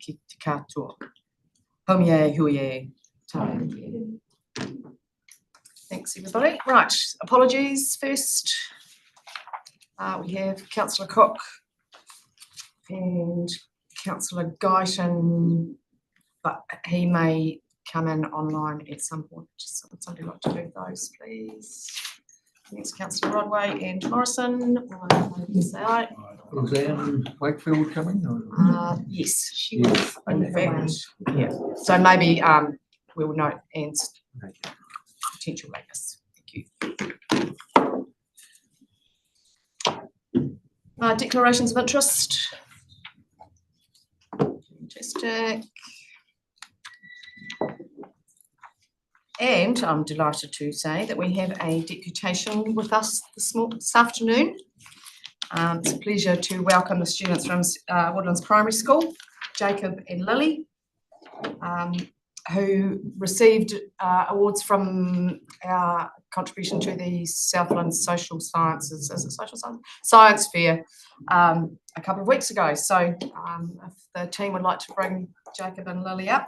ki te katoa. Haumie, huie, tāne. Thanks, everybody. Right, apologies first. We have Councillor Cook and Councillor Guyton, but he may come in online at some point. Just would somebody like to move those, please? Thanks, Councillor Rodway and Morrison. Say aye. Roseanne Wakefield coming? Yes, she was. In fact, yeah. So maybe we will note Anne's potential lateness. Thank you. Declarations of interest. Fantastic. And I'm delighted to say that we have a deputation with us this afternoon. It's a pleasure to welcome the students from Woodlands Primary School, Jacob and Lily, who received awards from our contribution to the Southland Social Sciences, is it Social Science? Science Fair a couple of weeks ago. So if the team would like to bring Jacob and Lily up,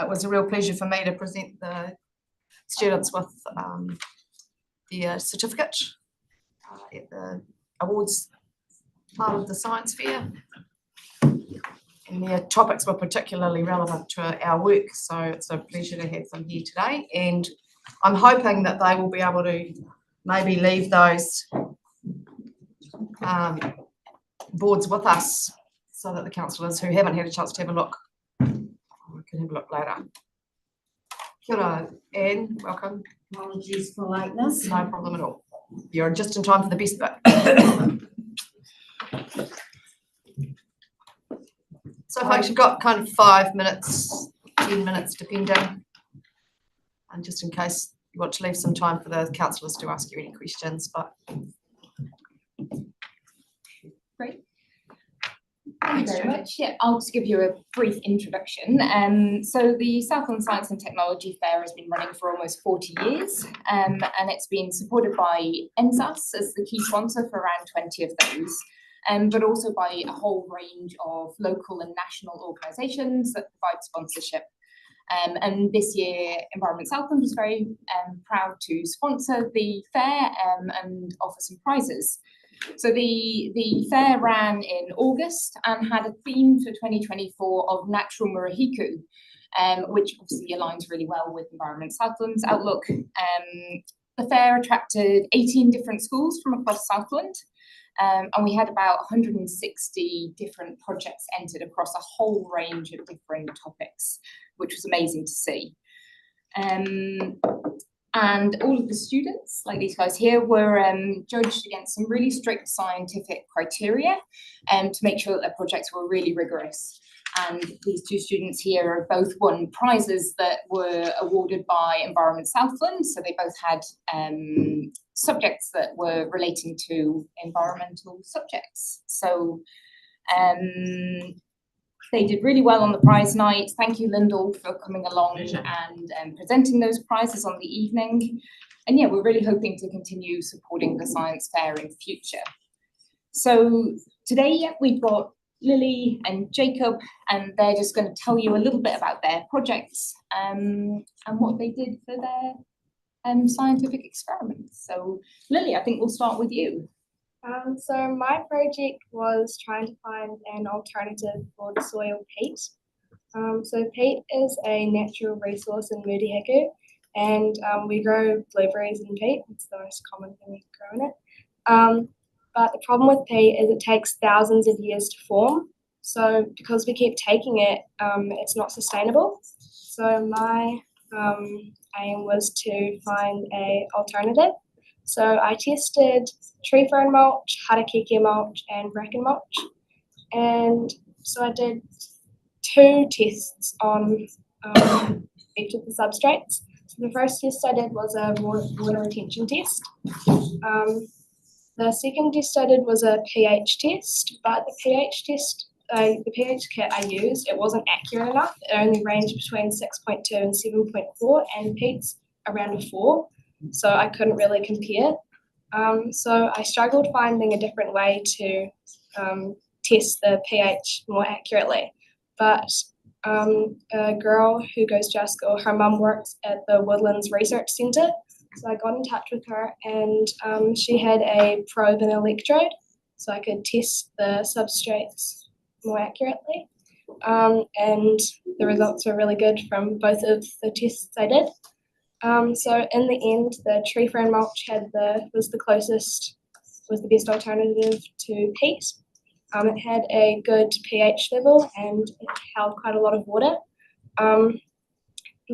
it was a real pleasure for me to present the students with the certificate at the awards part of the science fair, and their topics were particularly relevant to our work, so it's a pleasure to have them here today, and I'm hoping that they will be able to maybe leave those boards with us so that the councillors who haven't had a chance to have a look can have a look later. Kia ora, Anne, welcome. Apologies for lateness. No problem at all. You're just in time for the best bit. So folks, you've got kind of 5 minutes, 10 minutes depending, and just in case you want to leave some time for the councillors to ask you any questions. But great. Thank you very much. Yeah, I'll just give you a brief introduction. So the Southland Science and Technology Fair has been running for almost 40 years, and it's been supported by NSAS as the key sponsor for around 20 of those, but also by a whole range of local and national organisations that provide sponsorship. And this year, Environment Southland was very proud to sponsor the fair and offer some prizes. So the fair ran in August and had a theme for 2024 of natural murihiku, which obviously aligns really well with Environment Southland's outlook. The fair attracted 18 different schools from across Southland, and we had about 160 different projects entered across a whole range of different topics, which was amazing to see. And all of the students, like these guys here, were judged against some really strict scientific criteria to make sure that their projects were really rigorous. And these two students here have both won prizes that were awarded by Environment Southland. So they both had subjects that were relating to environmental subjects. So they did really well on the prize night. Thank you, Lyndall, for coming along and presenting those prizes on the evening. And yeah, we're really hoping to continue supporting the science fair in future. So today we've got Lily and Jacob, and they're just going to tell you a little bit about their projects and what they did for their scientific experiments. So Lily, I think we'll start with you. So my project was trying to find an alternative for the soil peat. So peat is a natural resource in Murihiku, and we grow blueberries in peat. It's the most common thing we grow in it. But the problem with peat is it takes thousands of years to form. So because we keep taking it, it's not sustainable. So my aim was to find an alternative. So I tested tree fern mulch, harakeke mulch, and bracken mulch. And so I did 2 tests on each of the substrates. So the first test I did was a water retention test. The second test I did was a pH test, but the pH test, the pH kit I used, it wasn't accurate enough. It only ranged between 6.2 and 7.4, and peat's around a 4. So I couldn't really compare. So I struggled finding a different way to test the pH more accurately. but a girl who goes to our school, her mum works at the Woodlands Research Centre. So I got in touch with her, and she had a probe and electrode, so I could test the substrates more accurately. And the results were really good from both of the tests I did. So in the end, the tree fern mulch was the best alternative to peat. It had a good pH level and it held quite a lot of water. The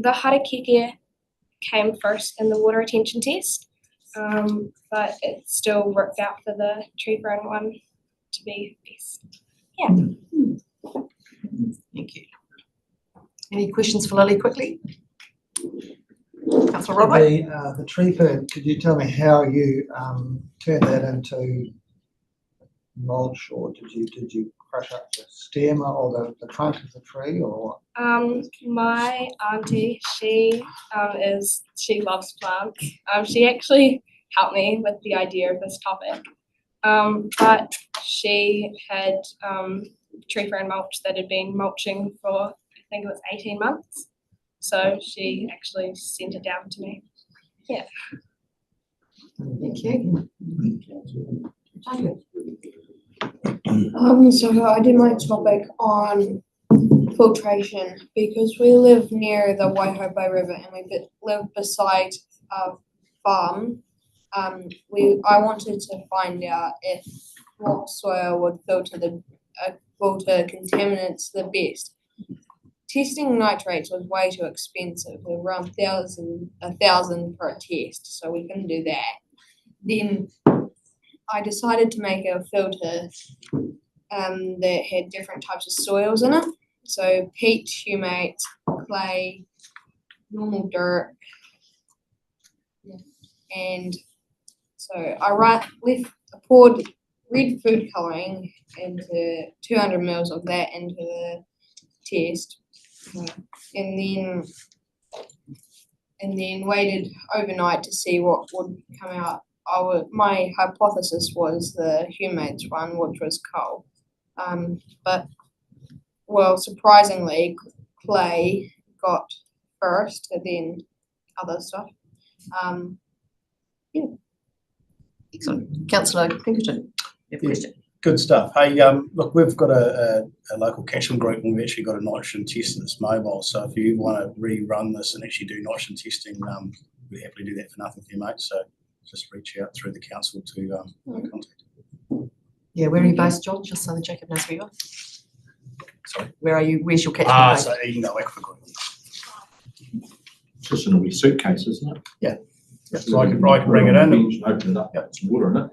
harakeke came first in the water retention test, but it still worked out for the tree fern one to be best. Thank you. Any questions for Lily quickly? Councillor Rodway? The tree fern, could you tell me how you turned that into mulch, or did you crush up the stem or the trunk of the tree, or what? My auntie, she loves plants. She actually helped me with the idea of this topic. But she had tree fern mulch that had been mulching for, I think it was 18 months. So she actually sent it down to me. Yeah. Thank you. So I did my topic on filtration because we live near the Waihope River and we live beside a farm. I wanted to find out if what soil would filter contaminants the best. Testing nitrates was way too expensive, around $1,000 per test, so we couldn't do that. Then I decided to make a filter that had different types of soils in it. So peat, humate, clay, normal dirt, and so I poured red food colouring into 200 ml of that into the test, and then waited overnight to see what would come out. My hypothesis was the humates one, which was coal, but surprisingly, clay got first, and then other stuff. Excellent. Councillor Pinkerton, you have a question? Good stuff. Hey, look, we've got a local catchment group and we've actually got a nitrogen test that's mobile. So if you want to rerun this and actually do nitrogen testing, we'd happily do that for nothing for you, mate. So just reach out through the council to contact. Yeah, where are you based, John? Just so that Jacob knows where you are. Sorry? Where are you? Where's your catchment based? So Edendale Aquifer Group. It's just in a wee suitcase, isn't it? Yeah. So I can bring it in. And open it up, some water in it.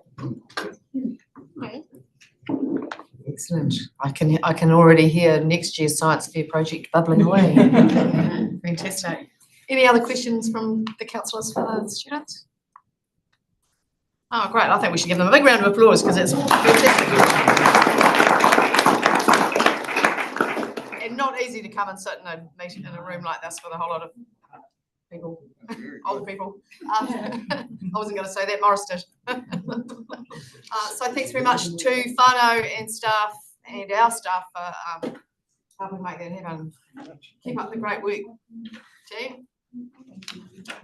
Excellent. I can already hear next year's science fair project bubbling away. Fantastic. Any other questions from the councillors for the students? Oh, great. I think we should give them a big round of applause because it's fantastic. And not easy to come and sit in a meeting in a room like this with a whole lot of people, older people. I wasn't going to say that, Morris did. So thanks very much to whānau and staff and our staff for helping make that happen. Keep up the great work, team.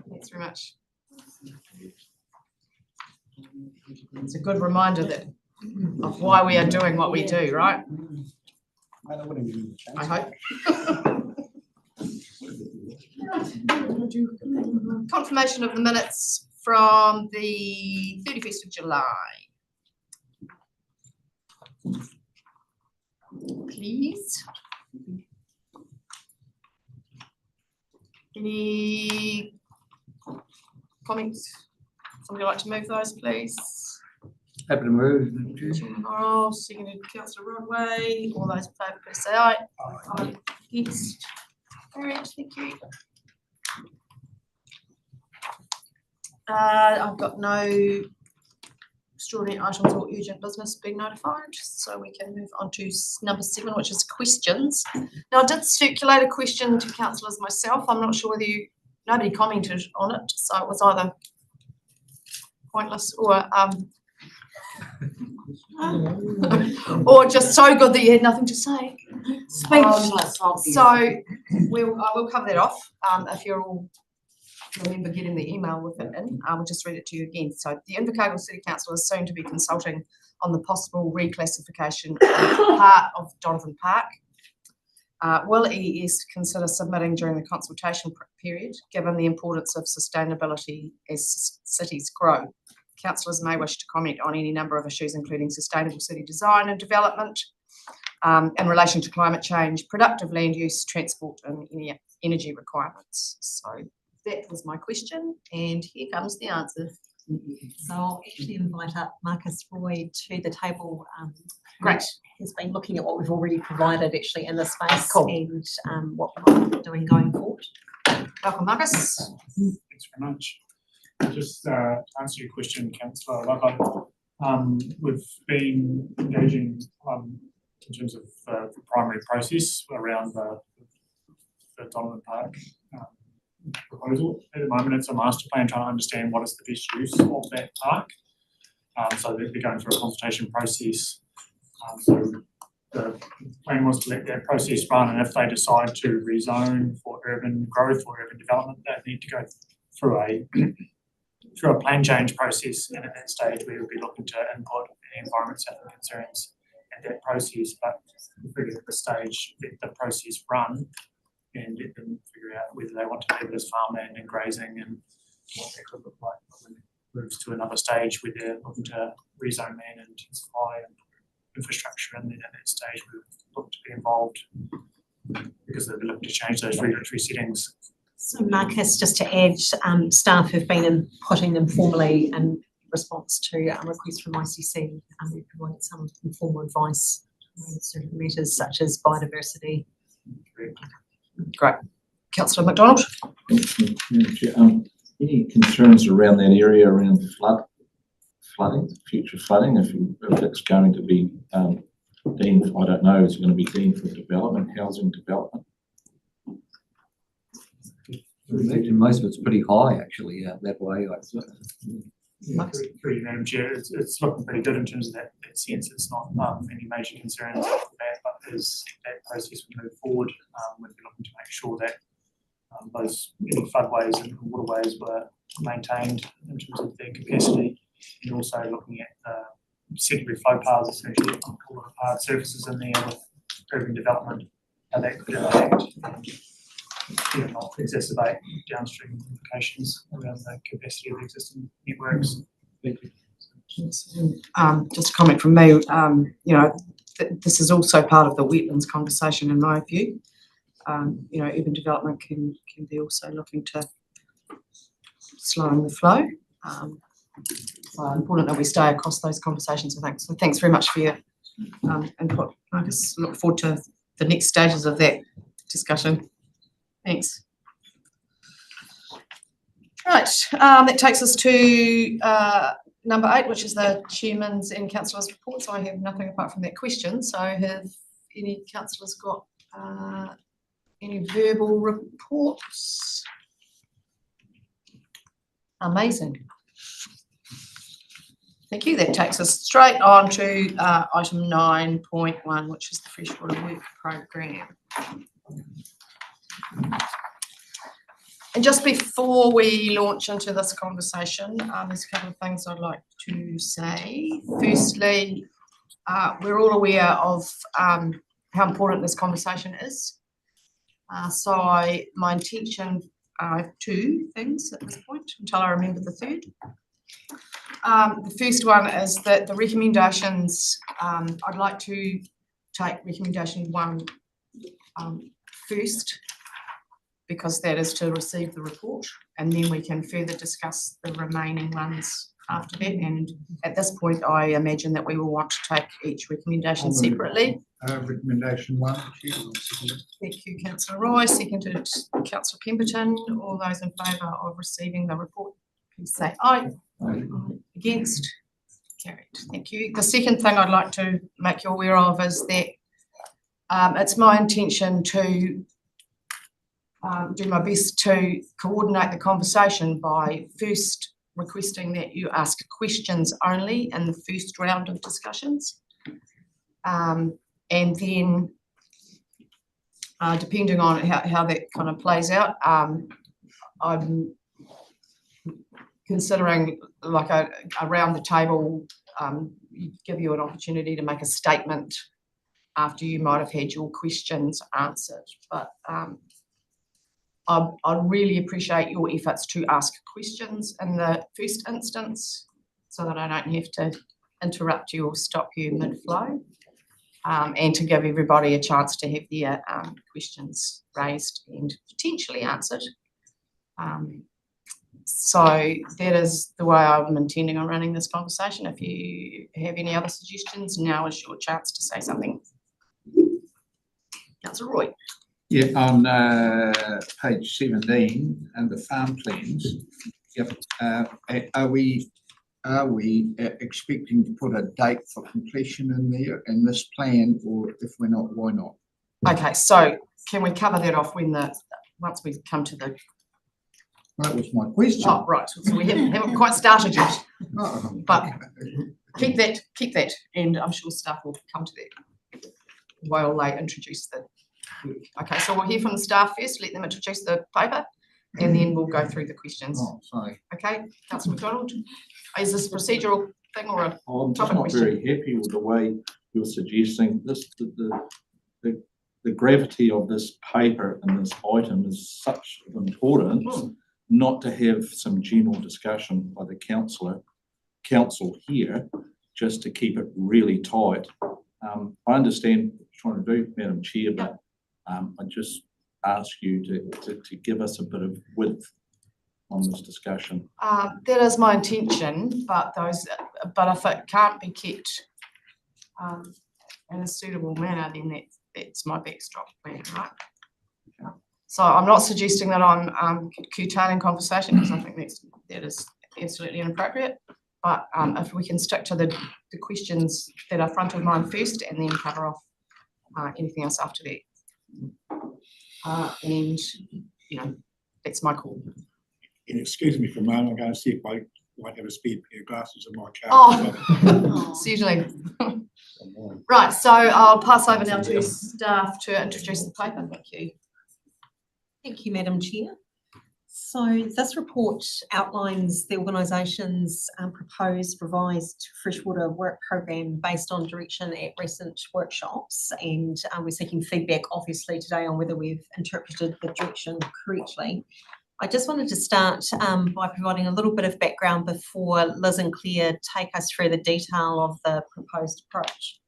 Thanks very much. It's a good reminder of why we are doing what we do, right? I hope. Confirmation of the minutes from the 31st of July. Please. Any comments? Somebody like to move those, please? Happy to move. Oh, seconded Councillor Rodway. All those in favour, please say aye. Aye. Yes. Carried, thank you. I've got no extraordinary items or urgent business being notified, so we can move on to number 7, which is questions. Now, I did circulate a question to councillors myself. I'm not sure whether nobody commented on it, so it was either pointless or or just so good that you had nothing to say. Speechless, So I will cover that off. If you're all remember getting the email with it in, I will just read it to you again. So the Invercargill City Council is soon to be consulting on the possible reclassification of part of Donovan Park. Will EES consider submitting during the consultation period, given the importance of sustainability as cities grow? Councillors may wish to comment on any number of issues, including sustainable city design and development, in relation to climate change, productive land use, transport and energy requirements. So that was my question, and here comes the answer. So I'll actually invite up Marcus Roy to the table. Great. He's been looking at what we've already provided actually in the space Cool. and what we might be doing going forward. Welcome, Marcus. Thanks very much. Just to answer your question, Councillor, we've been engaging in terms of the primary process around the Donovan Park proposal. At the moment, it's a master plan trying to understand what is the best use of that park. So they're going through a consultation process. So the plan was to let that process run, and if they decide to rezone for urban growth or urban development, they need to go through a plan change process, and at that stage we will be looking to input any environment safety concerns at that process. But we figured at this stage let the process run and let them figure out whether they want to leave it as farmland and grazing and what that could look like when it moves to another stage where they're looking to rezone land and intensify and infrastructure, and then at that stage we would look to be involved because they're looking to change those regulatory settings. So Marcus, just to add, staff have been inputting informally in response to a request from ICC. We provided some informal advice around certain matters such as biodiversity. Great. Councillor McDonald. Any concerns around that area around flooding, future flooding, if it's going to be deemed, I don't know, is it going to be deemed for development, housing development? I imagine most of it's pretty high actually out that way. Through you, Madam Chair, it's looking pretty good in terms of that sense. It's not any major concerns for that, but as that process would move forward, we'd be looking to make sure that those any floodways and waterways were maintained in terms of their capacity, and also looking at secondary flow paths, essentially all of the hard surfaces in there with urban development, how that could impact not exacerbate downstream implications around the capacity of the existing networks. Thank you. Just a comment from me, this is also part of the wetlands conversation in my view. Urban development can be also looking to slowing the flow. So important that we stay across those conversations, I think. So thanks very much for your input, Marcus. Look forward to the next stages of that discussion. Thanks. Right, that takes us to number 8, which is the Chairman's and Councillors' reports. I have nothing apart from that question. So have any councillors got any verbal reports? Amazing. Thank you. That takes us straight on to item 9.1, which is the Freshwater Work Programme. And just before we launch into this conversation, there's a couple of things I'd like to say. Firstly, we're all aware of how important this conversation is. So my intention, I have 2 things at this point until I remember the third. The first one is that the recommendations, I'd like to take recommendation 1 first, because that is to receive the report, and then we can further discuss the remaining ones after that. And at this point, I imagine that we will want to take each recommendation separately. Recommendation 1. Thank you, Councillor Roy. Seconded, Councillor Pemberton. All those in favour of receiving the report, please say aye. Aye. Against? Carried. Thank you. The second thing I'd like to make you aware of is that it's my intention to do my best to coordinate the conversation by first requesting that you ask questions only in the first round of discussions. And then depending on how that kind of plays out, I'm considering like around the table, give you an opportunity to make a statement after you might have had your questions answered. But I really appreciate your efforts to ask questions in the first instance so that I don't have to interrupt you or stop you mid-flow, and to give everybody a chance to have their questions raised and potentially answered. So that is the way I'm intending on running this conversation. If you have any other suggestions, now is your chance to say something. Councillor Roy. Yeah, on page 17 and the farm plans, yep, are we expecting to put a date for completion in there in this plan, or if we're not, why not? Okay, so can we cover that off once we come to the... That was my question. Oh, right, so we haven't quite started yet, but keep that, and I'm sure staff will come to that while they introduce the work. Okay, so we'll hear from the staff first, let them introduce the paper, and then we'll go through the questions. Oh, sorry. Okay, Councillor McDonald, is this a procedural thing or a I'm just topic not question? very happy with the way you're suggesting this. The gravity of this paper and this item is such importance not to have some general discussion by the council here, just to keep it really tight. I understand what you're trying to do, Madam Chair, but I just ask you to give us a bit of width on this discussion. That is my intention, but if it can't be kept in a suitable manner, then that's my backstop plan, right? Okay. So I'm not suggesting that I'm curtailing conversation, because I think that is absolutely inappropriate. But if we can stick to the questions that are front of mind first, and then cover off anything else after that. And that's my call. And excuse me for a moment, I'm going to see if I might have a spare pair of glasses in my car. Oh, certainly. Right, so I'll pass over now to staff to introduce the paper. Thank you. Thank you, Madam Chair. So this report outlines the organisation's proposed revised freshwater work programme based on direction at recent workshops, and we're seeking feedback obviously today on whether we've interpreted the direction correctly. I just wanted to start by providing a little bit of background before Liz and Claire take us through the detail of the proposed approach.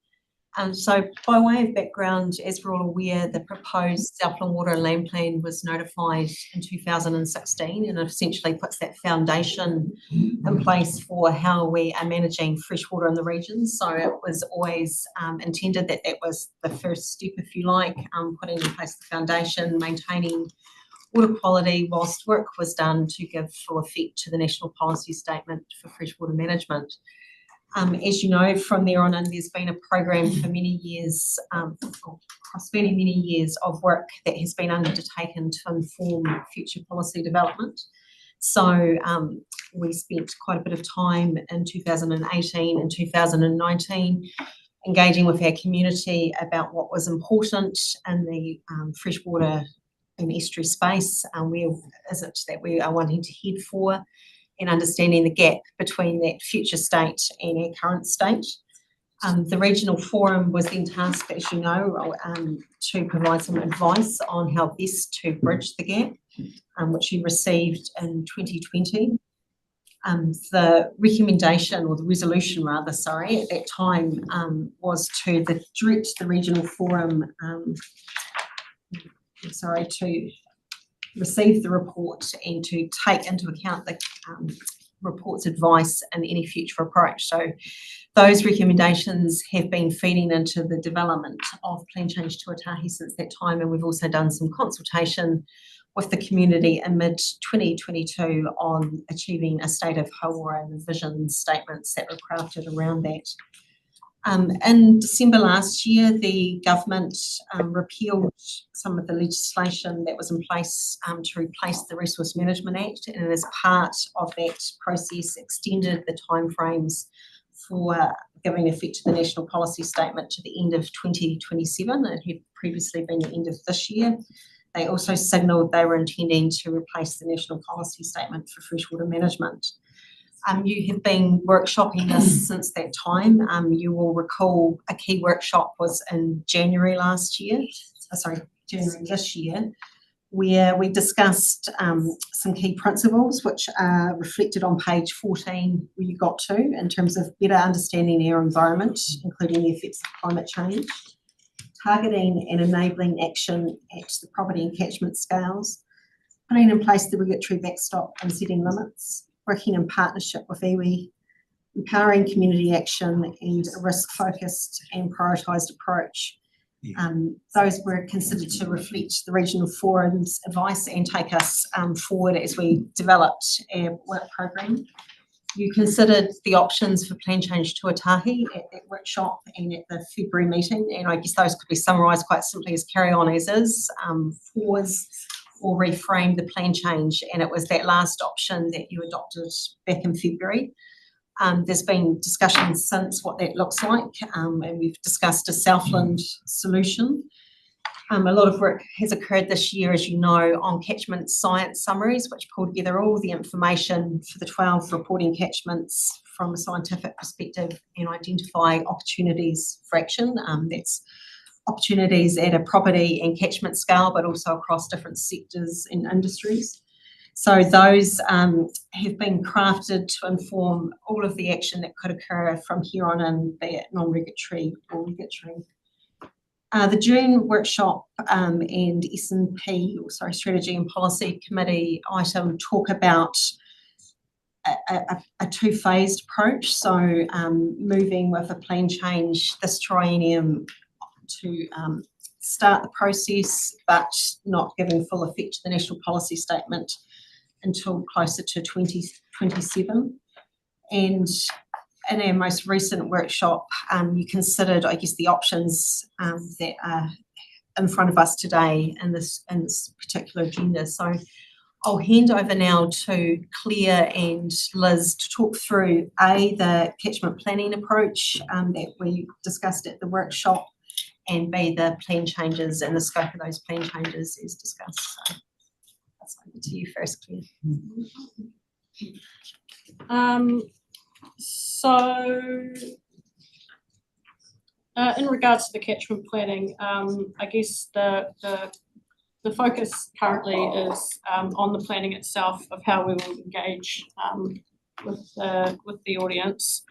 So by way of background, as we're all aware, the proposed Southland Water and Land Plan was notified in 2016, and essentially puts that foundation in place for how we are managing freshwater in the region. So it was always intended that that was the first step, if you like, putting in place the foundation, maintaining water quality whilst work was done to give full effect to the National Policy Statement for Freshwater Management. As you know, from there on in, there's been a program for many years, spanning many years of work that has been undertaken to inform future policy development. So we spent quite a bit of time in 2018 and 2019 engaging with our community about what was important in the freshwater and estuary space, where is it that we are wanting to head for, and understanding the gap between that future state and our current state. The regional forum was then tasked, as you know, to provide some advice on how best to bridge the gap, which we received in 2020. The recommendation, or the resolution rather, sorry, at that time was to direct the regional forum, to receive the report and to take into account the report's advice in any future approach. So those recommendations have been feeding into the development of Plan Change Tuatahi since that time, and we've also done some consultation with the community in mid-2022 on achieving a state of Hauora and the vision statements that were crafted around that. In December last year, the government repealed some of the legislation that was in place to replace the Resource Management Act, and as part of that process extended the timeframes for giving effect to the National Policy Statement to the end of 2027. It had previously been the end of this year. They also signalled they were intending to replace the National Policy Statement for freshwater management. You have been workshopping this since that time. You will recall a key workshop was in January January this year, where we discussed some key principles which are reflected on page 14 where you got to in terms of better understanding our environment, including the effects of climate change, targeting and enabling action at the property and catchment scales, putting in place the regulatory backstop and setting limits, working in partnership with iwi, empowering community action and a risk-focused and prioritised approach. Those were considered to reflect the regional forum's advice and take us forward as we developed our work program. You considered the options for plan change tuatahi at that workshop and at the February meeting, and I guess those could be summarised quite simply as carry on as is, pause, or reframe the plan change, and it was that last option that you adopted back in February. There's been discussion since what that looks like, and we've discussed a Southland solution. A lot of work has occurred this year, as you know, on catchment science summaries, which pull together all the information for the 12 reporting catchments from a scientific perspective and identify opportunities for action. That's opportunities at a property and catchment scale, but also across different sectors and industries. So those have been crafted to inform all of the action that could occur from here on in, be it non-regulatory or regulatory. The June workshop and Strategy and Policy Committee item talk about a two-phased approach. So moving with a plan change this triennium to start the process, but not giving full effect to the National Policy Statement until closer to 2027. And in our most recent workshop, you considered, I guess, the options that are in front of us today in this particular agenda. So I'll hand over now to Claire and Liz to talk through the catchment planning approach that we discussed at the workshop, and B, the plan changes and the scope of those plan changes is discussed. So that's over to you first, Claire. In regards to the catchment planning, I guess the focus currently is on the planning itself of how we will engage with the audience.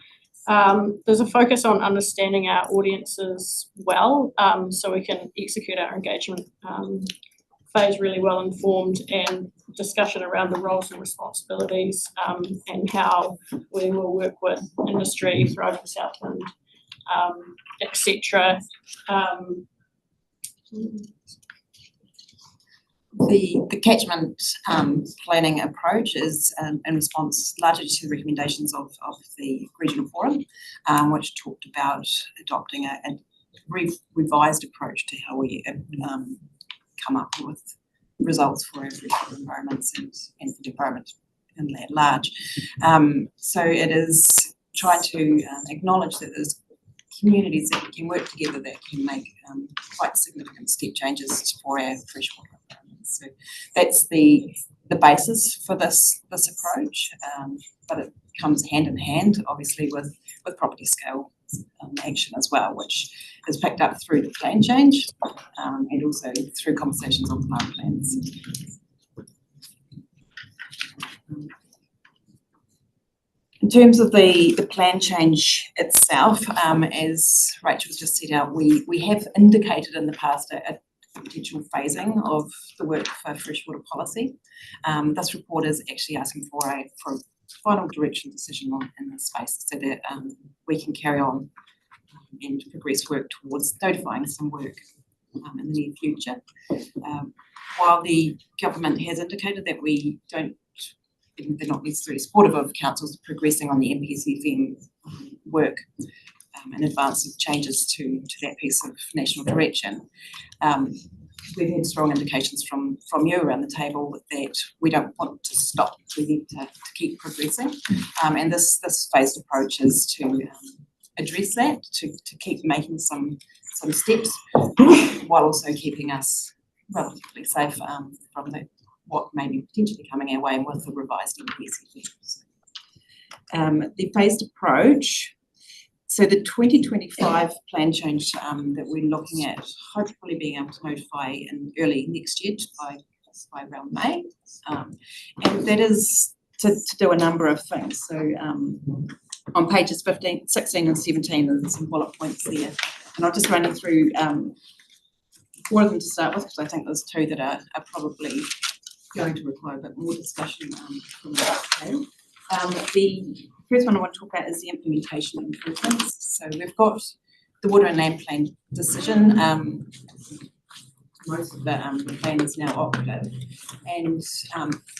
There's a focus on understanding our audiences well, so we can execute our engagement phase really well informed, and discussion around the roles and responsibilities and how we will work with industry throughout the Southland, etc. The catchment planning approach is in response largely to the recommendations of the regional forum, which talked about adopting a revised approach to how we come up with results for our freshwater environments and for the environment at large. So it is trying to acknowledge that there's communities that can work together that can make quite significant step changes for our freshwater environments. So that's the basis for this approach, but it comes hand in hand, obviously, with property scale action as well, which is picked up through the plan change and also through conversations on plan plans. In terms of the plan change itself, as Rachel just set out, we have indicated in the past a potential phasing of the work for freshwater policy. This report is actually asking for a final direction decision in this space so that we can carry on and progress work towards notifying some work in the near future. While the government has indicated that they're not necessarily supportive of councils progressing on the NPSFM work, in advance of changes to that piece of national direction. We've had strong indications from you around the table that we don't want to stop. We need to keep progressing. And this phased approach is to address that, to keep making some steps while also keeping us relatively safe from what may be potentially coming our way with the revised NPS. The phased approach, so the 2025 plan change that we're looking at, hopefully being able to notify in early next year by around May. And that is to do a number of things. So on pages 15, 16 and 17, there's some bullet points there. And I'll just run you through four of them to start with, because I think there's two that are probably going to require a bit more discussion from that scale. The first one I want to talk about is the implementation improvements. So we've got the water and land plan decision. Most of the plan is now operative, and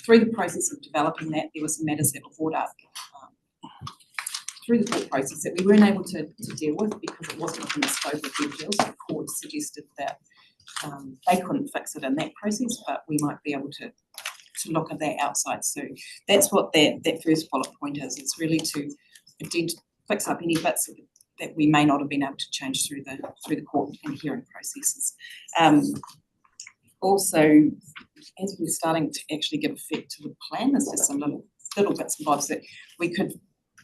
through the process of developing that, there were some matters that were brought up through the court process that we weren't able to deal with because it wasn't within the scope of the appeals. The court suggested that they couldn't fix it in that process, but we might be able to look at that outside. So that's what that first bullet point is. It's really to fix up any bits that we may not have been able to change through the court and hearing processes. Also, as we're starting to actually give effect to the plan, there's just some little bits and bobs that we could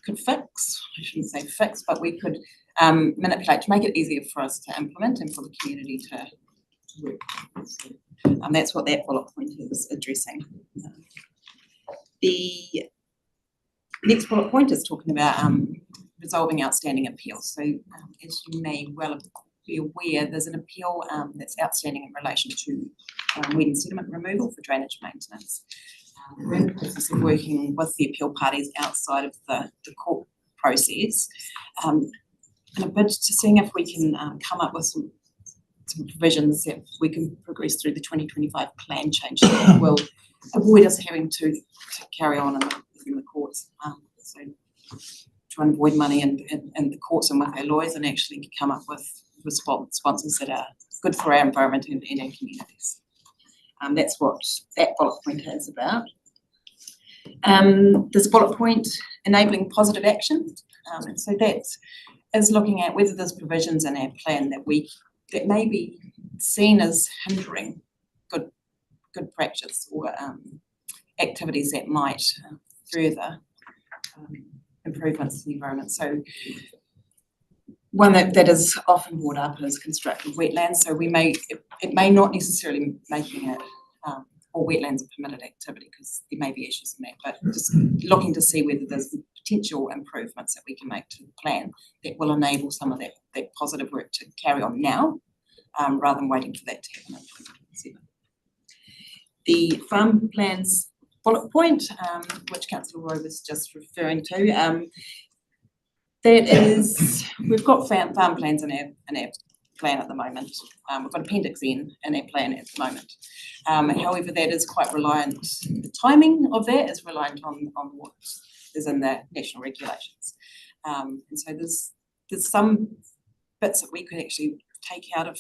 fix. I shouldn't say fix, but we could manipulate to make it easier for us to implement and for the community to work. So, that's what that bullet point is addressing. The next bullet point is talking about resolving outstanding appeals. So as you may well be aware, there's an appeal that's outstanding in relation to weed and sediment removal for drainage maintenance. We're in the process of working with the appeal parties outside of the court process in a bid to seeing if we can come up with some provisions that we can progress through the 2025 plan change that will avoid us having to carry on in the courts. So try and avoid money in the courts and with our lawyers, and actually come up with responses that are good for our environment and our communities. That's what that bullet point is about. There's a bullet point enabling positive action, and so that is looking at whether there's provisions in our plan that may be seen as hindering good practice or activities that might further improvements in the environment. So one that is often brought up is constructed wetlands. So it may not necessarily making it or wetlands a permitted activity, because there may be issues in that, but just looking to see whether there's potential improvements that we can make to the plan that will enable some of that positive work to carry on now, rather than waiting for that to happen in 2027. The farm plans bullet point, which Councillor Rowe was just referring to, that is, we've got farm plans in our plan at the moment. We've got Appendix N in our plan at the moment. However, that is quite reliant, the timing of that is reliant on what is in the national regulations. And so there's some bits that we could actually take out of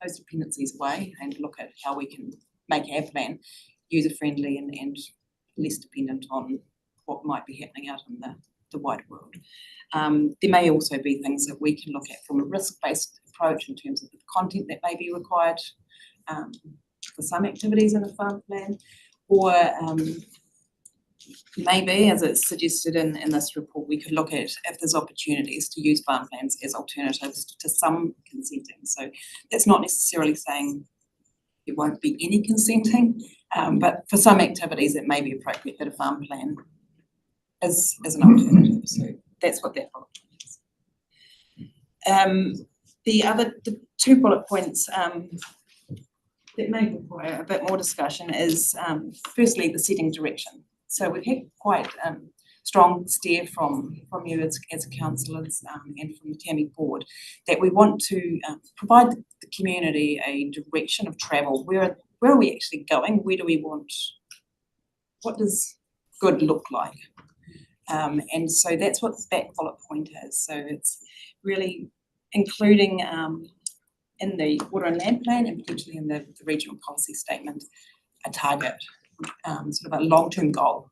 those dependencies away and look at how we can make our plan user-friendly and less dependent on what might be happening out in the wider world. There may also be things that we can look at from a risk-based approach in terms of the content that may be required for some activities in a farm plan, or maybe, as it's suggested in this report, we could look at if there's opportunities to use farm plans as alternatives to some consenting. So that's not necessarily saying there won't be any consenting, but for some activities it may be appropriate that a farm plan is an alternative. So that's what that bullet point is. The two bullet points that may require a bit more discussion is firstly the setting direction. So we've had quite strong steer from you as councillors and from the TAMI board that we want to provide the community a direction of travel. Where are we actually going? Where do we want? What does good look like? And so that's what that bullet point is. So it's really including in the water and land plan and potentially in the regional policy statement a target, sort of a long-term goal.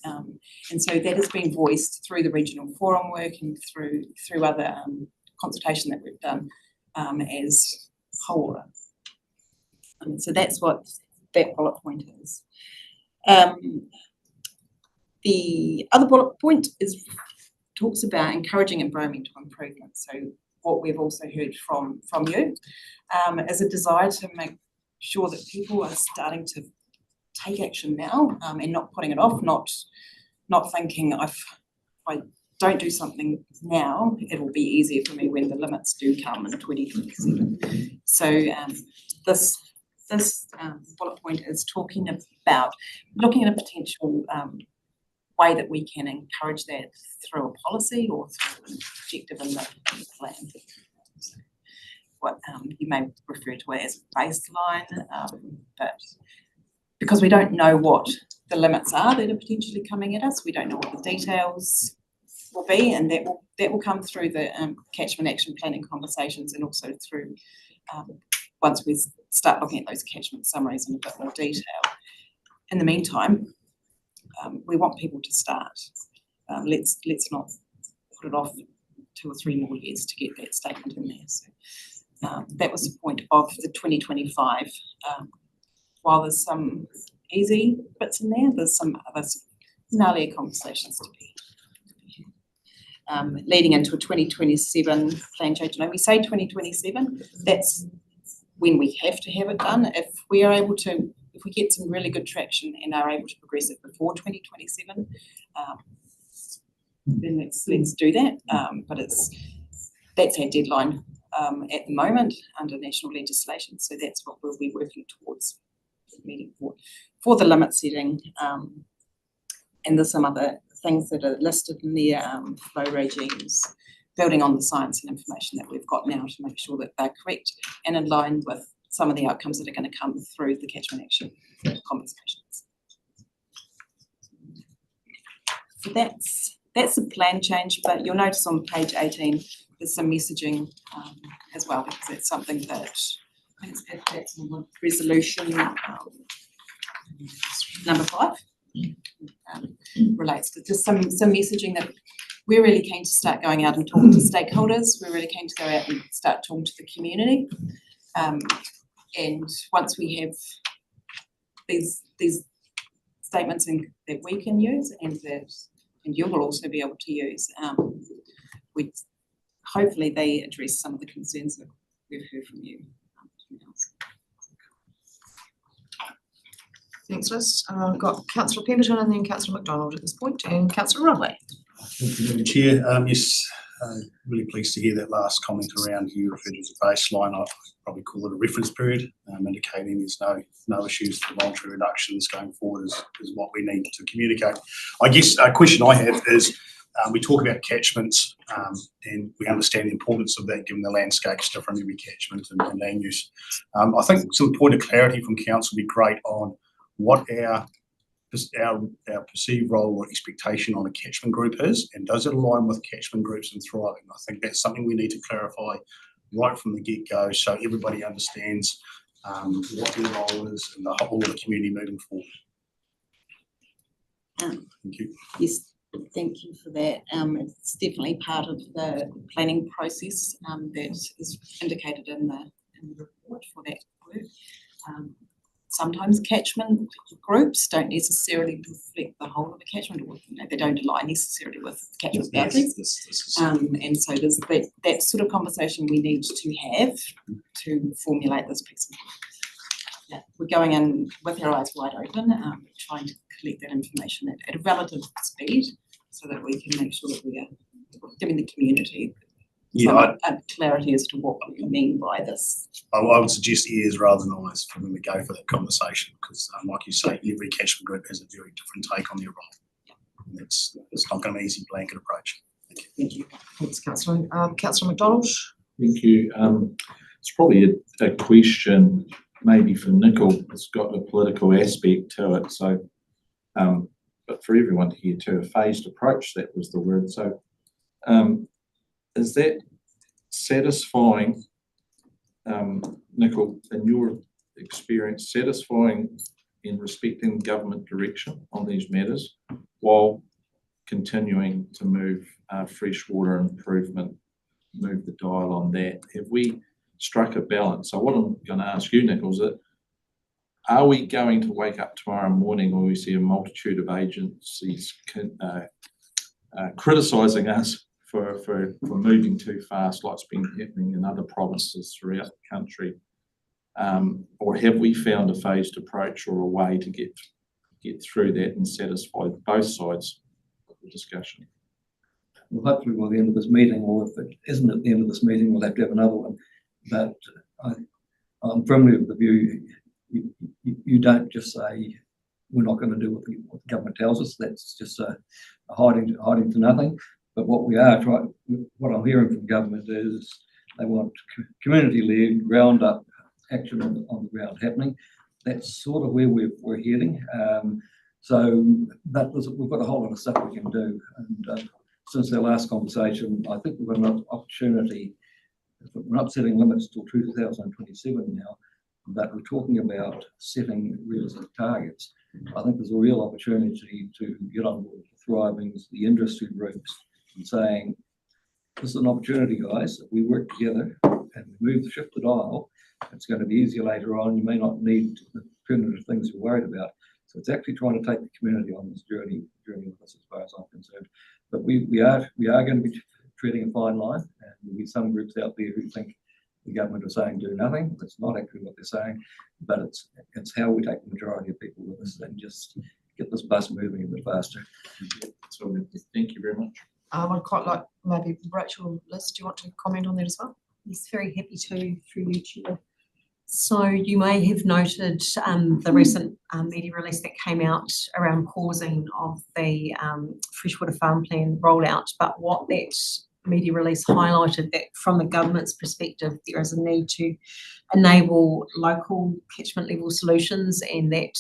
And so that has been voiced through the regional forum work and through other consultation that we've done as whole. So that's what that bullet point is. The other bullet point talks about encouraging environmental improvement. So what we've also heard from you is a desire to make sure that people are starting to take action now and not putting it off, not thinking if I don't do something now, it will be easier for me when the limits do come in 2027. So this bullet point is talking about looking at a potential way that we can encourage that through a policy or through an objective in the plan. So what you may refer to it as a baseline, but because we don't know what the limits are that are potentially coming at us, we don't know what the details will be, and that will come through the catchment action planning conversations and also through once we start looking at those catchment summaries in a bit more detail. In the meantime, we want people to start. Let's not put it off 2 or 3 more years to get that statement in there. So that was the point of the 2025. While there's some easy bits in there, there's some other gnarlier conversations to be. Leading into a 2027 plan change. And when we say 2027, that's when we have to have it done. If we get some really good traction and are able to progress it before 2027, then let's do that. But that's our deadline at the moment under national legislation. So that's what we'll be working towards meeting for the limit setting. And there's some other things that are listed in there, flow regimes, building on the science and information that we've got now to make sure that they're correct and in line with some of the outcomes that are going to come through the catchment action conversations. So that's the plan change, but you'll notice on page 18 there's some messaging as well, because it's something that I think that's resolution number 5 relates to just some messaging that we're really keen to start going out and talking to stakeholders. We're really keen to go out and start talking to the community. And once we have these statements that we can use and you will also be able to use, hopefully they address some of the concerns that we've heard from you. Thanks, Liz. I've got Councillor Pemberton and then Councillor McDonald at this point, and Councillor Runway. Thank you, Madam Chair. Yes, really pleased to hear that last comment around you referred to as a baseline. I'd probably call it a reference period, indicating there's no issues for voluntary reductions going forward is what we need to communicate. I guess a question I have is, we talk about catchments and we understand the importance of that given the landscape's different every catchment and land use. I think some point of clarity from council would be great on what our perceived role or expectation on a catchment group is, and does it align with catchment groups and thriving? I think that's something we need to clarify right from the get-go so everybody understands what their role is and the whole of the community moving forward. Thank you. Yes, thank you for that. It's definitely part of the planning process that is indicated in the report for that work. Sometimes catchment groups don't necessarily reflect the whole of the catchment, or they don't align necessarily with catchment boundaries. And so there's that sort of conversation we need to have to formulate this piece of work. Yeah, we're going in with our eyes wide open, trying to collect that information at a relative speed so that we can make sure that we are giving the community clarity as to what we mean by this. I would suggest ears rather than eyes for when we go for that conversation, because like you say, every catchment group has a very different take on their role. Yeah. It's not going to be an easy blanket approach. Thank you. Thanks, Councillor. Councillor McDonald. Thank you. It's probably a question maybe for Nicol. It's got a political aspect to it. So but for everyone to hear too, a phased approach, that was the word. So is that satisfying, Nicole, in your experience, satisfying in respecting government direction on these matters while continuing to move freshwater improvement, move the dial on that? Have we struck a balance? So what I'm going to ask you, Nicole, is that are we going to wake up tomorrow morning where we see a multitude of agencies criticising us for moving too fast, like it's been happening in other provinces throughout the country? Or have we found a phased approach or a way to get through that and satisfy both sides of the discussion? Well, hopefully by the end of this meeting, or if it isn't at the end of this meeting, we'll have to have another one. But I'm firmly of the view you don't just say we're not going to do what the government tells us. That's just a hiding to nothing. But what I'm hearing from government is they want community-led, ground-up action on the ground happening. That's sort of where we're heading. But we've got a whole lot of stuff we can do. And since our last conversation, I think we've got an opportunity. We're not setting limits till 2027 now, but we're talking about setting realistic targets. I think there's a real opportunity to get on board with the Thrivings, the industry groups, and saying, this is an opportunity, guys. If we work together and shift the dial, it's going to be easier later on. You may not need the punitive things you're worried about. So it's actually trying to take the community on this journey with us, as far as I'm concerned. But we are going to be treading a fine line, and there'll be some groups out there who think the government are saying do nothing. That's not actually what they're saying, but it's how we take the majority of people with us and just get this bus moving a bit faster. So thank you very much. I would quite like maybe Rachel, Liz, do you want to comment on that as well? Yes, very happy to, through you, Chair. So you may have noted the recent media release that came out around pausing of the freshwater farm plan rollout, but what that media release highlighted that from the government's perspective, there is a need to enable local catchment level solutions, and that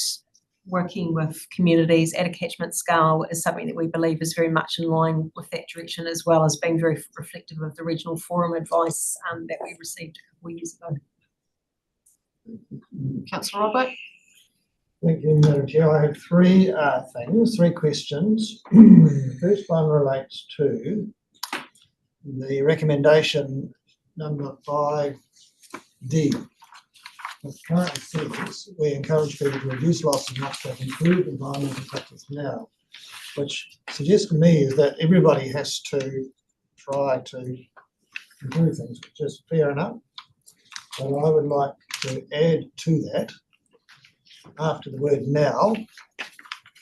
working with communities at a catchment scale is something that we believe is very much in line with that direction, as well as being very reflective of the regional forum advice that we received a couple of years ago. Councillor Roberts. Thank you, Madam Chair. I have three questions. The first one relates to the recommendation number 5D. It currently says we encourage people to reduce loss of habitat, improve environmental practice now, which suggests to me is that everybody has to try to improve things, which is fair enough. But I would like to add to that, after the word now,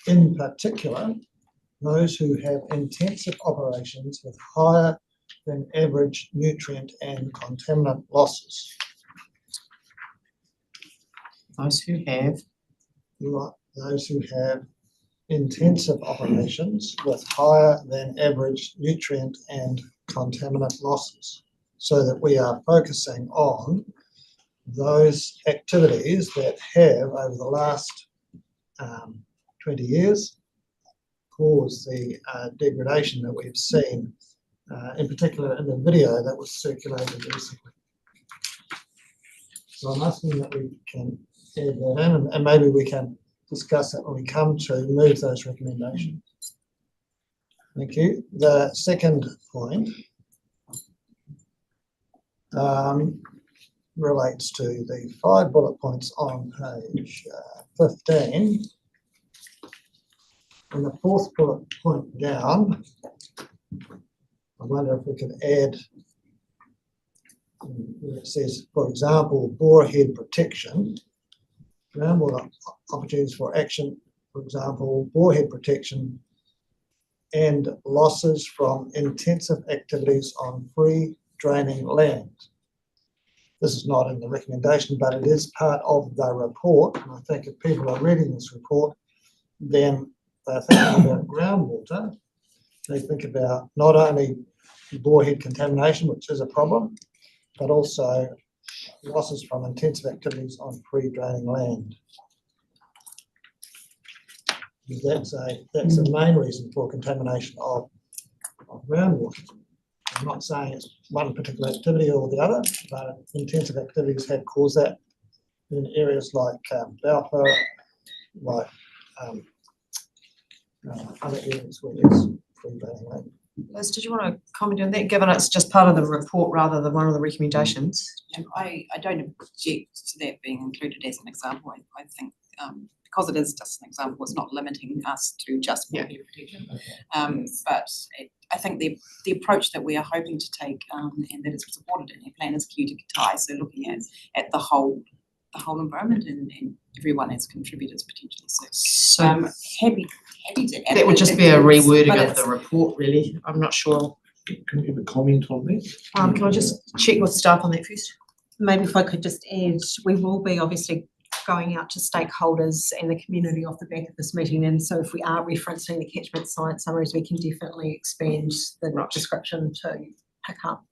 in particular, those who have intensive operations with higher than average nutrient and contaminant losses. Those who have intensive operations with higher than average nutrient and contaminant losses, so that we are focusing on those activities that have, over the last 20 years, caused the degradation that we've seen, in particular in the video that was circulated recently. So I'm asking that we can add that in, and maybe we can discuss it when we come to move those recommendations. Thank you. The second point relates to the 5 bullet points on page 15. And the 4th bullet point down, I wonder if we could add, where it says, for example, borehead protection, groundwater opportunities for action, for example, borehead protection and losses from intensive activities on free draining land. This is not in the recommendation, but it is part of the report. And I think if people are reading this report, then they're thinking about groundwater. They think about not only borehead contamination, which is a problem, but also losses from intensive activities on free draining land. because that's the main reason for contamination of groundwater. I'm not saying it's one particular activity or the other, but intensive activities have caused that in areas like Balfour, like other areas where there's free bathing lake. Liz, did you want to comment on that, given it's just part of the report rather than one of the recommendations? I don't object to that being included as an example. I think because it is just an example, it's not limiting us to just water protection. But I think the approach that we are hoping to take and that is supported in our plan is QTI, so looking at the whole environment and everyone as contributors potentially. So happy to add that would just be a rewording of the report, really. I'm not sure. Can you have a comment on that? Can I just check with staff on that first? Maybe if I could just add, we will be obviously going out to stakeholders and the community off the back of this meeting, and so if we are referencing the catchment science summaries, we can definitely expand the description to pick up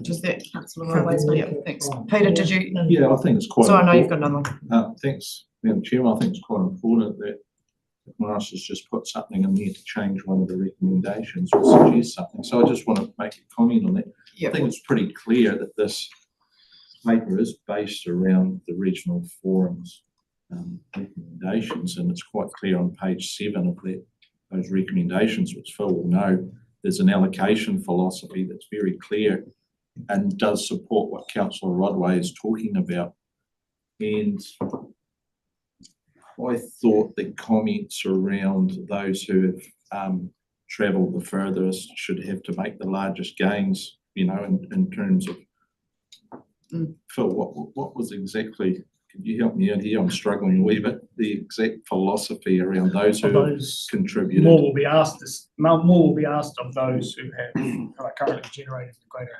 Just that, Councillor Rodway's yeah, thanks. Peter, did you? Yeah, I think it's quite. So I know you've got another one. Thanks, Madam Chairman. I think it's quite important that Morris has just put something in there to change one of the recommendations or suggest something. So I just want to make a comment on that. I think it's pretty clear that this paper is based around the regional forum's recommendations, and it's quite clear on page 7 of those recommendations, which Phil will know. There's an allocation philosophy that's very clear and does support what Councillor Rodway is talking about. And I thought the comments around those who have travelled the furthest should have to make the largest gains, you know, in terms of Phil, what was exactly, could you help me out here? I'm struggling a wee bit. The exact philosophy around those who contributed. More will be asked of those who are currently generating a greater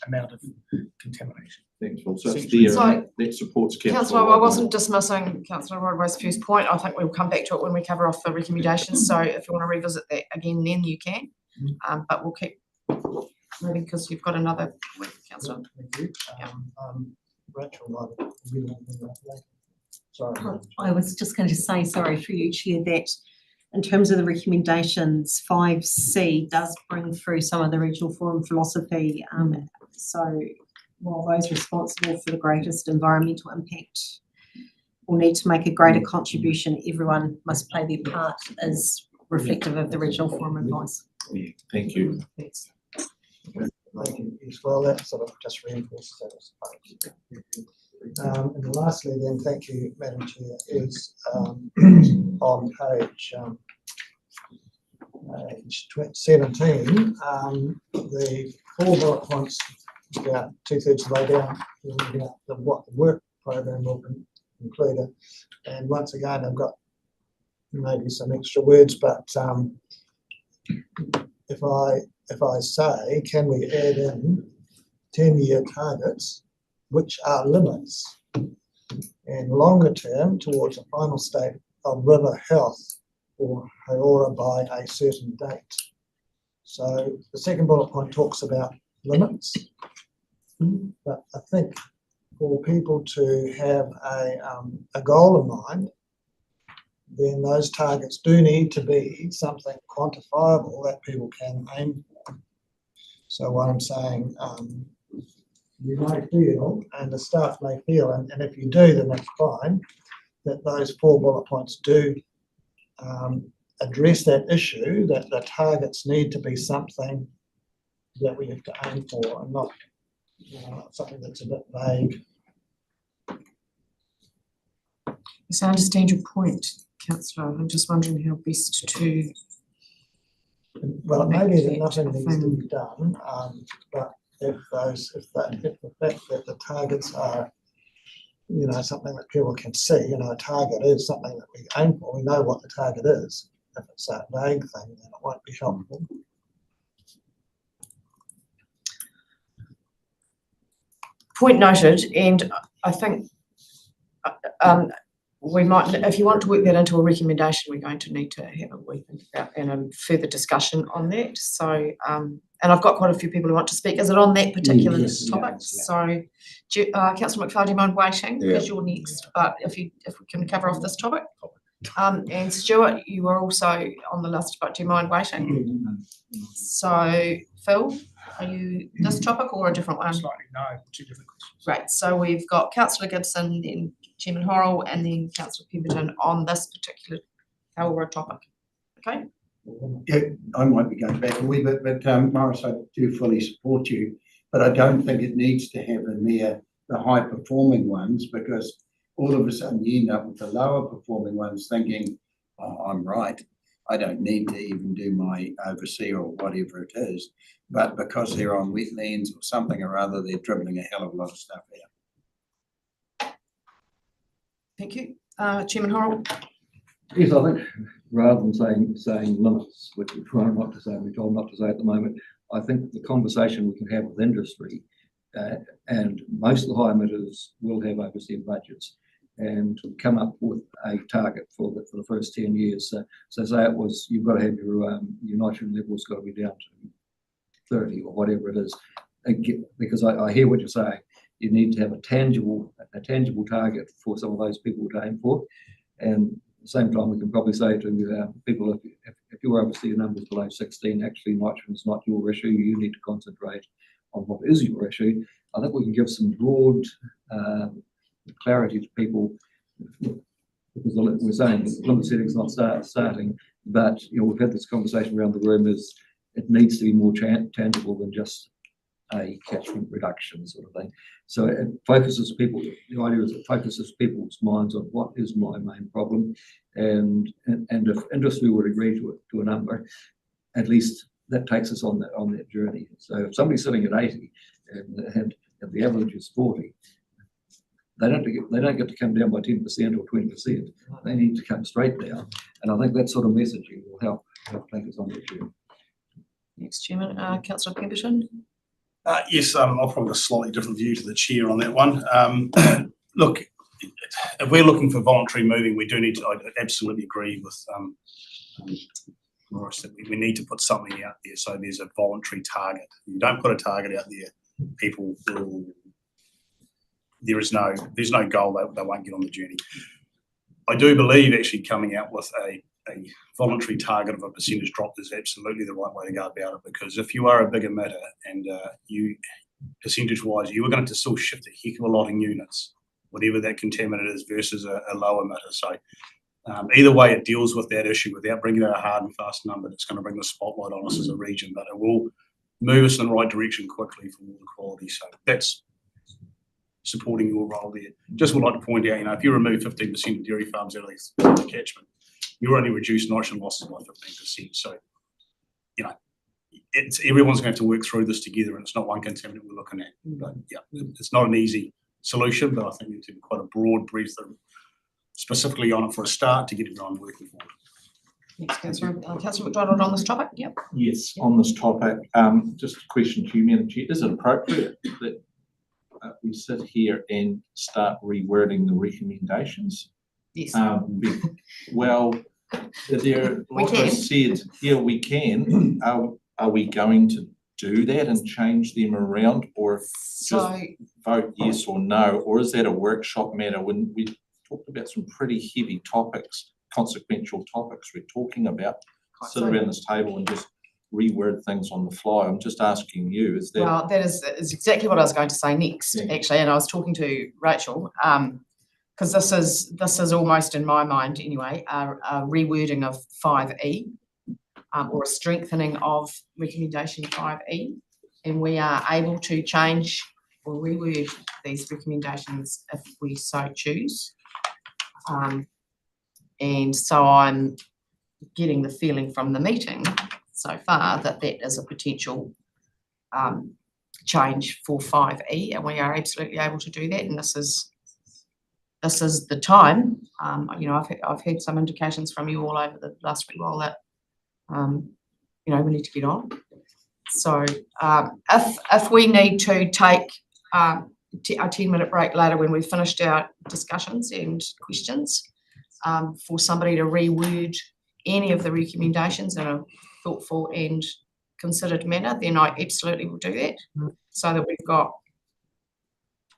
amount of contamination. Thanks, Phil. So it's there, that supports Councillor, I wasn't dismissing Councillor Rodway's first point. I think we'll come back to it when we cover off the recommendations. So if you want to revisit that again, then you can. But we'll keep moving because you've got another point, Councillor. Thank you. Rachel, sorry. I was just going to say, sorry for you, Chair, that in terms of the recommendations, 5C does bring through some of the regional forum philosophy. So while those responsible for the greatest environmental impact will need to make a greater contribution, everyone must play their part as reflective of the regional forum advice. Yeah, thank you. Thanks. Thank you as well. That sort of just reinforces that. And lastly, then, thank you, Madam Chair, is on page 17, the 4 bullet points, about 2/3 of the way down, looking at what the work program will include. And once again, I've got maybe some extra words, but if I say, can we add in 10-year targets, which are limits, and longer term towards a final state of river health for Hauora by a certain date. So the second bullet point talks about limits, but I think for people to have a goal in mind, then those targets do need to be something quantifiable that people can aim for. So what I'm saying, you may feel, and the staff may feel, and if you do, then that's fine, that those 4 bullet points do address that issue, that the targets need to be something that we have to aim for and not something that's a bit vague. Yes, I understand your point, Councillor. I'm just wondering how best to. Well, it may be that nothing needs to be done, but if the fact that the targets are, you know, something that people can see, you know, a target is something that we aim for. We know what the target is. If it's a vague thing, then it won't be helpful. Point noted, and I think we might, if you want to work that into a recommendation, we're going to need to have a wee think about and a further discussion on that. So, and I've got quite a few people who want to speak. Is it on that particular topic? Yes. So, Councillor McFarlane, do you mind waiting because you're next? But if we can cover off this topic. And Stuart, you were also on the list, but do you mind waiting? So Phil, are you this topic or a different one? Slightly, no, two different questions. Right, so we've got Councillor Gibson, then Chairman Horrell, and then Councillor Pemberton on this particular Howrah topic. Okay? Yeah, I might be going back a wee bit, but Morris, I do fully support you, but I don't think it needs to have in there the high performing ones, because all of a sudden you end up with the lower performing ones thinking, oh, I'm right. I don't need to even do my overseer or whatever it is, but because they're on wetlands or something or other, they're dribbling a hell of a lot of stuff out. Thank you. Chairman Horrell. Yes, I think rather than saying limits, which we're trying not to say, we're told not to say at the moment, I think the conversation we can have with industry, and most of the high emitters will have overseer budgets, and come up with a target for the first 10 years. So say it was, you've got to have your nitrogen levels got to be down to 30 or whatever it is. Because I hear what you're saying. You need to have a tangible target for some of those people to aim for. And at the same time, we can probably say to people, if your overseer numbers below 16, actually nitrogen is not your issue. You need to concentrate on what is your issue. I think we can give some broad clarity to people, because we're saying limit setting is not starting, but we've had this conversation around the room, is it needs to be more tangible than just a catchment reduction sort of thing. So it focuses people, the idea is it focuses people's minds on what is my main problem, and if industry would agree to a number, at least that takes us on that journey. So if somebody's sitting at 80 and the average is 40, they don't get to come down by 10% or 20%. They need to come straight down. And I think that sort of messaging will help take us on that journey. Next, Chairman, Councillor Pemberton. Yes, I'll probably have a slightly different view to the chair on that one. Look, if we're looking for voluntary moving, we do need to, I absolutely agree with Morris that we need to put something out there so there's a voluntary target. If you don't put a target out there, people will, there's no goal, they won't get on the journey. I do believe actually coming out with a voluntary target of a percentage drop is absolutely the right way to go about it, because if you are a big emitter and you percentage wise you are going to still shift a heck of a lot in units, whatever that contaminant is versus a low emitter. So either way it deals with that issue without bringing out a hard and fast number that's going to bring the spotlight on us as a region, but it will move us in the right direction quickly for water quality. So that's supporting your role there. Just would like to point out, if you remove 15% of dairy farms out of the catchment, you only reduce nitrogen losses by 15%. So, everyone's going to have to work through this together, and it's not one contaminant we're looking at. But yeah, it's not an easy solution, but I think we need to have quite a broad brief specifically on it for a start to get everyone working forward. Next, Councillor McDonald on this topic. Yep. Yes, on this topic, just a question to you, Madam Chair. Is it appropriate that we sit here and start rewording the recommendations? Yes. Well, there, like I said, yeah, we can. Are we going to do that and change them around, or just vote yes or no, or is that a workshop matter? When we talked about some pretty heavy topics, consequential topics we're talking about, sit around this table and just reword things on the fly. I'm just asking you, is that... Well, that is exactly what I was going to say next, actually, and I was talking to Rachel, because this is almost, in my mind anyway, a rewording of 5E, or a strengthening of recommendation 5E, and we are able to change or reword these recommendations if we so choose. And so I'm getting the feeling from the meeting so far that is a potential change for 5E, and we are absolutely able to do that, and this is the time. I've had some indications from you all over the last week while that we need to get on. So if we need to take a 10-minute break later when we've finished our discussions and questions, for somebody to reword any of the recommendations in a thoughtful and considered manner, then I absolutely will do that, so that we've got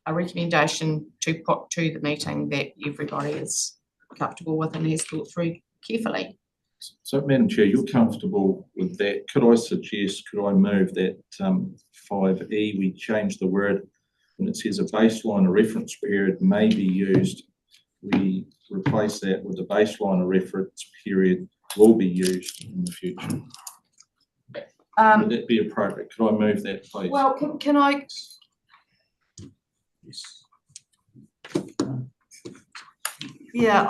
a recommendation to put to the meeting that everybody is comfortable with and has thought through carefully. So, Madam Chair, you're comfortable with that? Could I move that 5E, we change the word when it says a baseline or reference period may be used, we replace that with the baseline or reference period will be used in the future? Would that be appropriate? Could I move that, please? Well, can I? Yes. Yeah,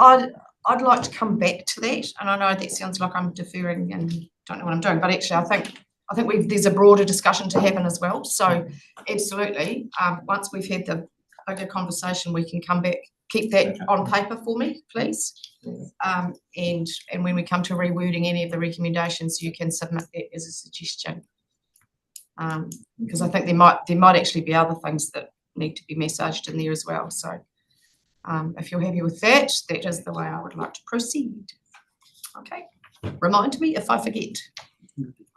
I'd like to come back to that, and I know that sounds like I'm deferring and don't know what I'm doing, but actually I think there's a broader discussion to happen as well. So absolutely, once we've had the bigger conversation, we can come back. Keep that on paper for me, please. And when we come to rewording any of the recommendations, you can submit that as a suggestion. Because I think there might actually be other things that need to be messaged in there as well. So if you're happy with that, that is the way I would like to proceed. Okay. Remind me if I forget.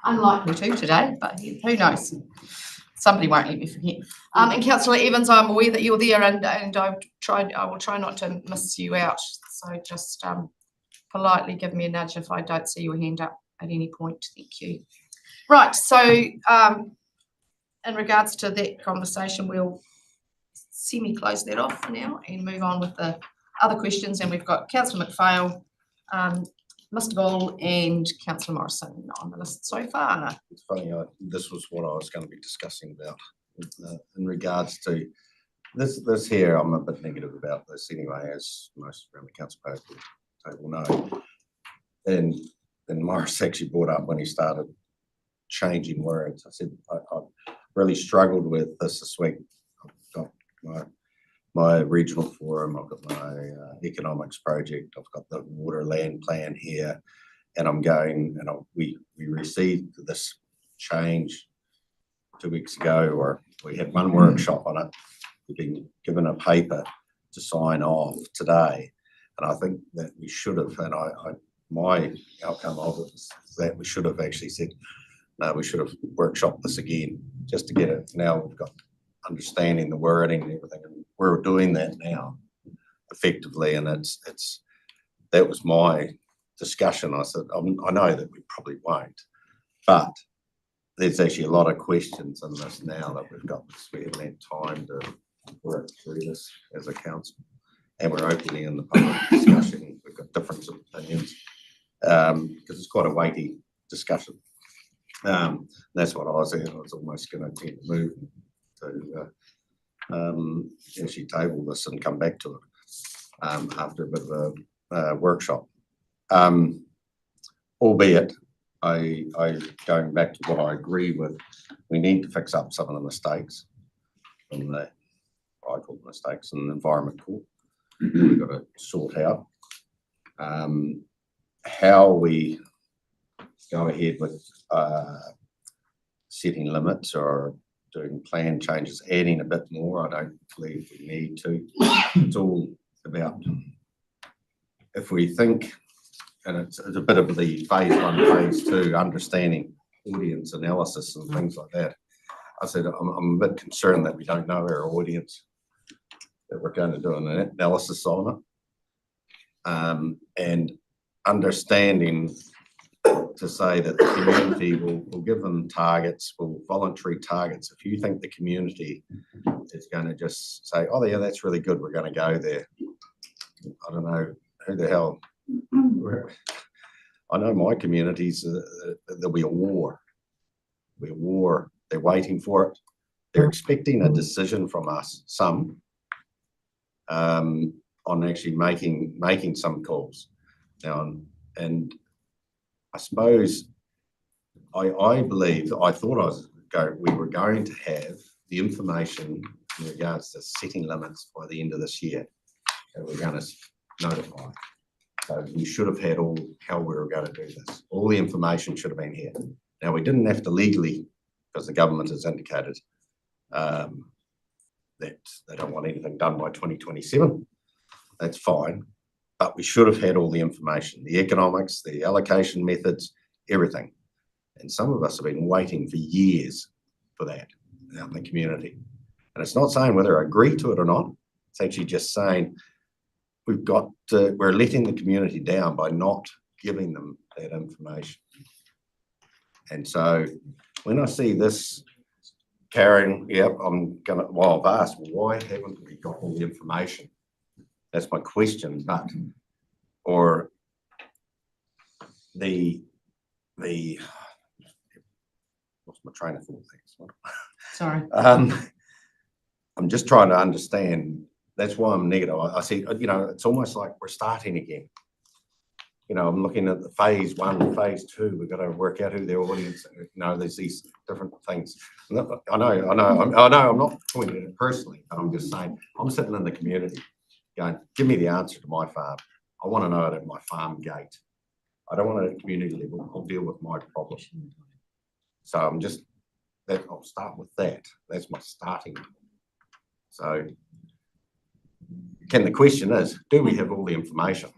Unlikely to today, but who knows? Somebody won't let me forget. And Councillor Evans, I'm aware that you're there, and I will try not to miss you out. So just politely give me a nudge if I don't see your hand up at any point. Thank you. Right. So in regards to that conversation, we'll semi-close that off now and move on with the other questions. And we've got Councillor McPhail, Mr. Ball and Councillor Morrison on the list so far. It's funny, this was what I was going to be discussing about in regards to this here. I'm a bit negative about this anyway, as most around the council table know. And Morris actually brought up when he started changing words. I said I really struggled with this week. I've got my regional forum, I've got my economics project, I've got the water land plan here, and I'm going, and we received this change 2 weeks ago, or we had one workshop on it. We've been given a paper to sign off today, and I think that we should have, and my outcome of it is that we should have actually said, no, we should have workshopped this again, just to get it. Now we've got understanding the wording and everything, and we're doing that now effectively, and it's that was my discussion. I said I know that we probably won't, but there's actually a lot of questions in this now that we've got this. We haven't had time to work through this as a council, and we're openly in the public discussion. We've got different opinions because it's quite a weighty discussion. That's what I was saying. I was almost going to move to actually table this and come back to it after a bit of a workshop. Albeit, I going back to what I agree with, we need to fix up some of the mistakes from the, I call them mistakes in the Environment Court. We've got to sort out how we go ahead with setting limits or doing plan changes, adding a bit more. I don't believe we need to. It's all about, if we think, and it's a bit of the phase 1, phase 2, understanding audience analysis and things like that. I said, I'm a bit concerned that we don't know our audience, that we're going to do an analysis on it. And understanding to say that the community will give them targets, voluntary targets. If you think the community is going to just say, oh yeah, that's really good, we're going to go there. I don't know who the hell. I know my communities, there'll be a war. There'll be a war. They're waiting for it. They're expecting a decision from us, some, on actually making some calls. Now, and I suppose I believe, I thought we were going to have the information in regards to setting limits by the end of this year that we're going to notify. So we should have had how we were going to do this. All the information should have been here. Now, we didn't have to legally, because the government has indicated that they don't want anything done by 2027. That's fine. But we should have had all the information, the economics, the allocation methods, everything. And some of us have been waiting for years for that out in the community. And it's not saying whether I agree to it or not. It's actually just saying we're letting the community down by not giving them that information. And so when I see this carrying, I've asked, why haven't we got all the information? That's my question, or the lost my train of thought. Thanks. Sorry. I'm just trying to understand. That's why I'm negative. I see, it's almost like we're starting again. I'm looking at the phase 1, phase 2. We've got to work out who their audience. There's these different things. I know. I'm not pointing at it personally, but I'm just saying. I'm sitting in the community, going, give me the answer to my farm. I want to know it at my farm gate. I don't want it at community level. I'll deal with my problem. So I'll start with that. That's my starting. So, the question is, do we have all the information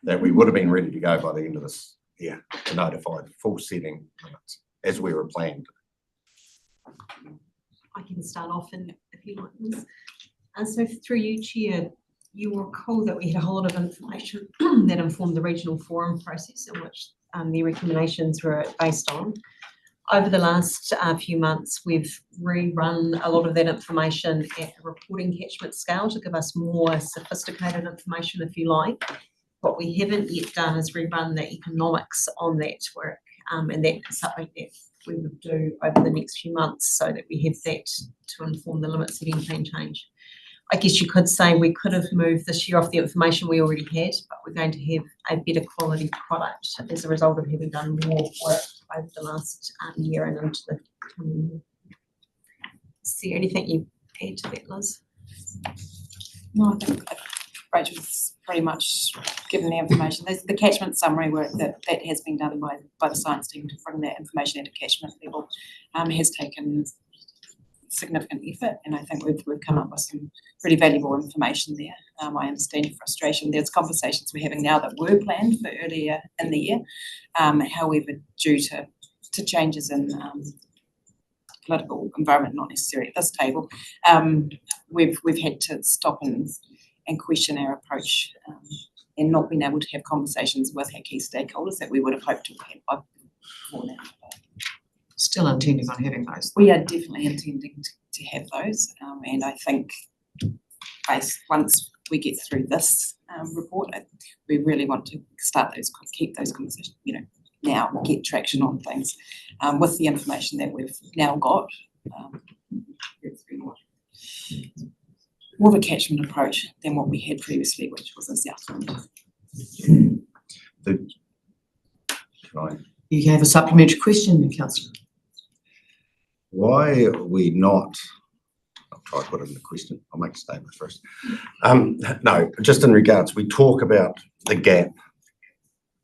that we would have been ready to go by the end of this year to notify the full setting limits as we were planned? I can start off if you like, Liz. And so through you, Chair, you will recall that we had a whole lot of information that informed the regional forum process in which the recommendations were based on. Over the last few months, we've rerun a lot of that information at a reporting catchment scale to give us more sophisticated information, if you like. What we haven't yet done is rerun the economics on that work, and that is something that we would do over the next few months so that we have that to inform the limit setting plan change. I guess you could say we could have moved this year off the information we already had, but we're going to have a better quality product as a result of having done more work over the last year and into the coming year. Is there anything you add to that, Liz? No, I think Rachel's pretty much given the information. There's the catchment summary work that has been done by the science team to bring that information into catchment level has taken significant effort, and I think we've come up with some pretty valuable information there. I understand your frustration. There's conversations we're having now that were planned for earlier in the year. However, due to changes in political environment, not necessarily at this table, we've had to stop and question our approach and not been able to have conversations with our key stakeholders that we would have hoped to have before now. Still intending on having those. We are definitely intending to have those, and I think once we get through this report, we really want to keep those conversations, now get traction on things with the information that we've now got. More of a catchment approach than what we had previously, which was in Southland. You have a supplementary question, Councillor. Why are we not? I'll try to put it in the question. I'll make a statement first. No, just in regards, we talk about the gap.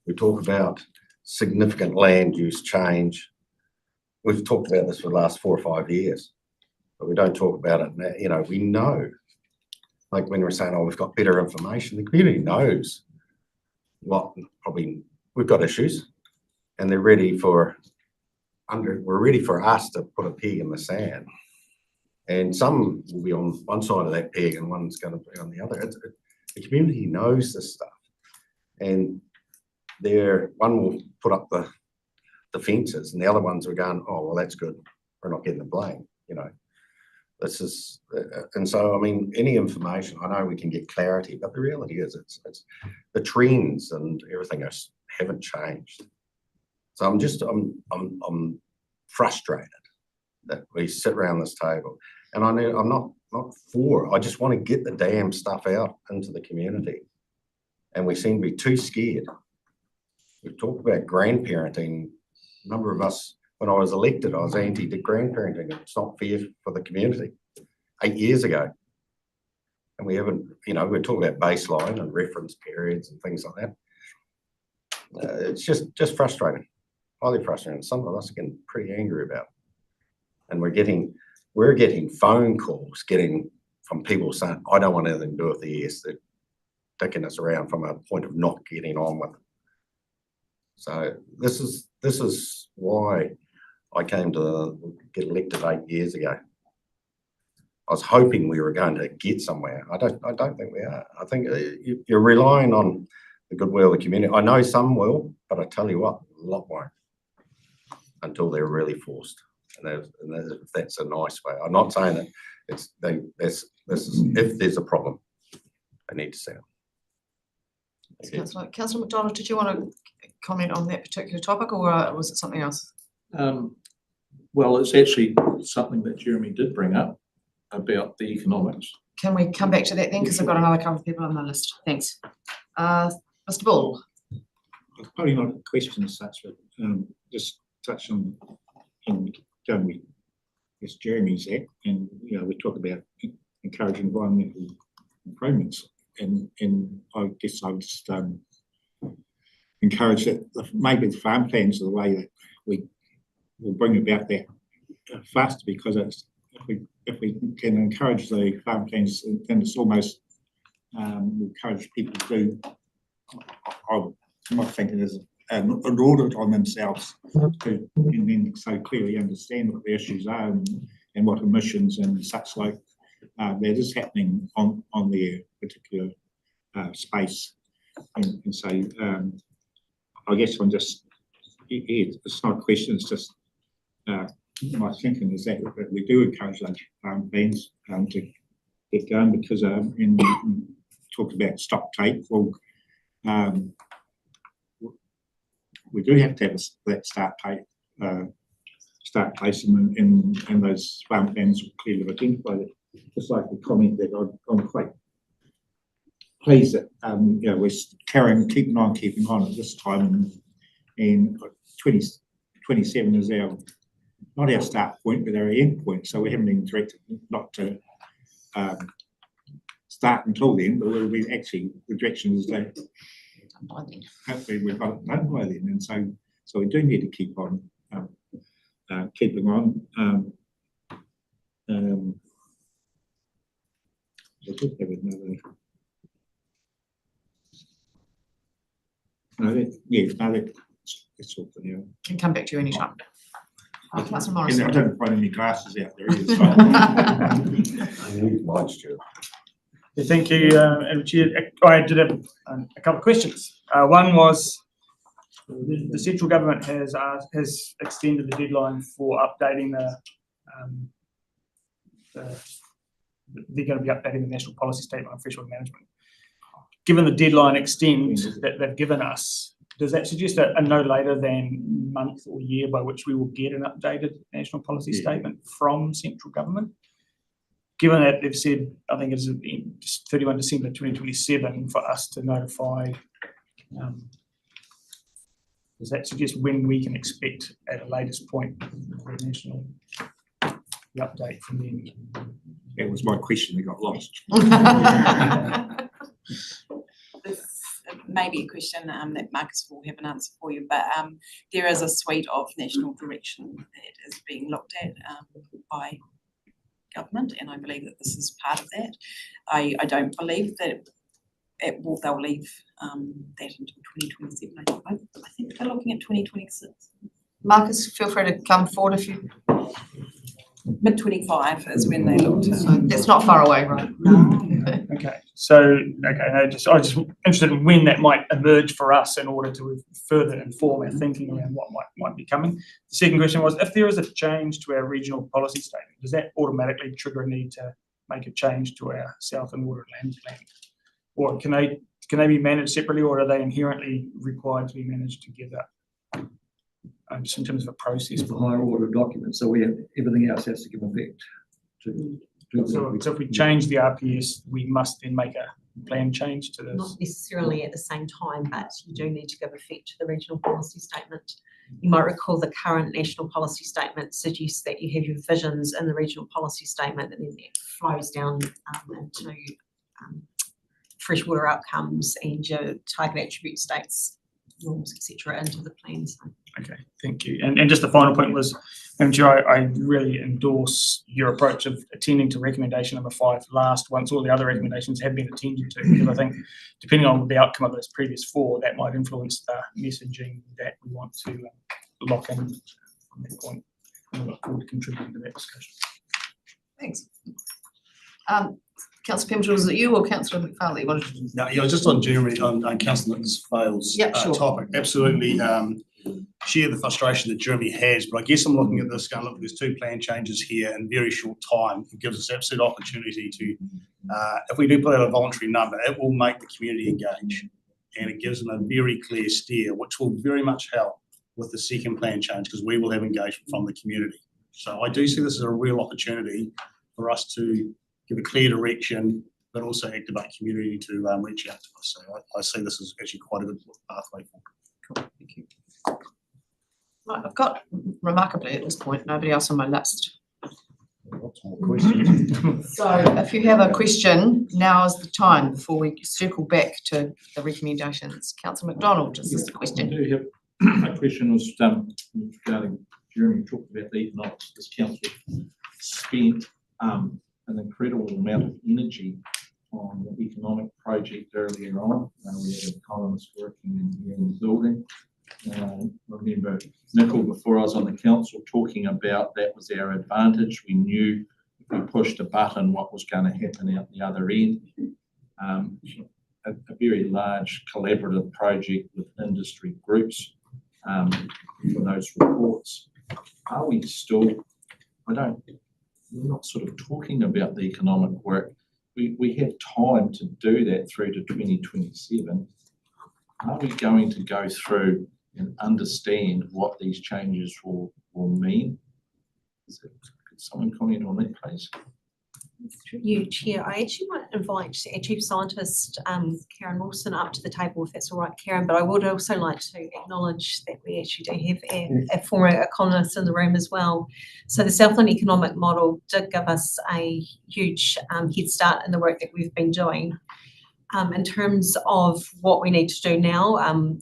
We talk about significant land use change. We've talked about this for the last 4 or 5 years, but we don't talk about it now. We know, like when we're saying, we've got better information, the community knows we've got issues, and they're ready for we're ready for us to put a peg in the sand, and some will be on one side of that peg and one's going to be on the other. The community knows this stuff, and one will put up the fences, and the other ones are going, oh well, that's good, we're not getting the blame. This is, and so any information, I know we can get clarity, but the reality is it's the trends and everything else haven't changed. So I'm frustrated that we sit around this table, and I'm not for. I just want to get the damn stuff out into the community, and we seem to be too scared. We've talked about grandparenting. A number of us, when I was elected, I was anti-grandparenting. It's not fair for the community 8 years ago, and we haven't. We're talking about baseline and reference periods and things like that. It's just frustrating. Highly frustrating. Some of us are getting pretty angry about it. And we're getting phone calls from people saying, I don't want anything to do with the ES. They're taking us around from a point of not getting on with it. So this is why I came to get elected 8 years ago. I was hoping we were going to get somewhere. I don't think we are. I think you're relying on the goodwill of the community. I know some will, but I tell you what, a lot won't until they're really forced. And that's a nice way. I'm not saying that this is if there's a problem, they need to see it. Councillor McDonald, did you want to comment on that particular topic, or was it something else? Well, it's actually something that Jeremy did bring up about the economics. Can we come back to that then? Because I've got another couple of people on the list. Thanks. Mr. Bull. It's probably not a question as such, but just touch on in going with this Jeremy's Act, and we talk about encouraging environmental improvements, and I guess I would just encourage that maybe the farm plans are the way that we will bring about that faster, because if we can encourage the farm plans, then it's almost encourage people to do. I'm not thinking there's an audit on themselves to and then so clearly understand what the issues are and what emissions and such like that is happening on their particular space, and so I guess I'm just it's not a question, it's just my thinking is that we do encourage those farm plans to get going, because in talked about stock take. Well, we do have to have that start place, and those farm plans clearly identify that. Just like the comment that I'm quite pleased that we're keeping on at this time, and 2027 is not our start point, but our end point. So we haven't been directed not to start until then, but we'll be actually the direction is that hopefully we've got it done by then, and so we do need to keep on keeping on. I did have another. That's all for now. Can come back to you anytime. Councillor Morris. I don't find any glasses out there either. So. Thank you, Madam Chair. I did have a couple of questions. One was the central government has extended the deadline for updating they're going to be updating the National Policy Statement on Freshwater Management. Given the deadline extends that they've given us, does that suggest a no later than month or year by which we will get an updated National Policy Statement from central government? Given that they've said, I think it's 31 December 2027 for us to notify, does that suggest when we can expect at a latest point the national update from them? That was my question, we got lost. This may be a question that Marcus will have an answer for you, but there is a suite of national direction that is being looked at by government, and I believe that this is part of that. I don't believe that they'll leave that until 2027. I think they're looking at 2026. Marcus, feel free to come forward if you. Mid-25 is when they look to. So that's not far away, right? Okay. So I was just interested in when that might emerge for us in order to further inform our thinking around what might be coming. The second question was, if there is a change to our regional policy statement, does that automatically trigger a need to make a change to our South and Water Land Plan, or can they be managed separately, or are they inherently required to be managed together? Just in terms of a process. For higher order documents, so everything else has to give effect to. So if we change the RPS, we must then make a plan change to this? Not necessarily at the same time, but you do need to give effect to the regional policy statement. You might recall the current national policy statement suggests that you have your visions in the regional policy statement, and then that flows down into freshwater outcomes and your target attribute states, norms, etc., into the plans. Okay, thank you. And just the final point was, Madam Chair, I really endorse your approach of attending to recommendation number 5 last, once all the other recommendations have been attended to, because I think depending on the outcome of those previous 4, that might influence the messaging that we want to lock in from that point. I look forward to contributing to that discussion. Thanks. Councillor Pembrey, was it you or Councillor McFarlane? Wanted to- No, yeah, just on Jeremy, on Councillor Fales' Yep, sure. topic, absolutely, share the frustration that Jeremy has, but I guess I'm looking at this going, look, there's 2 plan changes here in very short time. It gives us absolute opportunity to, if we do put out a voluntary number, it will make the community engage. And it gives them a very clear steer, which will very much help with the second plan change, because we will have engagement from the community. So I do see this as a real opportunity for us to give a clear direction, but also activate community to reach out to us. So I see this as actually quite a good pathway forward. Cool, thank you. Right, I've got, remarkably at this point, nobody else on my list. Lots more questions. So if you have a question, now is the time before we circle back to the recommendations. Councillor McDonald, is this a I question? do have a question was regarding Jeremy talked about the economics. This council spent an incredible amount of energy on the economic project earlier on. We had economists working in the building. I remember Nicole, before I was on the council, talking about that was our advantage. We knew if we pushed a button what was going to happen out the other end. A very large collaborative project with industry groups for those reports. Are we still, we're not sort of talking about the economic work. We have time to do that through to 2027. Are we going to go through and understand what these changes will mean? Could someone comment on that, please? Through you, Chair, I actually might invite our Chief Scientist, Karen Wilson, up to the table, if that's all right, Karen, but I would also like to acknowledge that we actually do have a former economist in the room as well. So the Southland Economic Model did give us a huge head start in the work that we've been doing. In terms of what we need to do now,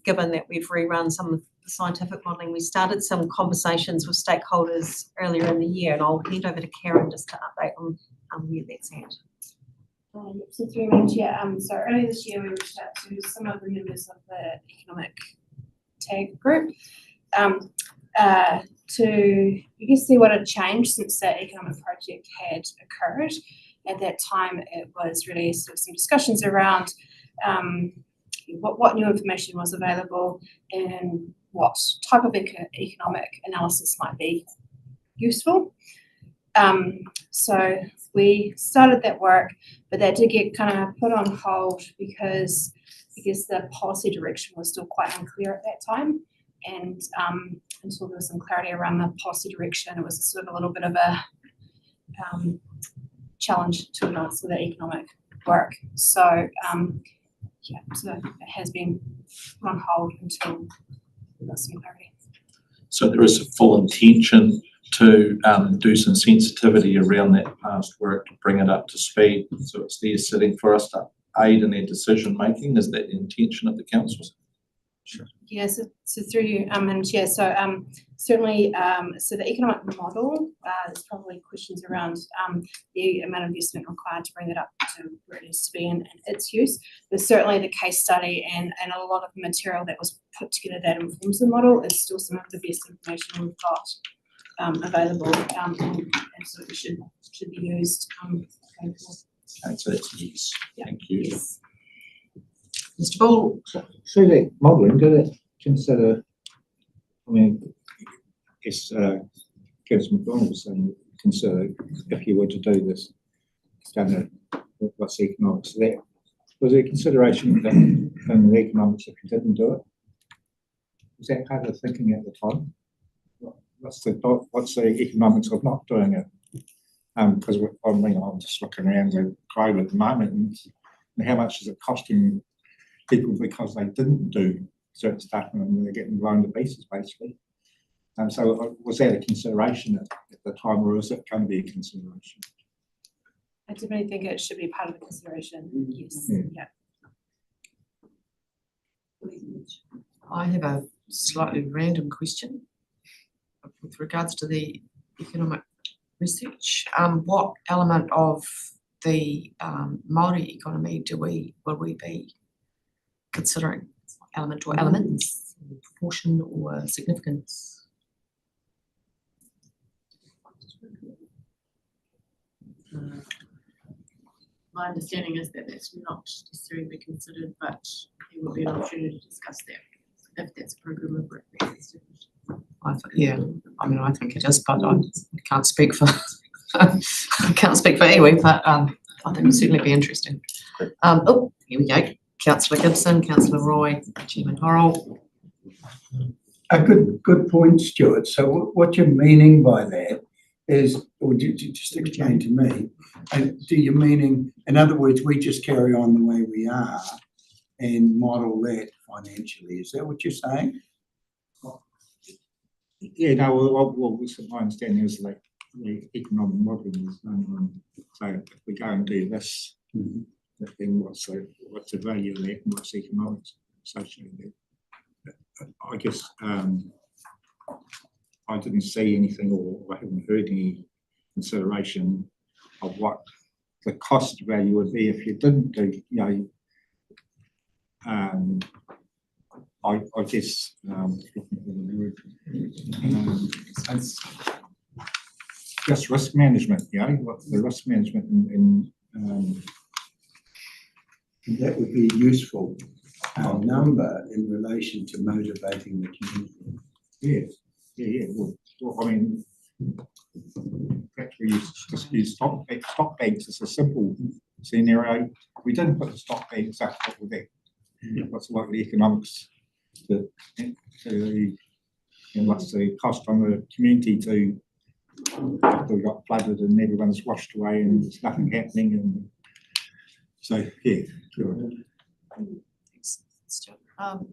given that we've rerun some of the scientific modelling, we started some conversations with stakeholders earlier in the year, and I'll hand over to Karen just to update on where that's at. So through me, Chair, so earlier this year we reached out to some of the members of the economic tag group to see what had changed since the economic project had occurred. At that time, it was really sort of some discussions around what new information was available and what type of economic analysis might be useful. So we started that work, but that did get kind of put on hold because I guess the policy direction was still quite unclear at that time. And until there was some clarity around the policy direction, it was sort of a little bit of a challenge to advance with the economic work. So yeah, so it has been put on hold until we got some clarity. So there is a full intention to do some sensitivity around that past work to bring it up to speed, so it's there sitting for us to aid in their decision making. Is that the intention of the council? Sure. Yeah, so through you, and Chair, so certainly, so the economic model, there's probably questions around the amount of investment required to bring it up to where it needs to be and its use. But certainly the case study and a lot of the material that was put together that informs the model is still some of the best information we've got available, and so it should be used going forward. Okay, so that's a yes. Yeah. Thank you. Yes. Mr. Bull. So that modelling, did it consider, I mean, yes, Councillor McDonald was saying, consider if you were to do this, done it with what's economics, that was there consideration in the economics if you didn't do it? Was that part of the thinking at the time? What's the economics of not doing it? Because I mean, I'm just looking around the globe at the moment, and how much is it costing people because they didn't do certain stuff and they're getting blown to pieces, basically. So was that a consideration at the time, or is it going to be a consideration? I definitely think it should be part of the consideration. Yes. Yeah. I have a slightly random question with regards to the economic research. What element of the Māori economy will we be considering? Element or elements, proportion or significance? my understanding is that that's not necessarily be considered, but there will be an opportunity to discuss that if that's a program of work that is established. I mean, I think it is, but I can't speak for I can't speak for iwi, but I think it would certainly be interesting. Oh, here we go. Councillor Gibson, Councillor Roy, Chairman Horrell. A good point, Stuart. So what you're meaning by that is, or just explain to me, and do you meaning, in other words, we just carry on the way we are and model that financially? Is that what you're saying? Yeah, no, well, my understanding is like the economic modelling is done on, so if we go and do this, then what's the value of that and what's the economics associated with it? I guess I didn't see anything, or I haven't heard any consideration of what the cost value would be if you didn't do, I guess just risk management, what the risk management in that would be useful number in relation to motivating the community. Yeah. Well, I mean, perhaps we just use stock bags as a simple scenario. If we didn't put the stock bags up, what would that? What's like the economics and what's the cost on the community to after we got flooded and everyone's washed away and there's nothing happening, and so yeah. Thanks, Stuart.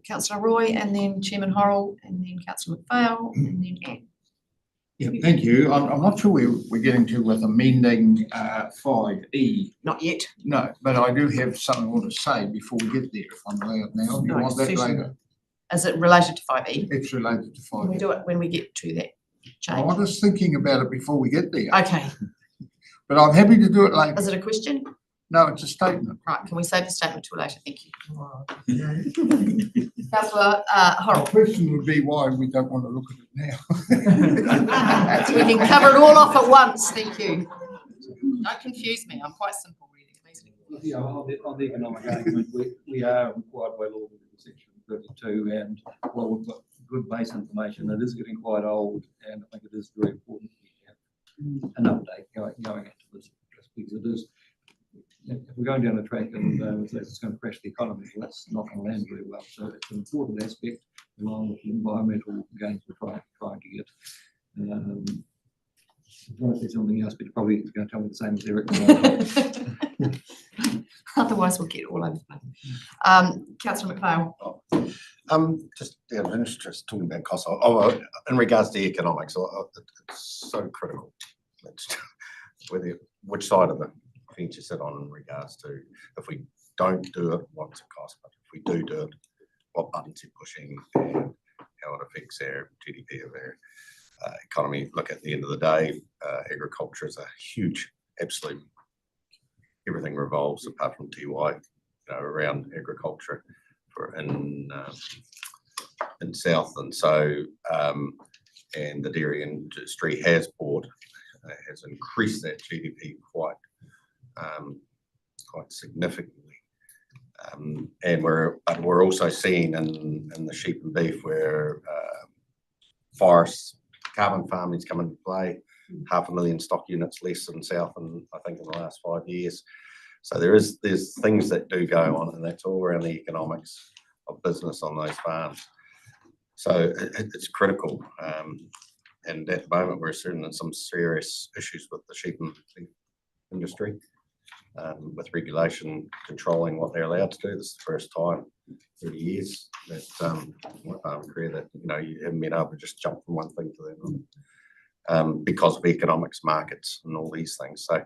Councillor Roy, and then Chairman Horrell, and then Councillor McPhail, and then Anne. Yeah, thank you. I'm not sure we're getting to with amending 5E. Not yet. No, but I do have something I want to say before we get there, if I'm allowed now. You want that later? Is it related to 5E? It's related to 5E. Can we do it when we get to that change? I was just thinking about it before we get there. Okay. But I'm happy to do it later. Is it a question? No, it's a statement. Right, can we save the statement till later? Thank you. Councillor Horrell. The question would be why we don't want to look at it now. So we can cover it all off at once, thank you. Don't confuse me, I'm quite simple really. Yeah, on the economic argument, we are required by law in section 32, and while we've got good base information, it is getting quite old, and I think it is very important we have an update going into this, just because it is. If we're going down a track and it's going to crash the economy, well, that's not going to land very well. So it's an important aspect along with the environmental gains we're trying to get. If you want to say something else, but you're probably going to tell me the same as Eric. Otherwise, we'll get all over the place. Councillor McPhail. Just out of interest, talking about cost, in regards to economics, it's so critical. Which side of the fence you sit on in regards to if we don't do it, what's it cost? But if we do it, what buttons you're pushing and how it affects our GDP of our economy. Look, at the end of the day, agriculture is a huge, absolute, everything revolves apart from TY, around agriculture in South, and so and the dairy industry has increased that GDP quite significantly, and we're also seeing in the sheep and beef where forests, carbon farming's come into play. 500,000 stock units less in South, and I think in the last 5 years. So there's things that do go on, and that's all around the economics of business on those farms. So it's critical, and at the moment we're seeing some serious issues with the sheep and beef industry, with regulation controlling what they're allowed to do. This is the first time in 30 years that my farm career that you haven't been able to just jump from one thing to the other, because of economics, markets, and all these things. So,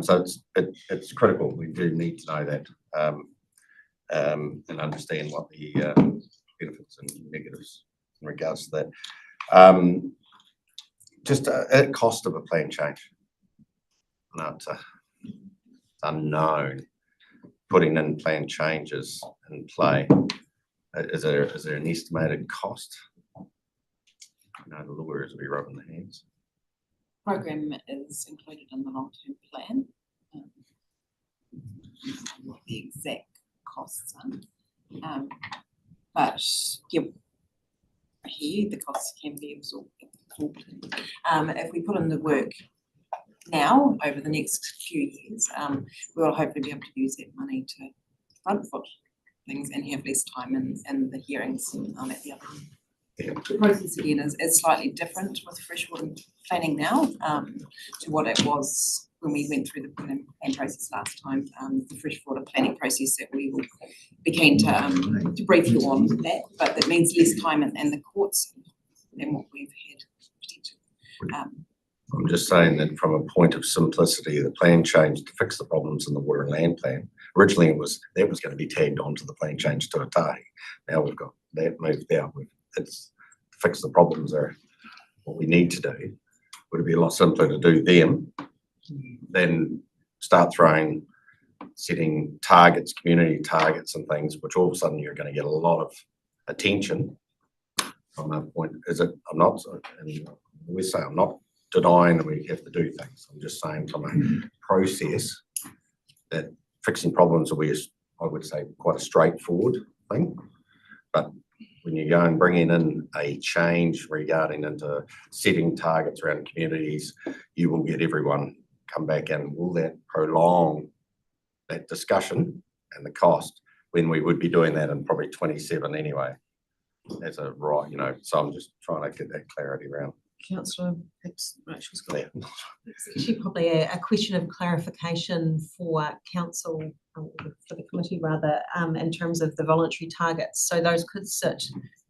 so it's critical. We do need to know that and understand what the benefits and negatives in regards to that. Just at cost of a plan change. No, it's unknown. Putting in plan changes in play. Is there an estimated cost? The lawyers will be rubbing their hands. Program is included in the long-term plan. what the exact costs are. But yeah, here the costs can be absorbed. If we put in the work now over the next few years, we'll hopefully be able to use that money to front foot things and have less time in the hearings at the other end. The process again is slightly different with freshwater planning now to what it was when we went through the plan process last time. The freshwater planning process that we will be keen to brief you on that, but that means less time in the courts than what we've had potentially. I'm just saying that from a point of simplicity, the plan change to fix the problems in the water and land plan. Originally, that was going to be tagged onto the plan change to Atahi. Now we've got that moved out. It's to fix the problems are what we need to do. Would it be a lot simpler to do them than start setting targets, community targets and things, which all of a sudden you're going to get a lot of attention from that point. I'm not denying that we have to do things. I'm just saying from a process that fixing problems will be, I would say, quite a straightforward thing. But when you go and bringing in a change regarding into setting targets around communities, you will get everyone come back in. Will that prolong that discussion and the cost when we would be doing that in probably 27 anyway? That's a right, so I'm just trying to get that clarity around. Councillor, perhaps Rachel's got it. It's actually probably a question of clarification for council, for the committee rather, in terms of the voluntary targets. So those could sit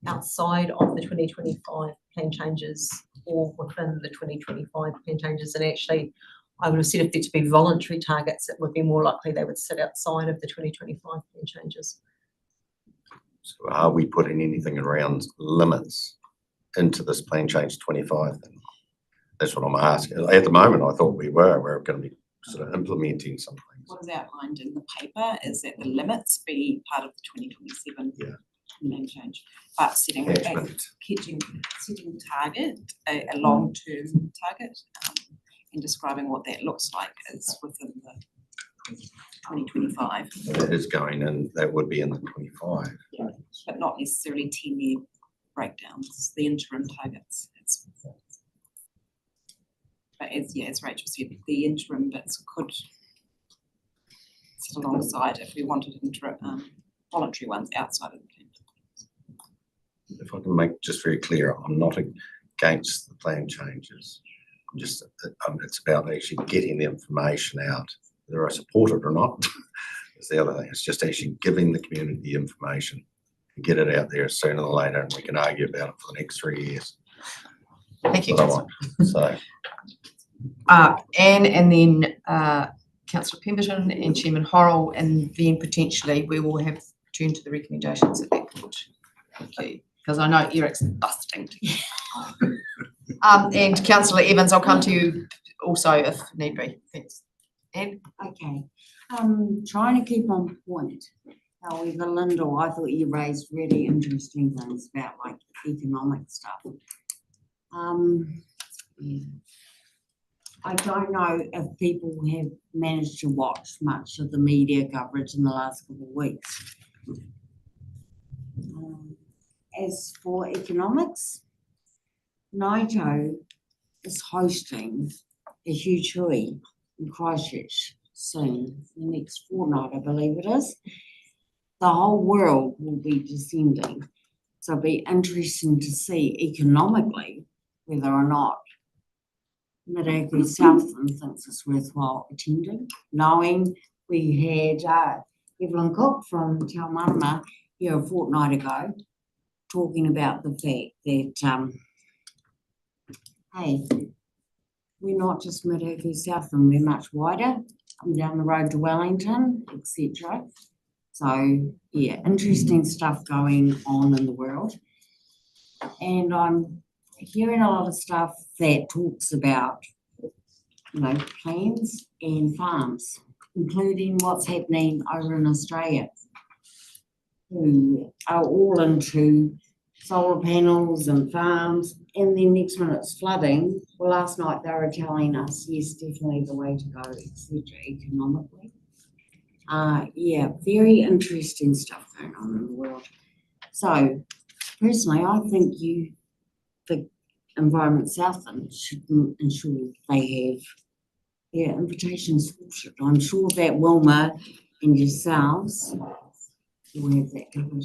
outside of the 2025 plan changes or within the 2025 plan changes. And actually, I would have said if they're to be voluntary targets, it would be more likely they would sit outside of the 2025 plan changes. So are we putting anything around limits into this plan change 25 then? That's what I'm asking. At the moment, I thought we're going to be sort of implementing some things. What is outlined in the paper is that the limits be part of the 2027 plan change, but setting a target, a long-term target, and describing what that looks like is within the 2025. That is going in, that would be in the 25. Yeah, but not necessarily 10-year breakdowns, the interim targets. But as Rachel said, the interim bits could sit alongside if we wanted voluntary ones outside of the plan. If I can make just very clear, I'm not against the plan changes. I'm just, it's about actually getting the information out. Whether I support it or not is the other thing. It's just actually giving the community the information and get it out there sooner than later, and we can argue about it for the next 3 years. Thank you, Councillor. So, Anne, and then Councillor Pemberton and Chairman Horrell, and then potentially we will have turned to the recommendations at that point. Okay, because I know Eric's busting. And Councillor Evans, I'll come to you also if need be. Thanks. Anne? Okay, trying to keep on point. However, Lyndall, I thought you raised really interesting things about like economic stuff. Yeah. I don't know if people have managed to watch much of the media coverage in the last couple of weeks. As for economics, NITO is hosting a huge hui in Christchurch soon, the next fortnight, I believe it is. The whole world will be descending. So it'll be interesting to see economically whether or not Miraiki Southland thinks it's worthwhile attending, knowing we had Evelyn Cook from Te Ao Marama here a fortnight ago talking about the fact that, hey, we're not just Miraiki Southland, we're much wider. I'm down the road to Wellington, etc. So, yeah, interesting stuff going on in the world. And I'm hearing a lot of stuff that talks about, plans and farms, including what's happening over in Australia, who are all into solar panels and farms, and then next minute it's flooding. Well, last night they were telling us, yes, definitely the way to go, etc., economically. Yeah, very interesting stuff going on in the world. So personally, I think the Environment Southland should ensure they have their invitations sorted. I'm sure that Wilma and yourselves will have that covered.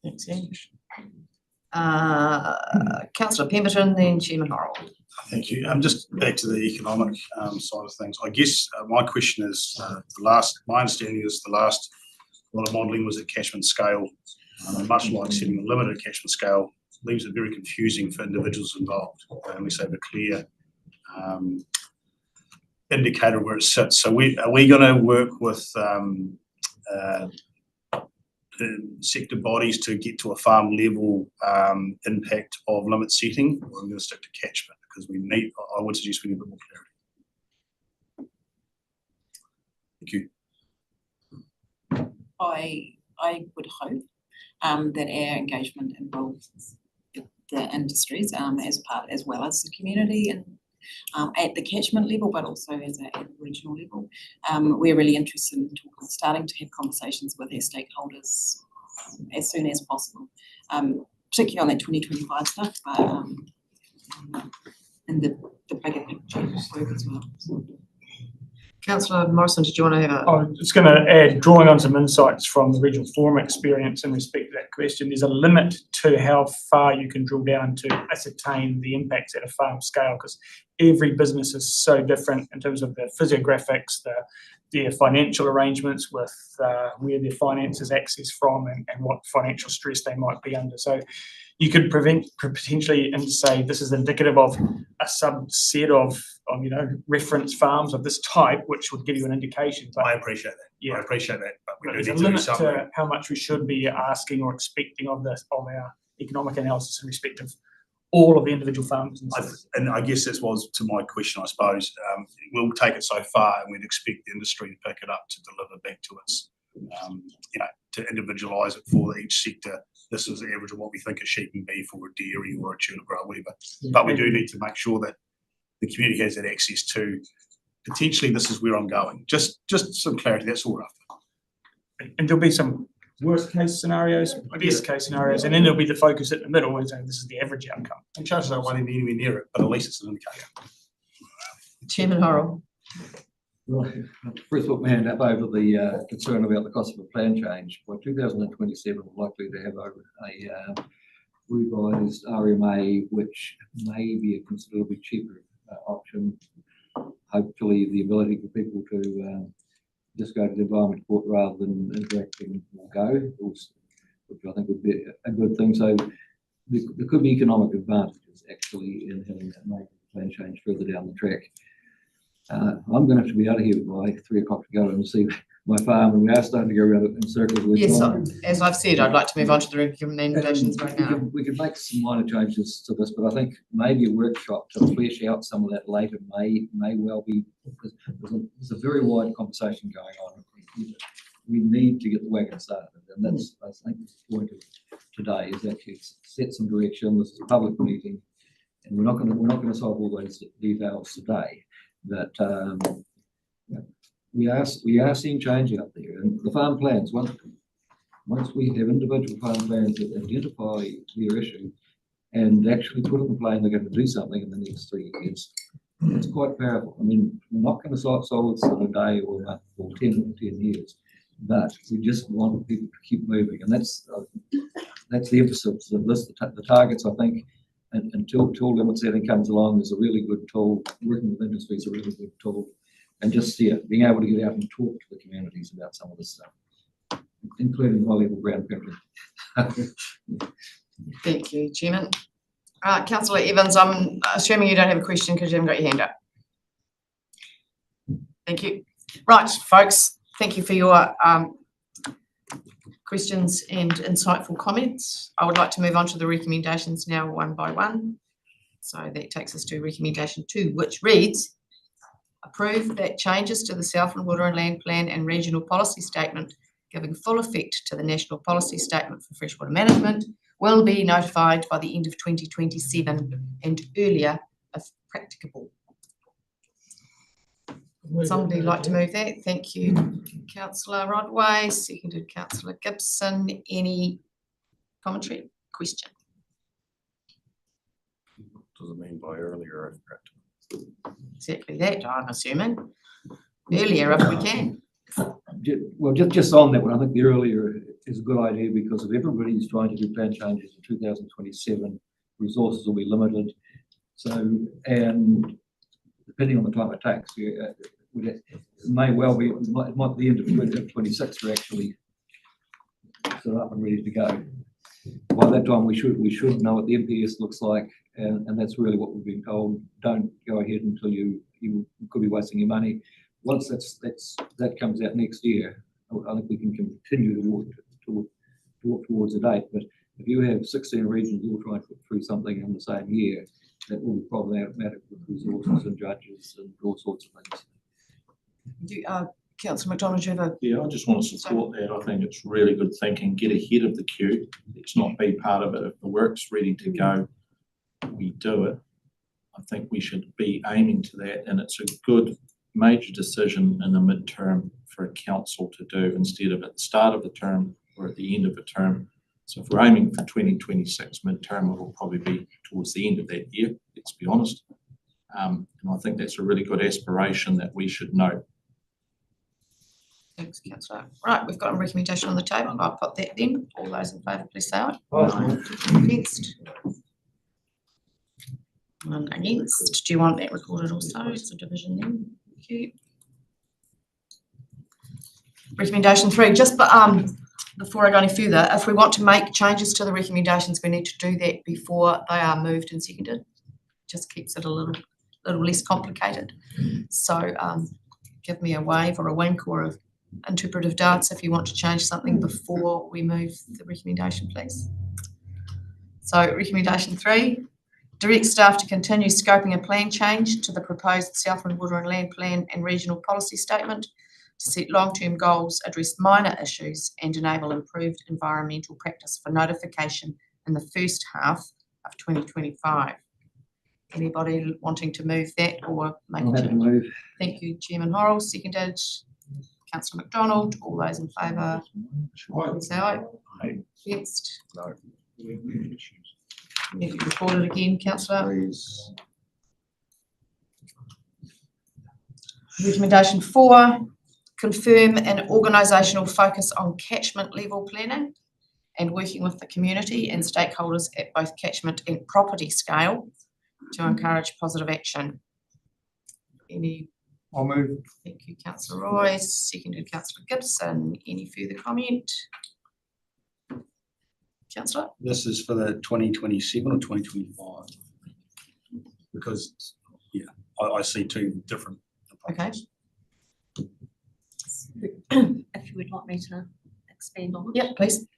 Thanks, Ange. Councillor Pemberton, then Chairman Horrell. Thank you. Just back to the economic side of things. I guess my question is, my understanding is the last lot of modelling was at catchment scale. Much like setting a limited catchment scale, leaves it very confusing for individuals involved unless they have a clear indicator where it sits. So are we going to work with sector bodies to get to a farm level impact of limit setting, or are we going to stick to catchment? Because I would suggest we need a bit more clarity. Thank you. I would hope that our engagement involves the industries as well as the community and at the catchment level, but also at the regional level. We're really interested in starting to have conversations with our stakeholders as soon as possible, particularly on that 2025 stuff, but and the bigger picture work as well. Councillor Morrison, did you want to have a? I was just going to add, drawing on some insights from the regional forum experience in respect to that question, there's a limit to how far you can drill down to ascertain the impacts at a farm scale, because every business is so different in terms of the physiographics, their financial arrangements with where their finances access from and what financial stress they might be under. So you could potentially say this is indicative of a subset of reference farms of this type, which would give you an indication. But I appreciate that. Yeah, I appreciate that. But we there's do a need to do limit something. to how much we should be asking or expecting of our economic analysis in respect of all of the individual farms. And I guess this was to my question, I suppose. We'll take it so far and we'd expect the industry to pick it up to deliver back to its, to individualise it for each sector. This is the average of what we think a sheep and beef or a dairy or a tulip grower, whatever. But we do need to make sure that the community has that access to potentially this is where I'm going. Just some clarity, that's all right. And there'll be some worst case scenarios, best case scenarios, and then there'll be the focus at the middle and saying this is the average outcome. And chances are I won't be anywhere near it, but at least it's an indicator. Chairman Horrell. Well, first put my hand up over the concern about the cost of a plan change. By 2027, we're likely to have a revised RMA, which may be a considerably cheaper option. Hopefully, the ability for people to just go to the Environment Court rather than interacting or go, which I think would be a good thing. So there could be economic advantages actually in having that major plan change further down the track. I'm going to have to be out of here by 3 o'clock to go and see my farm, and we are starting to go around it in circles. Yes, as I've said, I'd like to move on to the recommendations right now. We could make some minor changes to this, but I think maybe a workshop to flesh out some of that later may well be. There's a very wide conversation going on. We need to get the wagon started, and that's I think the point of today is actually set some direction. This is a public meeting, and we're not going to solve all those details today. But we are seeing change out there, and the farm plans. Once we have individual farm plans that identify their issue and actually put on the plan they're going to do something in the next 3 years, it's quite powerful. I mean, we're not going to solve this in a day or a month or 10 years, but we just want people to keep moving, and that's the emphasis of this. The targets, I think. And until limit setting comes along, is a really good tool. Working with industry is a really good tool. And just being able to get out and talk to the communities about some of this stuff, including high-level ground coverage. Thank you, Chairman. Councillor Evans, I'm assuming you don't have a question because you haven't got your hand up. Thank you. Right, folks, thank you for your questions and insightful comments. I would like to move on to the recommendations now one by one. So that takes us to recommendation 2, which reads, approve that changes to the Southland Water and Land Plan and Regional Policy Statement giving full effect to the National Policy Statement for Freshwater Management will be notified by the end of 2027 and earlier if practicable. Somebody like to move that? Thank you, councillor Rodway, seconded councillor Gibson. Any commentary, question? What does it mean by earlier if practical? Exactly that, I'm assuming. Earlier if we can. Well, just on that one, I think the earlier is a good idea because if everybody's trying to do plan changes in 2027, resources will be limited. So, and depending on the time it takes, it may well be, it might be the end of 2026 to actually set up and ready to go. By that time, we should know what the MPS looks like, and that's really what we've been told. Don't go ahead until you could be wasting your money. Once that comes out next year, I think we can continue to work towards a date. But if you have 16 regions all trying to put through something in the same year, that will be problematic with resources and judges and all sorts of things. Councillor McDonald, you have a... Yeah, I just want to support that. I think it's really good thinking. Get ahead of the queue. Let's not be part of it. If the work's ready to go, we do it. I think we should be aiming to that, and it's a good major decision in the midterm for a council to do instead of at the start of the term or at the end of a term. So if we're aiming for 2026 midterm, it will probably be towards the end of that year, let's be honest. And I think that's a really good aspiration that we should note. Thanks, councillor. Right, we've got a recommendation on the table. I'll put that then. All those in favour, please say aye. Against? One against. Do you want that recorded also? It's a division then. Thank you. Recommendation 3, just before I go any further, if we want to make changes to the recommendations, we need to do that before they are moved and seconded. Just keeps it a little less complicated. So give me a wave or a wink or an interpretive dance if you want to change something before we move the recommendation, please. So recommendation 3, direct staff to continue scoping a plan change to the proposed Southland Water and Land Plan and Regional Policy Statement to set long-term goals, address minor issues and enable improved environmental practice for notification in the first half of 2025. Anybody wanting to move that or make a change? Move. Thank you, Chairman Horrell, seconded. Councillor McDonald, all those in favour? Please say aye. Against? No. Need to record it again, councillor. Please. Recommendation 4, confirm an organisational focus on catchment level planning and working with the community and stakeholders at both catchment and property scale to encourage positive action. I'll move. Thank you, councillor Royce, seconded councillor Gibson. Any further comment? Councillor? This is for the 2027 or 2025? Because, yeah, I see two different approaches. If you would like me to expand on it. Yep, please.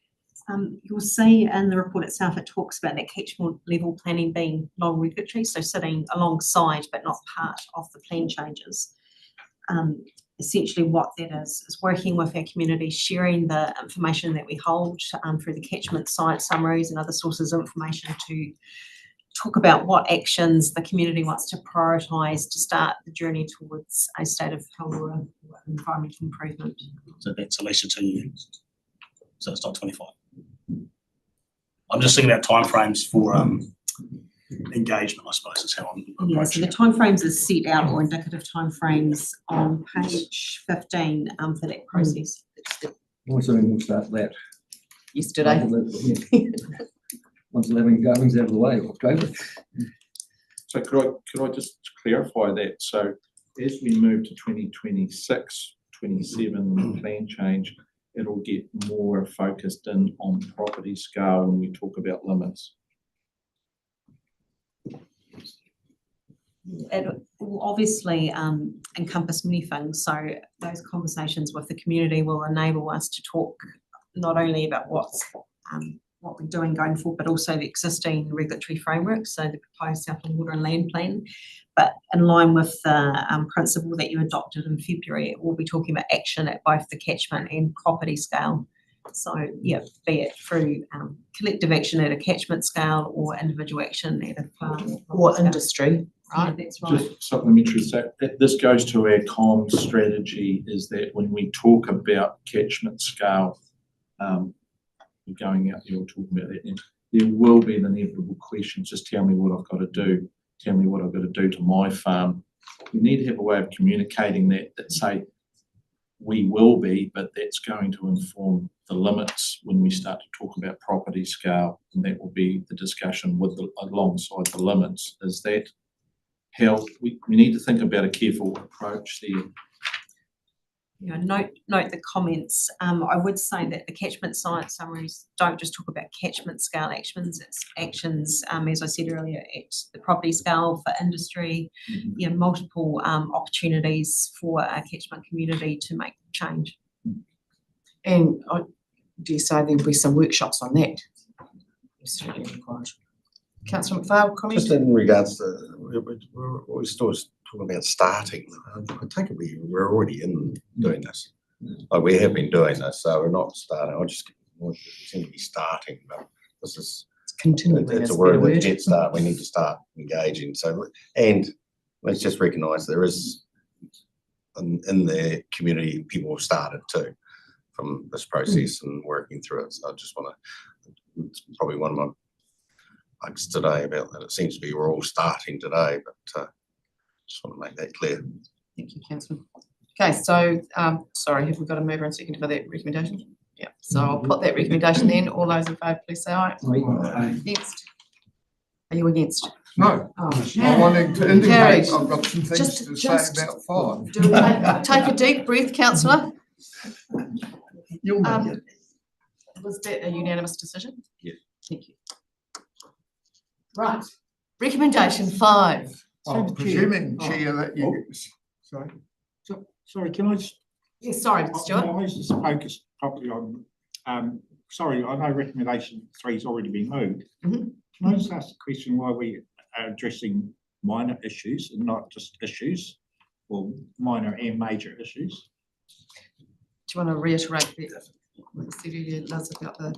You'll see in the report itself, it talks about that catchment level planning being non-regulatory, so sitting alongside but not part of the plan changes. Essentially what that is working with our community, sharing the information that we hold through the catchment site summaries and other sources of information to talk about what actions the community wants to prioritise to start the journey towards a state of Taurua environmental improvement. So that's at least 2 years. So it's not 25. I'm just thinking about timeframes for engagement, I suppose, is how I'm approaching. Yeah, so the timeframes are set out or indicative timeframes on page 15 for that process. Also, we'll start that. Yesterday. Once 11 goings out of the way, October. So could I just clarify that? So as we move to 2026, 27 plan change, it'll get more focused in on property scale when we talk about limits. It will obviously encompass many things, so those conversations with the community will enable us to talk not only about what we're doing going forward, but also the existing regulatory framework, so the proposed Southland Water and Land Plan. But in line with the principle that you adopted in February, we'll be talking about action at both the catchment and property scale So, yeah, be it through collective action at a catchment scale or individual action at a farm. Or industry, Yeah, right? that's right. Just supplementary, so this goes to our comms strategy, is that when we talk about catchment scale, you're going out, you're talking about that, and there will be an inevitable question, just tell me what I've got to do, tell me what I've got to do to my farm. We need to have a way of communicating that say, we will be, but that's going to inform the limits when we start to talk about property scale, and that will be the discussion with alongside the limits. Is that how we need to think about a careful approach there? You know, note the comments. I would say that the catchment science summaries don't just talk about catchment scale actions, it's actions, as I said earlier, at the property scale for industry, you know, multiple opportunities for a catchment community to make change. And do you say there'll be some workshops on that? Councillor McPhail, comment? Just in regards to, we're still talking about starting. I take it we're already in doing this. Like we have been doing this, so we're not starting. I just seem to be starting, but this is continuing. It's a word that head start. We need to start engaging. So, and let's just recognise there is in the community people have started too from this process and working through it. So I just want to. It's probably one of my likes today about that. It seems to be we're all starting today, but just want to make that clear. Thank you, Councillor. Okay, so sorry, have we got a mover and second for that recommendation? Yeah, so I'll put that recommendation then. All those in favour, please say aye. Against? Are you against? No, Oh, I'm wanting to indicate carried. I've got some things Just- to just say about five. Take a deep breath, councillor. You'll make it. Was that a unanimous decision? Yes. Thank you. Right, recommendation 5. I'm presuming, Chair, that you, sorry. Sorry, can I just? Yes, sorry, Stuart. I was just focused properly on, sorry, I know recommendation 3's already been moved. Can I just ask the question why we are addressing minor issues and not just issues, or minor and major issues? Do you want to reiterate what Celia does about the?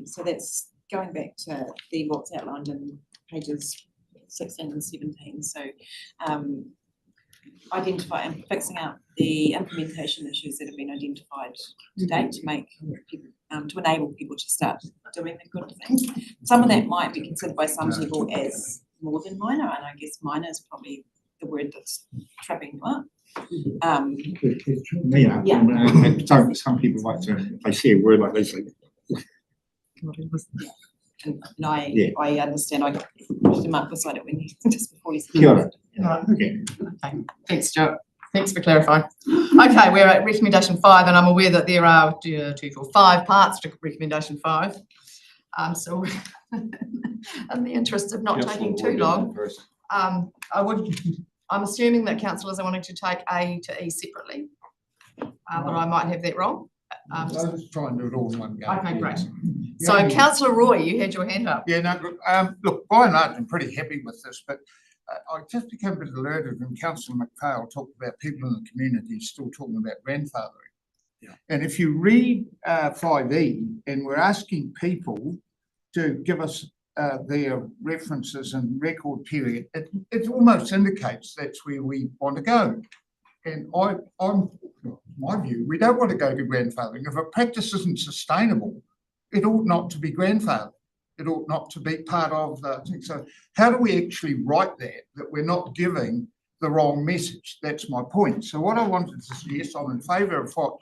So that's going back to what's outlined in pages 16 and 17. So identify and fixing out the implementation issues that have been identified to date to make people, to enable people to start doing the good things. Some of that might be considered by some people as more than minor, and I guess minor is probably the word that's tripping you up. So some people like to, they see a word like this, like, and I understand. I pushed him up beside it when he just before he said. Kia ora. Okay, thanks, Stuart. Thanks for clarifying. Okay, we're at recommendation 5, and I'm aware that there are 2, 4, 5 parts to recommendation 5. So, in the interest of not taking too long, I'm assuming that councillors are wanting to take A to E separately, but I might have that wrong. I'll just try and do it all in one go. Okay, great. So, Councillor Roy, you had your hand up. Yeah, no, look, by and large, I'm pretty happy with this, but I just became a bit alerted when Councillor McPhail talked about people in the community still talking about grandfathering. Yeah. And if you read 5E, and we're asking people to give us their references and record period, it almost indicates that's where we want to go. And I'm my view, we don't want to go to grandfathering. If a practice isn't sustainable, it ought not to be grandfathered. It ought not to be part of the thing. So how do we actually write that we're not giving the wrong message? That's my point. So what I wanted to suggest, I'm in favour of what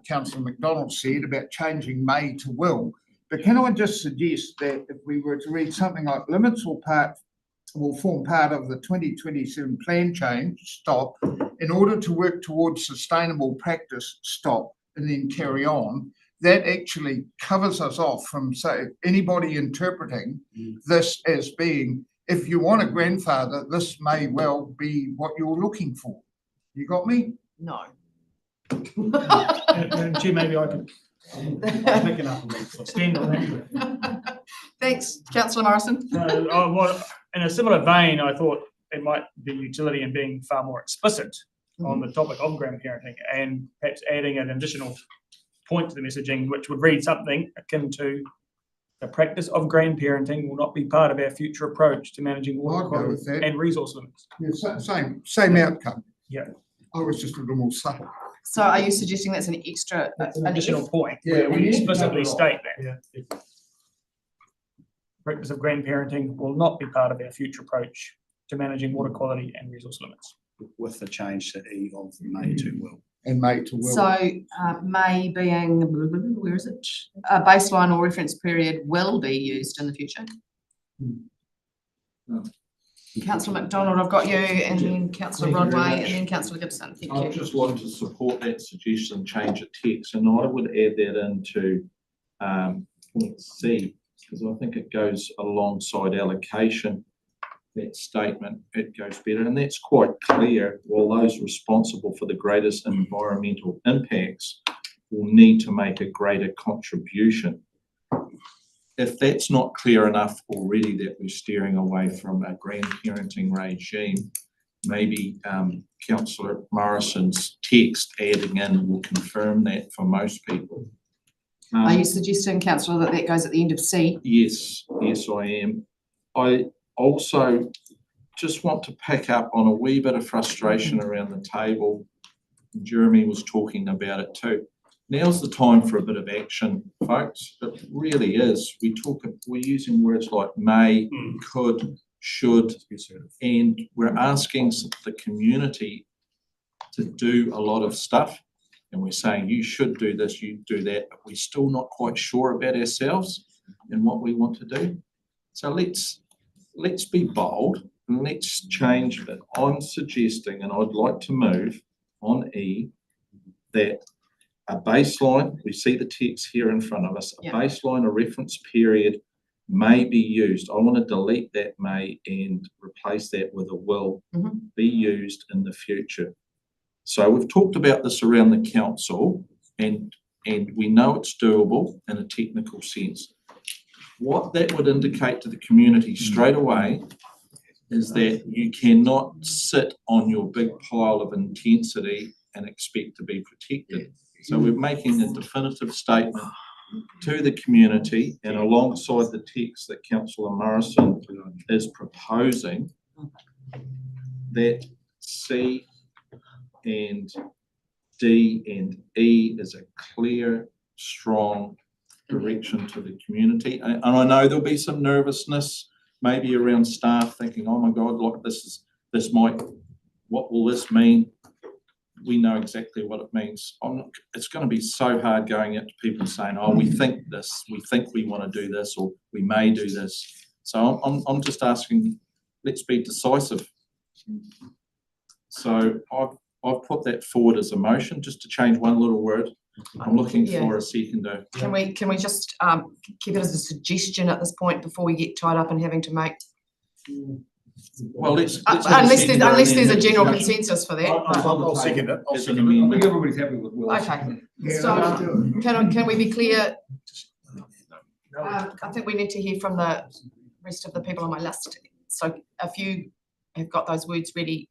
Councillor McDonald said about changing may to will. But can I just suggest that if we were to read something like limits will form part of the 2027 plan change, stop, in order to work towards sustainable practice, stop, and then carry on, that actually covers us off from, say, anybody interpreting this as being, if you want a grandfather, this may well be what you're looking for. You got me? No. Madam Chair, maybe I could pick it up and stand on that. Thanks, Councillor Morrison. In a similar vein, I thought it might be utility in being far more explicit on the topic of grandparenting and perhaps adding an additional point to the messaging, which would read something akin to the practice of grandparenting will not be part of our future approach to managing water I'd go quality with that. and resource limits. Yeah, same outcome. Yeah. I was just a little more subtle. So are you suggesting that's an extra, That's an additional F? point. Yeah, where we we need to explicitly cover state that. Yeah. Practice of grandparenting will not be part of our future approach to managing water quality and resource limits. With the change to E of may to will. And may to will. So may being, where is it? A baseline or reference period will be used in the future. Councillor McDonald, I've got you, and then Councillor Thank you very Rodway, much. and then Councillor Gibson. Thank I'd you. just like to support that suggestion, change of text, and I would add that into point C, because I think it goes alongside allocation. That statement, it goes better, and that's quite clear. While those responsible for the greatest environmental impacts will need to make a greater contribution. If that's not clear enough already that we're steering away from a grandparenting regime, maybe Councillor Morrison's text adding in will confirm that for most people. Are you suggesting, Councillor, that that goes at the end of C? Yes, yes, I am. I also just want to pick up on a wee bit of frustration around the table. Jeremy was talking about it too. Now's the time for a bit of action, folks. It really is. We're using words like may, could, should, and we're asking the community to do a lot of stuff. And we're saying you should do this, you do that, but we're still not quite sure about ourselves and what we want to do. So let's be bold and let's change it. I'm suggesting, and I'd like to move on E, that a baseline, we see the text here in front of us, a baseline, a reference period may be used. I want to delete that may and replace that with a will be used in the future. So we've talked about this around the council and we know it's doable in a technical sense. What that would indicate to the community straight away is that you cannot sit on your big pile of intensity and expect to be protected. So we're making a definitive statement to the community, and alongside the text that Councillor Morrison is proposing, that C and D and E is a clear, strong direction to the community. And I know there'll be some nervousness maybe around staff thinking, oh my God, look, what will this mean? We know exactly what it means. It's going to be so hard going out to people saying, oh, we think this, we think we want to do this, or we may do this. So I'm just asking, let's be decisive. So I've put that forward as a motion, just to change one little word. I'm looking for a seconder. Can we just keep it as a suggestion at this point before we get tied up in having to make? Well, let's unless there's a general consensus for that. I'll second it. I think everybody's happy with Will. Okay. So can we be clear? I think we need to hear from the rest of the people on my list. So if you have got those words ready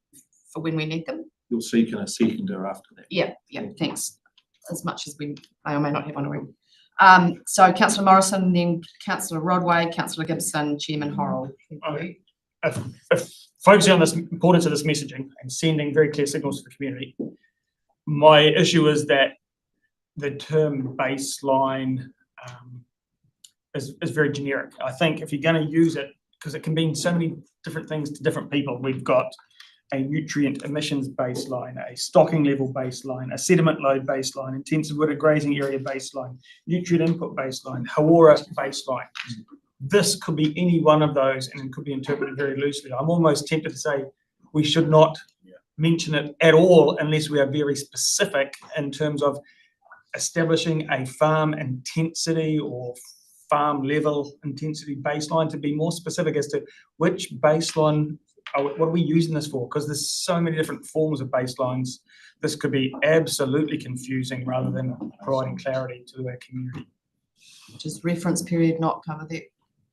for when we need them. You'll seek a seconder after that. Yeah, thanks. As much as we may or may not have one already. So Councillor Morrison, then Councillor Rodway, Councillor Gibson, Chairman Horrell. If focusing on this importance of this messaging and sending very clear signals to the community, my issue is that the term baseline is very generic. I think if you're going to use it, because it can mean so many different things to different people, we've got a nutrient emissions baseline, a stocking level baseline, a sediment load baseline, intensive wooded grazing area baseline, nutrient input baseline, Hawara baseline. This could be any one of those and it could be interpreted very loosely. I'm almost tempted to say we should not mention it at all unless we are very specific in terms of establishing a farm intensity or farm level intensity baseline, to be more specific as to which baseline, what are we using this for? Because there's so many different forms of baselines. This could be absolutely confusing rather than providing clarity to our community. Just reference period not cover that.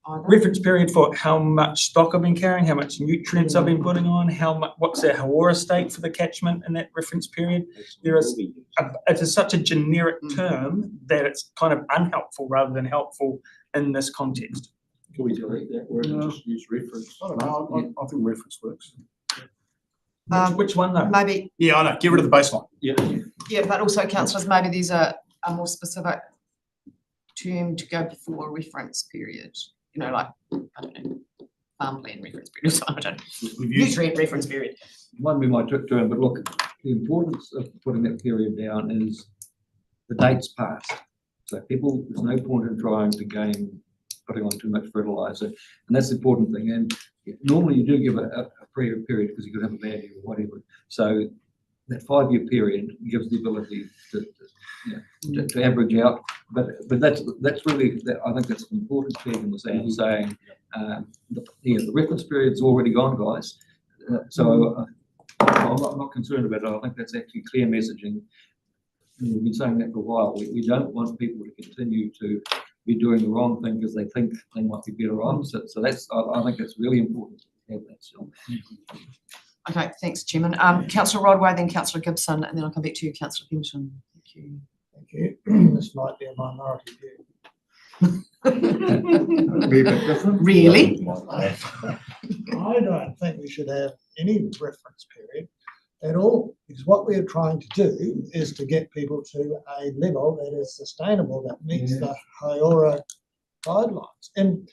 either. Reference period for how much stock I've been carrying, how much nutrients I've been putting on, how much, what's our Hauora state for the catchment in that reference period. There is, it is such a generic term that it's kind of unhelpful rather than helpful in this context. Can we delete that word and just use reference? I don't know, I think reference works. Which one though? Maybe, Yeah, I know, get rid of the baseline. Yeah. yeah, but also councillors, maybe there's a more specific term to go before a reference period, you know, like, I don't know, farm plan reference period, I don't know, nutrient reference period. Might be my trick term, but look, the importance of putting that period down is the date's passed. So people, there's no point in trying to gain, putting on too much fertilizer, and that's the important thing. And normally you do give a period because you could have a bad year or whatever. So that 5-year period gives the ability to average out. But that's really, I think that's an important thing in the sense saying, the reference period's already gone, guys. So I'm not concerned about it. I think that's actually clear messaging. And we've been saying that for a while. We don't want people to continue to be doing the wrong thing because they think they might be better off. So that's, I think that's really important to have that still. Okay, thanks, Chairman. Councillor Rodway, then Councillor Gibson, and then I'll come back to you, Councillor Penton. Thank you. Thank you. This might be a minority view. Be a bit different. Really? I don't think we should have any reference period at all, because what we're trying to do is to get people to a level that is sustainable, that meets the Hauora guidelines. And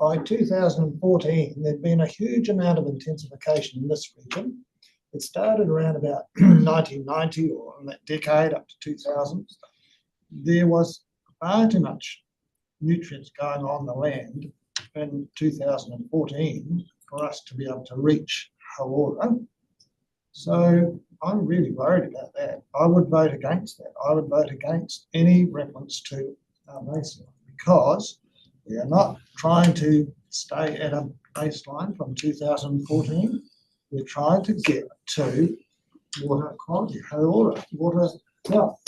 by 2014, there'd been a huge amount of intensification in this region. It started around about 1990 or in that decade up to 2000. There was far too much nutrients going on the land in 2014 for us to be able to reach Hauora. So I'm really worried about that. I would vote against that. I would vote against any reference to our baseline because we are not trying to stay at a baseline from 2014. We're trying to get to water quality, Hauora, water health.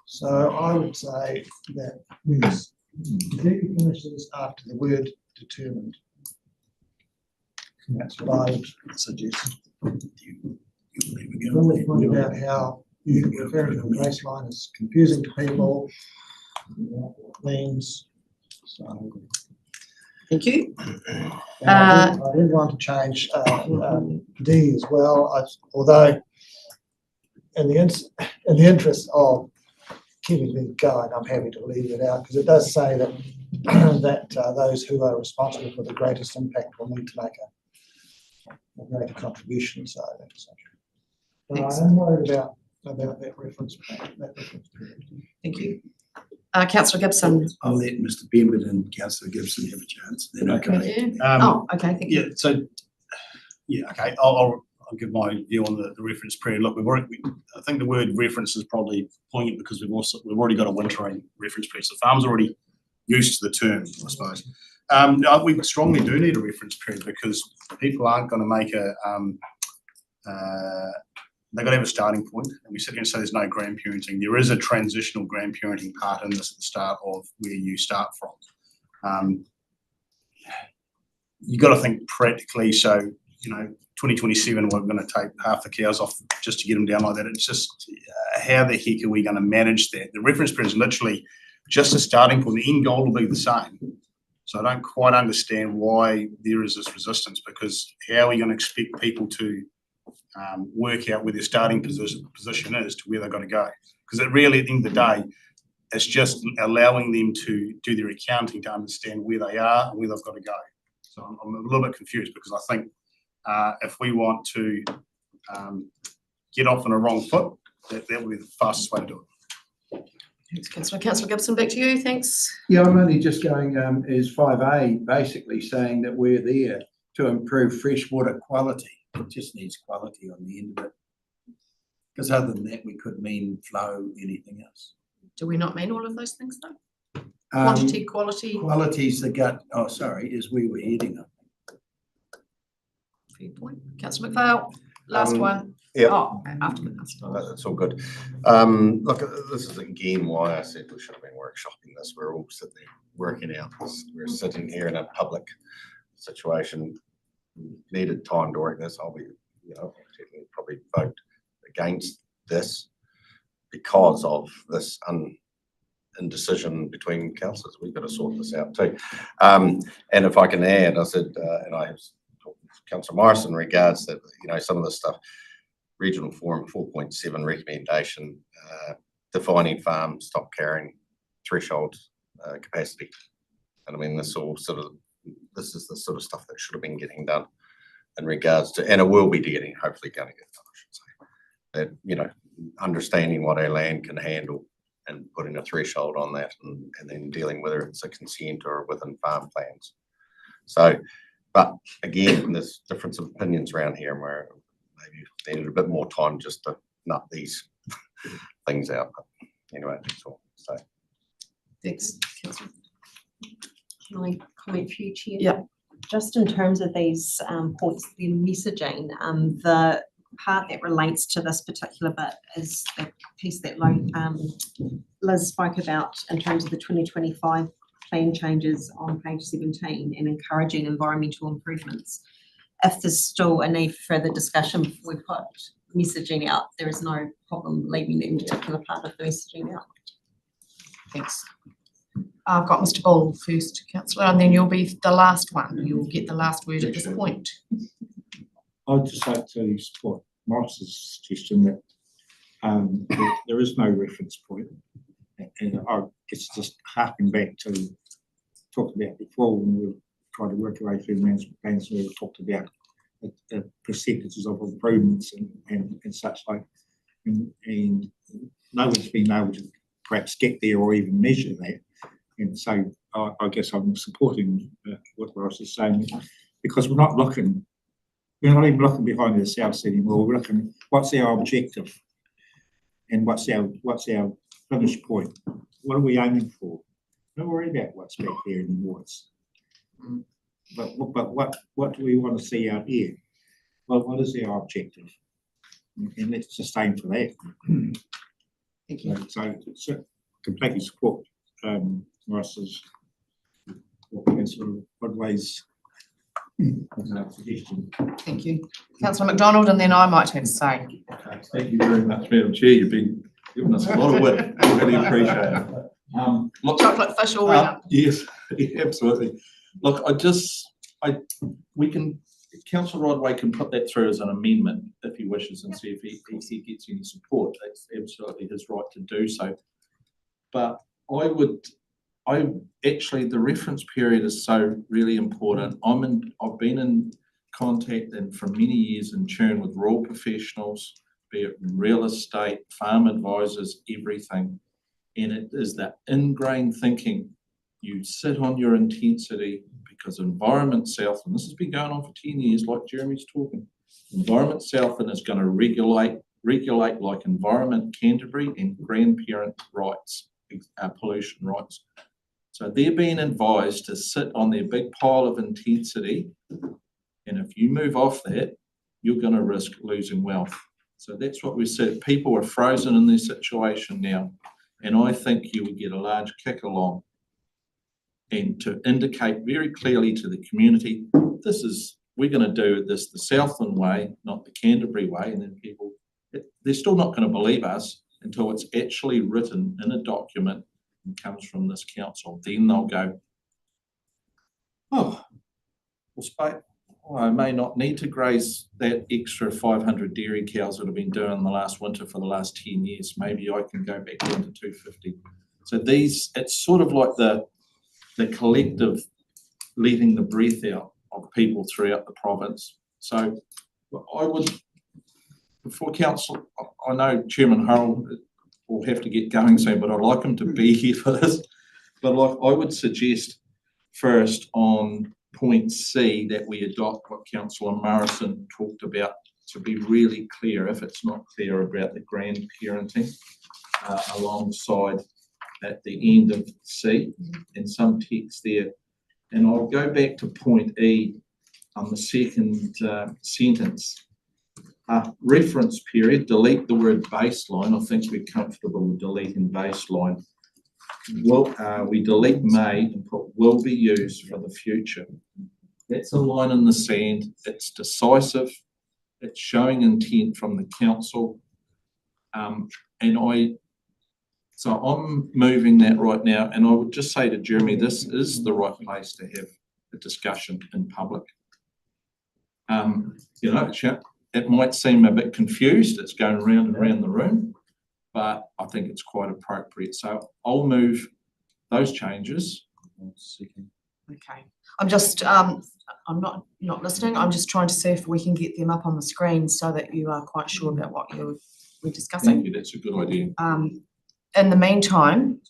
So I would say that we definish this after the word determined. And that's what I would suggest. Really pointed out how you referring to a baseline is confusing to people. What it means. So, thank you. I did want to change D as well, although in the interest of keeping things going, I'm happy to leave it out because it does say that that those who are responsible for the greatest impact will need to make a greater contribution. So that's but I am worried about that reference period. Thank you. Councillor Gibson. I'll let Mr. Bembert and Councillor Gibson have a chance. Then Okay. Okay, thank you. Yeah, so, yeah, okay, I'll give my view on the reference period. Look, I think the word reference is probably poignant because we've already got a wintering reference period. So farmers are already used to the term, I suppose. We strongly do need a reference period because people aren't going to make they've got to have a starting point, and we sit here and say there's no grandparenting. There is a transitional grandparenting part in this at the start of where you start from. You've got to think practically. So, 2027, we're going to take half the cows off just to get them down like that. It's just how the heck are we going to manage that? The reference period is literally just a starting point. The end goal will be the same. So I don't quite understand why there is this resistance because how are we going to expect people to work out where their starting position is to where they've got to go? Because it really, at the end of the day, it's just allowing them to do their accounting to understand where they are and where they've got to go. So I'm a little bit confused because I think if we want to get off on a wrong foot, that would be the fastest way to do it. Thanks, Councillor. Councillor Gibson, back to you. Thanks. Yeah, I'm only just going, is 5A basically saying that we're there to improve freshwater quality. It just needs quality on the end of it. Because other than that, we could mean flow, anything else. Do we not mean all of those things though? Quantity, quality. Quality's the gut, is where we're heading. Fair point. Councillor McPhail, last one. Yeah. Oh, after the That's all good. Look, this is again why I said we should have been workshopping this. We're all sitting there working out this. We're sitting here in a public situation. Needed time to work this. I'll be, probably vote against this because of this indecision between councillors. We've got to sort this out too. And if I can add, I said, and I was talking to Councillor Morrison in regards that, some of this stuff, Regional Forum 4.7 recommendation, defining farm stock carrying threshold capacity. And I mean, this is the sort of stuff that should have been getting done in regards to, and it will be hopefully going to get done, I should say. That, understanding what our land can handle and putting a threshold on that and then dealing whether it's a consent or within farm plans. So, but again, there's difference of opinions around here and where maybe needed a bit more time just to nut these things out. But anyway, that's all. So, thanks. Can I comment for you, Chair? Yeah. Just in terms of these points, the messaging, the part that relates to this particular bit is the piece that Liz spoke about in terms of the 2025 plan changes on page 17 and encouraging environmental improvements. If there's still a need for further discussion before we put messaging out, there is no problem leaving that particular part of the messaging out. Thanks. I've got Mr. Ball first, councillor, and then you'll be the last one. You'll get the last word at this point. I'd just like to support Morris's suggestion that there is no reference point. And it's just harking back to talk about before when we were trying to work our way through the management plans, we talked about the percentages of improvements and such like. And no one's been able to perhaps get there or even measure that. And so I guess I'm supporting what Ross is saying, because we're not even looking behind ourselves anymore. We're looking, what's our objective and what's our finish point? What are we aiming for? Don't worry about what's back there anymore. But what do we want to see out here? Well, what is our objective? And let's just aim for that. Thank you. So completely support Ross's Rodway's suggestion. Thank you. Councillor McDonald, and then I might have a say. Thank you very much, Madam Chair. You've been giving us a lot of wit. We really appreciate it. Chocolate fish all round. Yes, absolutely. Look, Councillor Rodway can put that through as an amendment if he wishes and see if he gets any support. That's absolutely his right to do so. But actually, the reference period is so really important. I've been in contact and for many years in tune with rural professionals, be it in real estate, farm advisors, everything. And it is that ingrained thinking. You sit on your intensity because Environment South, and this has been going on for 10 years, like Jeremy's talking. Environment Southland is going to regulate like Environment Canterbury and grandparent rights, pollution rights. So they're being advised to sit on their big pile of intensity, and if you move off that, you're going to risk losing wealth. So that's what we said. People are frozen in their situation now, and I think you would get a large kick along and to indicate very clearly to the community, we're going to do this the Southland way, not the Canterbury way, and then people, they're still not going to believe us until it's actually written in a document and comes from this council. Then they'll go, oh, well, I may not need to graze that extra 500 dairy cows that have been doing the last winter for the last 10 years. Maybe I can go back down to 250. So it's sort of like the collective letting the breath out of people throughout the province. So I would, before council, I know Chairman Harold will have to get going soon, but I'd like him to be here for this. But I would suggest first on point C that we adopt what Councillor Morrison talked about, to be really clear, if it's not clear, about the grandparenting alongside at the end of C and some text there. And I'll go back to point E on the second sentence. Reference period, delete the word baseline. I think we're comfortable with deleting baseline. We delete may and put will be used for the future. That's a line in the sand. It's decisive. It's showing intent from the council. So I'm moving that right now, and I would just say to Jeremy, this is the right place to have a discussion in public. It might seem a bit confused. It's going around and around the room, but I think it's quite appropriate. So I'll move those changes. Okay. I'm just, I'm not listening. I'm just trying to see if we can get them up on the screen so that you are quite sure about what we're discussing. Thank you. That's a good idea. In the meantime,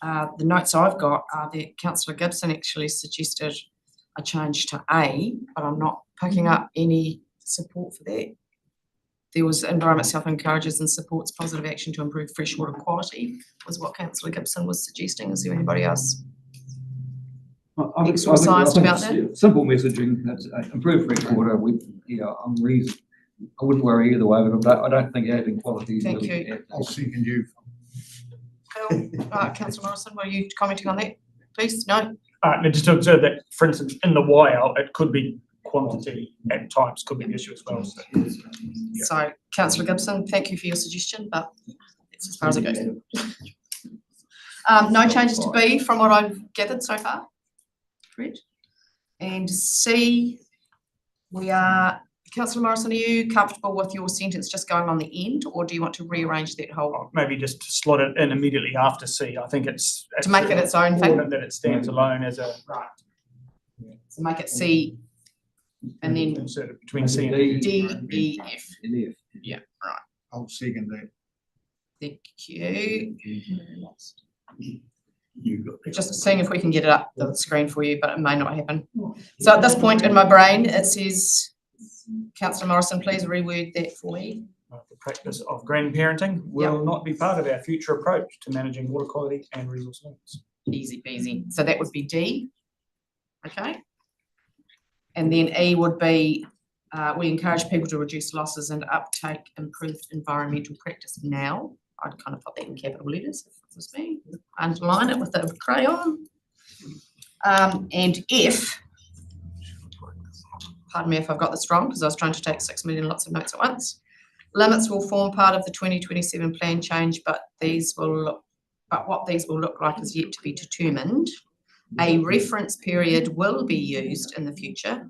the notes I've got are that Councillor Gibson actually suggested a change to A, but I'm not picking up any support for that. There was environment self encourages and supports positive action to improve freshwater quality was what Councillor Gibson was suggesting. Is there anybody else? I think Exorcised about it's that? simple messaging. That's improved fresh water. I'm reason. I wouldn't worry either way, but I don't think adding quality. Thank you. I'll second you. Councillor Morrison, were you commenting on that, please? No? Just to observe that, for instance, in the YL, it could be quantity at times, could be the issue as well. So, Councillor Gibson, thank you for your suggestion, but that's as far as it goes. No changes to B from what I've gathered so far. Correct. And C, we are, Councillor Morrison, are you comfortable with your sentence just going on the end, or do you want to rearrange that whole? Maybe just slot it in immediately after C. I think it's to make it its own thing. Important that it stands alone as a right. So make it C, and then insert it between C and D, E, F. Yeah, right. I'll second that. Thank you. Just seeing if we can get it up the screen for you, but it may not happen. So at this point in my brain, it says, Councillor Morrison, please reword that for me. The practice of grandparenting will not be part of our future approach to managing water quality and resource limits. Easy peasy. So that would be D. Okay. And then E would be, we encourage people to reduce losses and uptake improved environmental practice now. I'd kind of put that in capital letters if it was me. Underline it with a crayon. And F, pardon me if I've got this wrong because I was trying to take 6 million lots of notes at once. Limits will form part of the 2027 plan change, but what these will look like is yet to be determined. A reference period will be used in the future,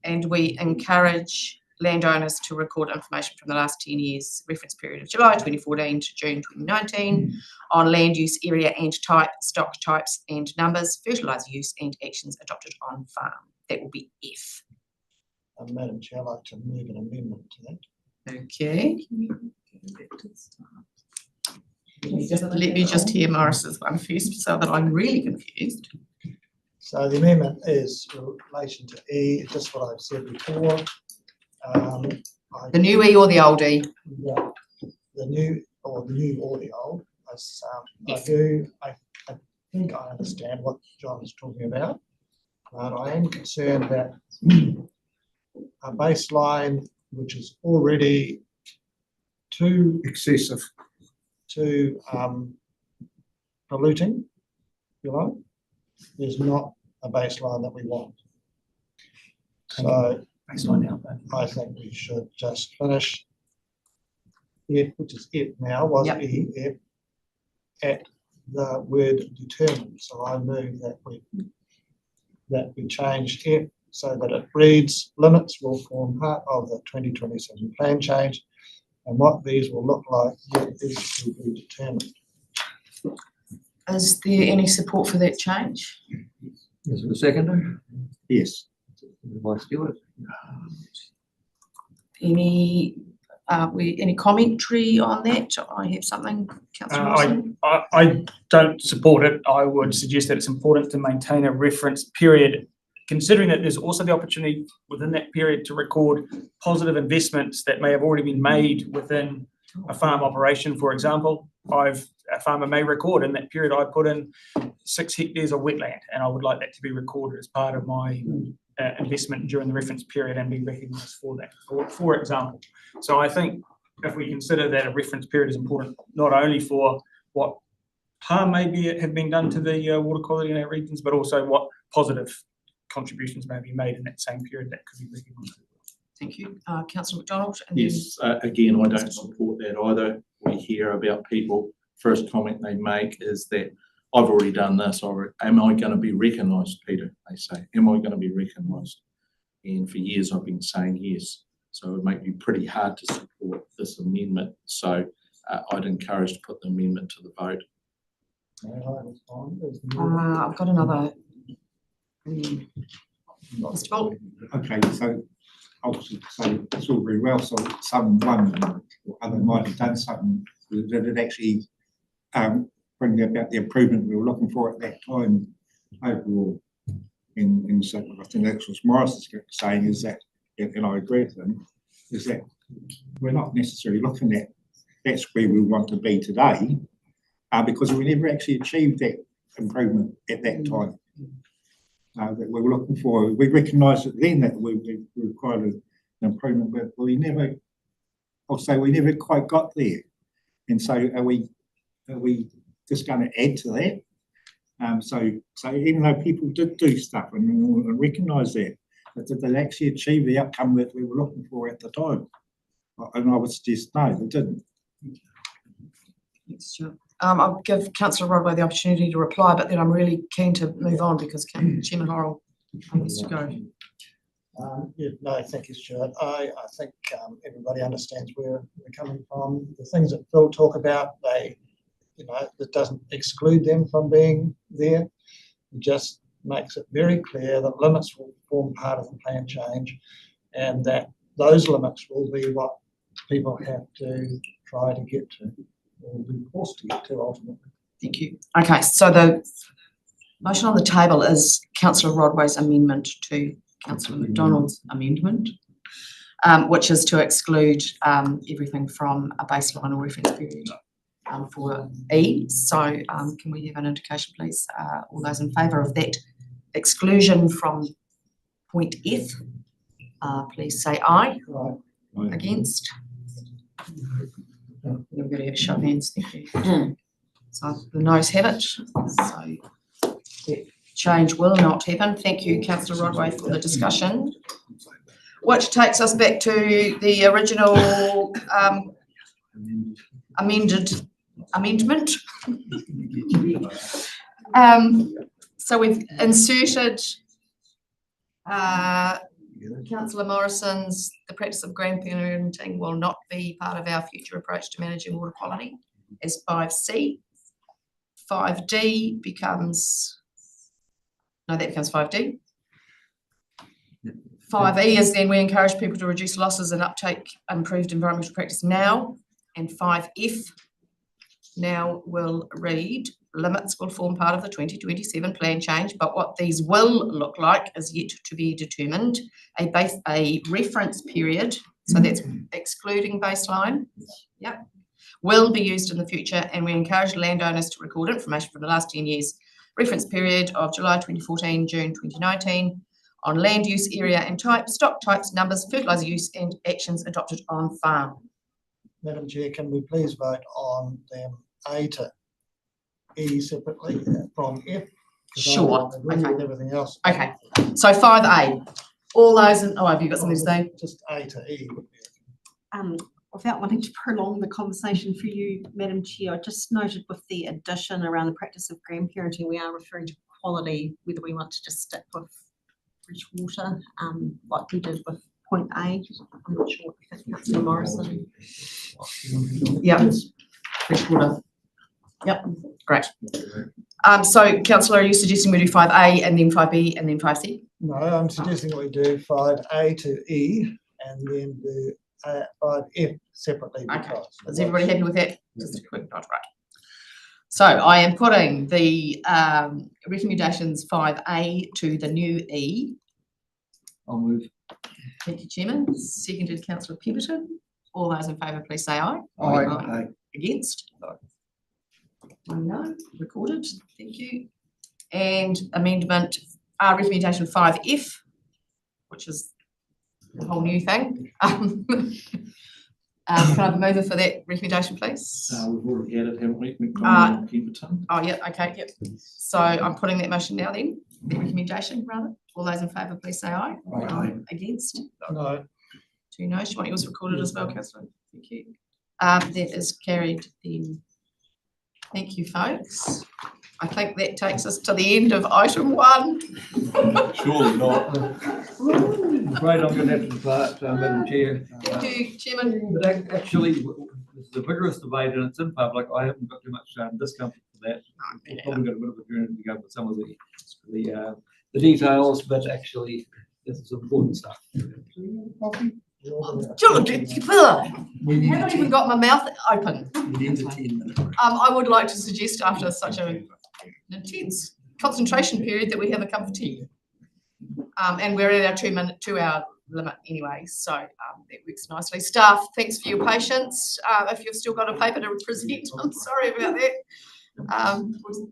and we encourage landowners to record information from the last 10 years, reference period of July 2014 to June 2019, on land use area and type, stock types and numbers, fertiliser use and actions adopted on farm. That will be F. Madam Chair, I'd like to move an amendment to that. Okay. Let me just hear Morris's one first so that I'm really confused. So the amendment is in relation to E, just what I've said before. The new E or the old E? Yeah, the new or the old. I think I understand what John is talking about, but I am concerned that a baseline which is already too excessive, too polluting, is not a baseline that we want. So I think we should just finish F, which is F now, was E, F, at the word determined. So I move that we change F so that it reads, limits will form part of the 2027 plan change, and what these will look like is to be determined. Is there any support for that change? Is there a seconder? Yes. By Stuart. Any commentary on that? I have something, Councillor Morrison. I don't support it. I would suggest that it's important to maintain a reference period, considering that there's also the opportunity within that period to record positive investments that may have already been made within a farm operation, for example. I've a farmer may record in that period I put in 6 hectares of wetland, and I would like that to be recorded as part of my investment during the reference period and be recognised for that, for example. So I think if we consider that a reference period is important, not only for what harm may have been done to the water quality in our regions, but also what positive contributions may be made in that same period that could be recognised. Thank you. Councillor McDonald? And then- Yes, again, I don't support that either. We hear about people, first comment they make is that I've already done this, or am I going to be recognised, Peter? They say, am I going to be recognised? And for years I've been saying yes. So it would make me pretty hard to support this amendment. So I'd encourage to put the amendment to the vote. I've got another. Mr. Bolt? Okay, so obviously, so it's all very well, so someone or other might have done something that it actually bring about the improvement we were looking for at that time overall. And so I think that's what Morris is saying is that, and I agree with him, is that we're not necessarily looking at that's where we want to be today, because we never actually achieved that improvement at that time. That we were looking for. We recognised it then that we required an improvement, but we never, I'll say we never quite got there. And so are we just going to add to that? So even though people did do stuff and recognise that, but did they actually achieve the outcome that we were looking for at the time? And I would suggest no, they didn't. Thanks, Stuart. I'll give Councillor Rodway the opportunity to reply, but then I'm really keen to move on because Chairman Horrell wants to go. No, thank you, Stuart. I think everybody understands where we're coming from. The things that Phil talk about, that doesn't exclude them from being there. It just makes it very clear that limits will form part of the plan change, and that those limits will be what people have to try to get to, or will be forced to get to ultimately. Thank you. Okay, so the motion on the table is Councillor Rodway's amendment to Councillor McDonald's amendment, which is to exclude everything from a baseline or reference period for E. So can we have an indication, please? All those in favour of that exclusion from point F, please say aye. Aye. Against? We're going to have a show of hands, thank you. So the noes have it. So that change will not happen. Thank you, Councillor Rodway, for the discussion. Which takes us back to the original amendment. So we've inserted Councillor Morrison's, the practice of grandparenting will not be part of our future approach to managing water quality as 5C. 5D becomes, no, that becomes 5D. 5E is then we encourage people to reduce losses and uptake improved environmental practice now. And 5F now will read, limits will form part of the 2027 plan change, but what these will look like is yet to be determined. A reference period, so that's excluding baseline, yep, will be used in the future, and we encourage landowners to record information from the last 10 years. Reference period of July 2014, June 2019, on land use, area and type, stock types, numbers, fertiliser use and actions adopted on farm. Madam Chair, can we please vote on them A to E separately from F? Sure. Okay. Okay. Everything else. Okay. So 5A. All those in, have you got something to say? Just A to E. Without wanting to prolong the conversation for you, Madam Chair, I just noted with the addition around the practice of grandparenting, we are referring to quality, whether we want to just stick with fresh water, like we did with point A. I'm not sure what you think, Councillor Morrison. Yep. Fresh water. Yep. Great. So, Councillor, are you suggesting we do 5A and then 5B and then 5C? No, I'm suggesting we do 5A to E and then do 5F separately. Okay. Is everybody happy with that? Just a quick nod, right. So I am putting the recommendations 5A to the new E. I'll move. Thank you, Chairman. Seconded, Councillor Pemberton. All those in favour, please say aye. Aye. Against? One no, recorded, thank you. And amendment, recommendation 5F, which is a whole new thing. Can I have a mover for that recommendation, please? We've already had it, haven't we? McDonald and Kemperton. Oh, yeah, okay, yep. So I'm putting that motion now then, the recommendation rather. All those in favour, please say aye. Aye. Against? No. 2 noes. Do you want yours recorded as well, councillor? Thank you. That is carried then. Thank you, folks. I think that takes us to the end of item 1. Surely not. Afraid I'm going to have to depart, Madam Chair. Thank you, Chairman. But actually, this is a vigorous debate and it's in public. I haven't got too much discomfort for that. I've probably got a bit of a journey to go with some of the details, but actually, this is important stuff. I haven't even got my mouth open. We need a 10-minute break. I would like to suggest after such an intense concentration period that we have a cup of tea. And we're at our 2-hour limit anyway, so that works nicely. Staff, thanks for your patience. If you've still got a paper to present, I'm sorry about that.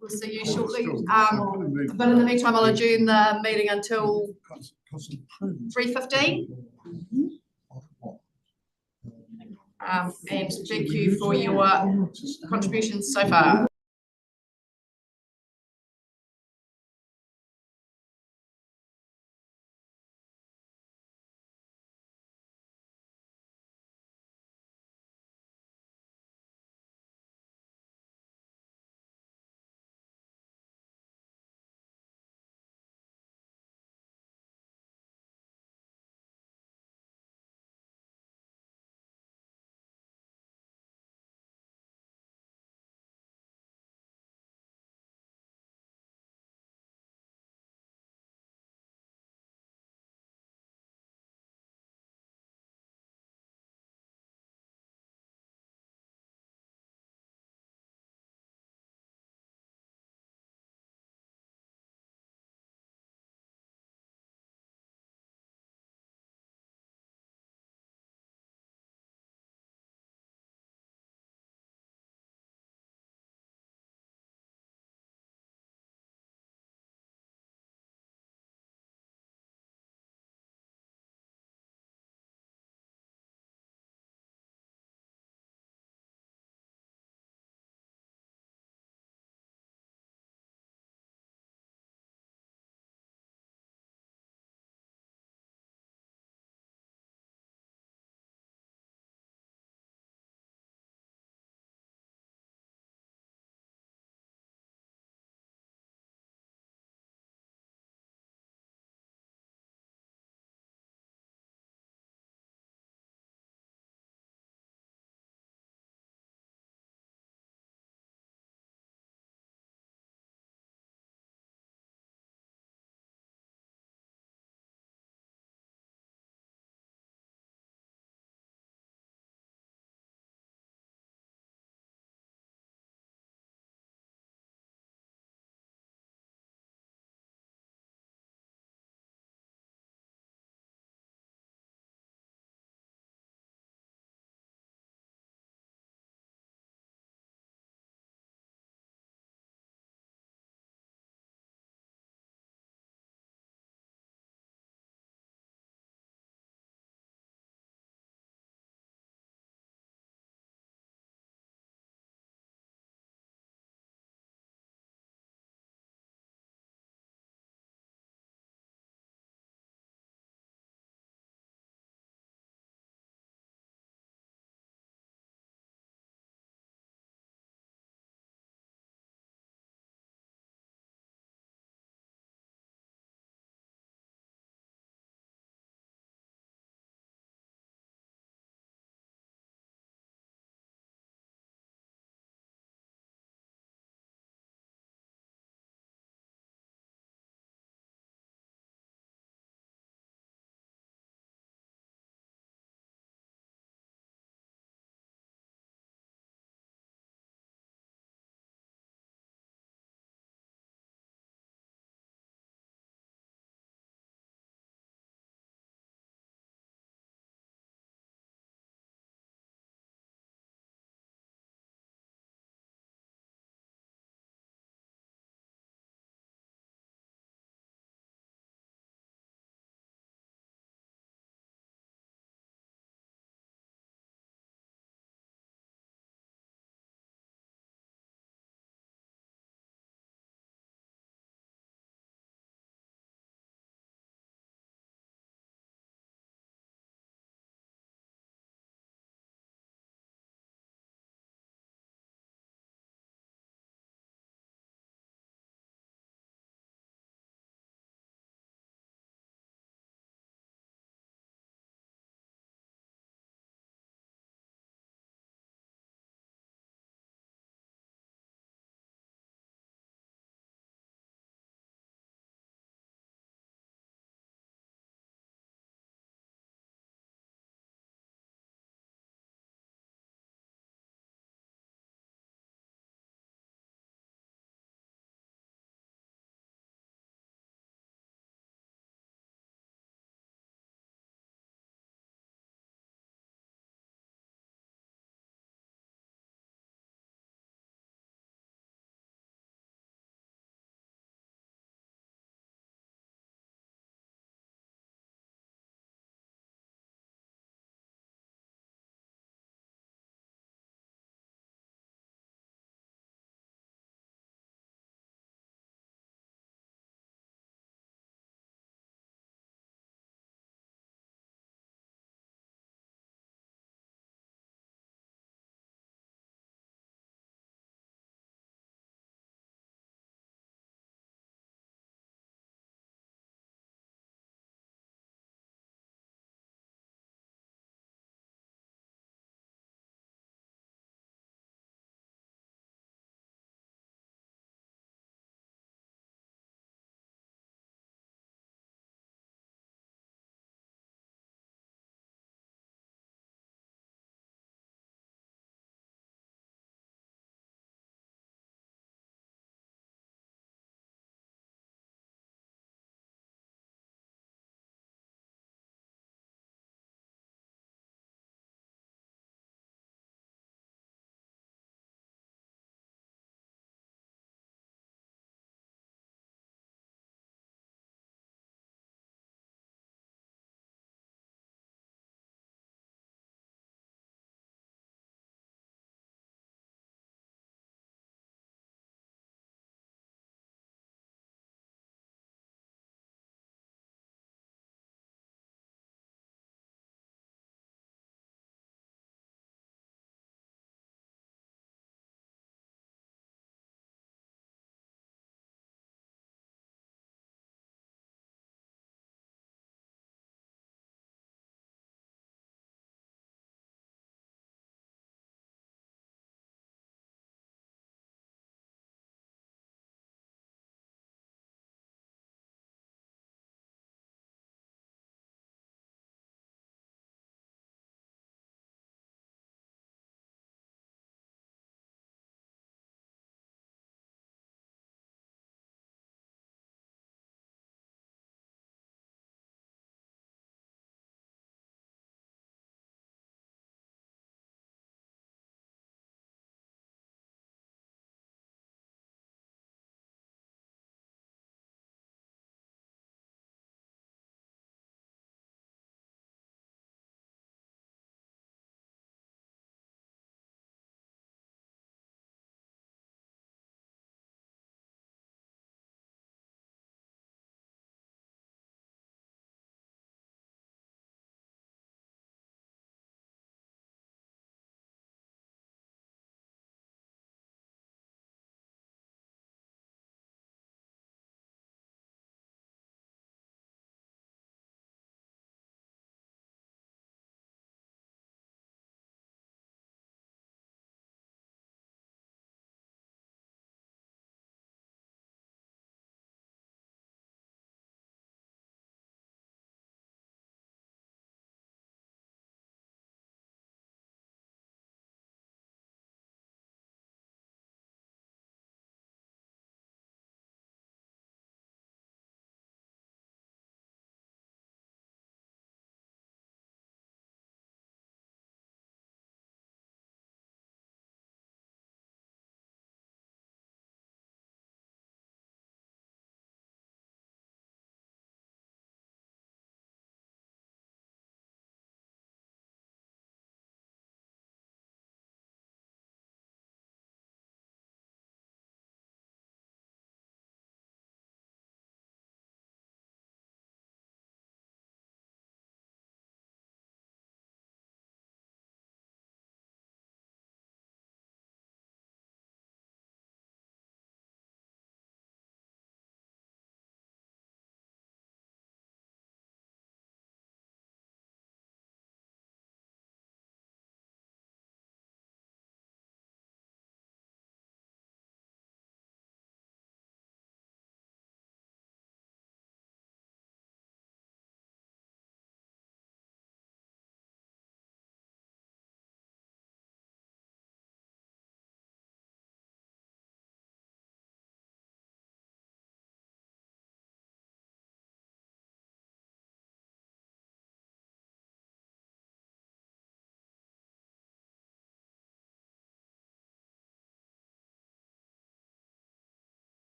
We'll see you shortly. But in the meantime, I'll adjourn the meeting until 3:15. And thank you for your contributions so far.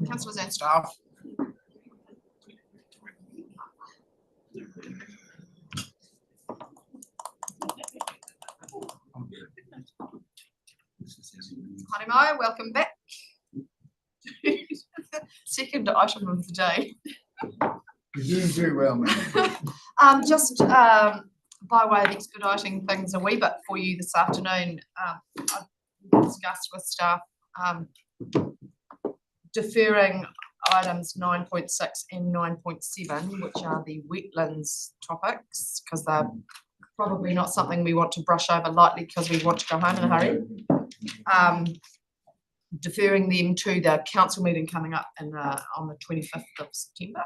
councillors and staff. Haere mai, welcome back. Second item of the day. You're doing very well, man. Just by way of expediting things a wee bit for you this afternoon, I've discussed with staff deferring items 9.6 and 9.7, which are the wetlands topics, because they're probably not something we want to brush over lightly because we want to go home in a hurry. Deferring them to the council meeting coming up on the 25th of September.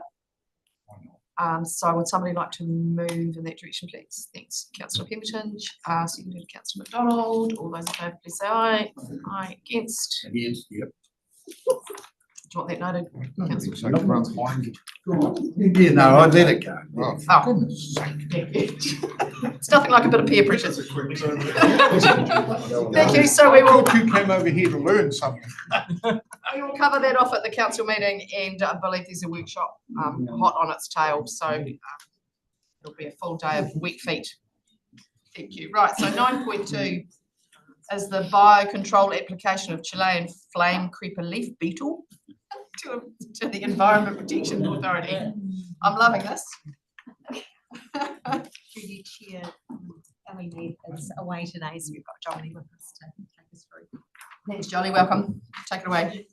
So would somebody like to move in that direction, please? Thanks, Councillor Pemberton. Seconded Councillor McDonald. All those in favour, please say aye. Aye, against. Against, yep. Do you want that noted? It's like run behind you. Yeah, no, I'd let it go. Oh, for goodness sake. It's nothing like a bit of peer pressure. Thank you. So we will. You came over here to learn something. We will cover that off at the council meeting, and I believe there's a workshop hot on its tail, so it'll be a full day of wet feet. Thank you. Right, so 9.2 is the biocontrol application of Chilean flame creeper leaf beetle to the Environment Protection Authority. I'm loving this. Through you, Chair, Ellie Mead is away today, so we've got Jolly with us to take us through. Thanks, Jolly. Welcome. Take it away.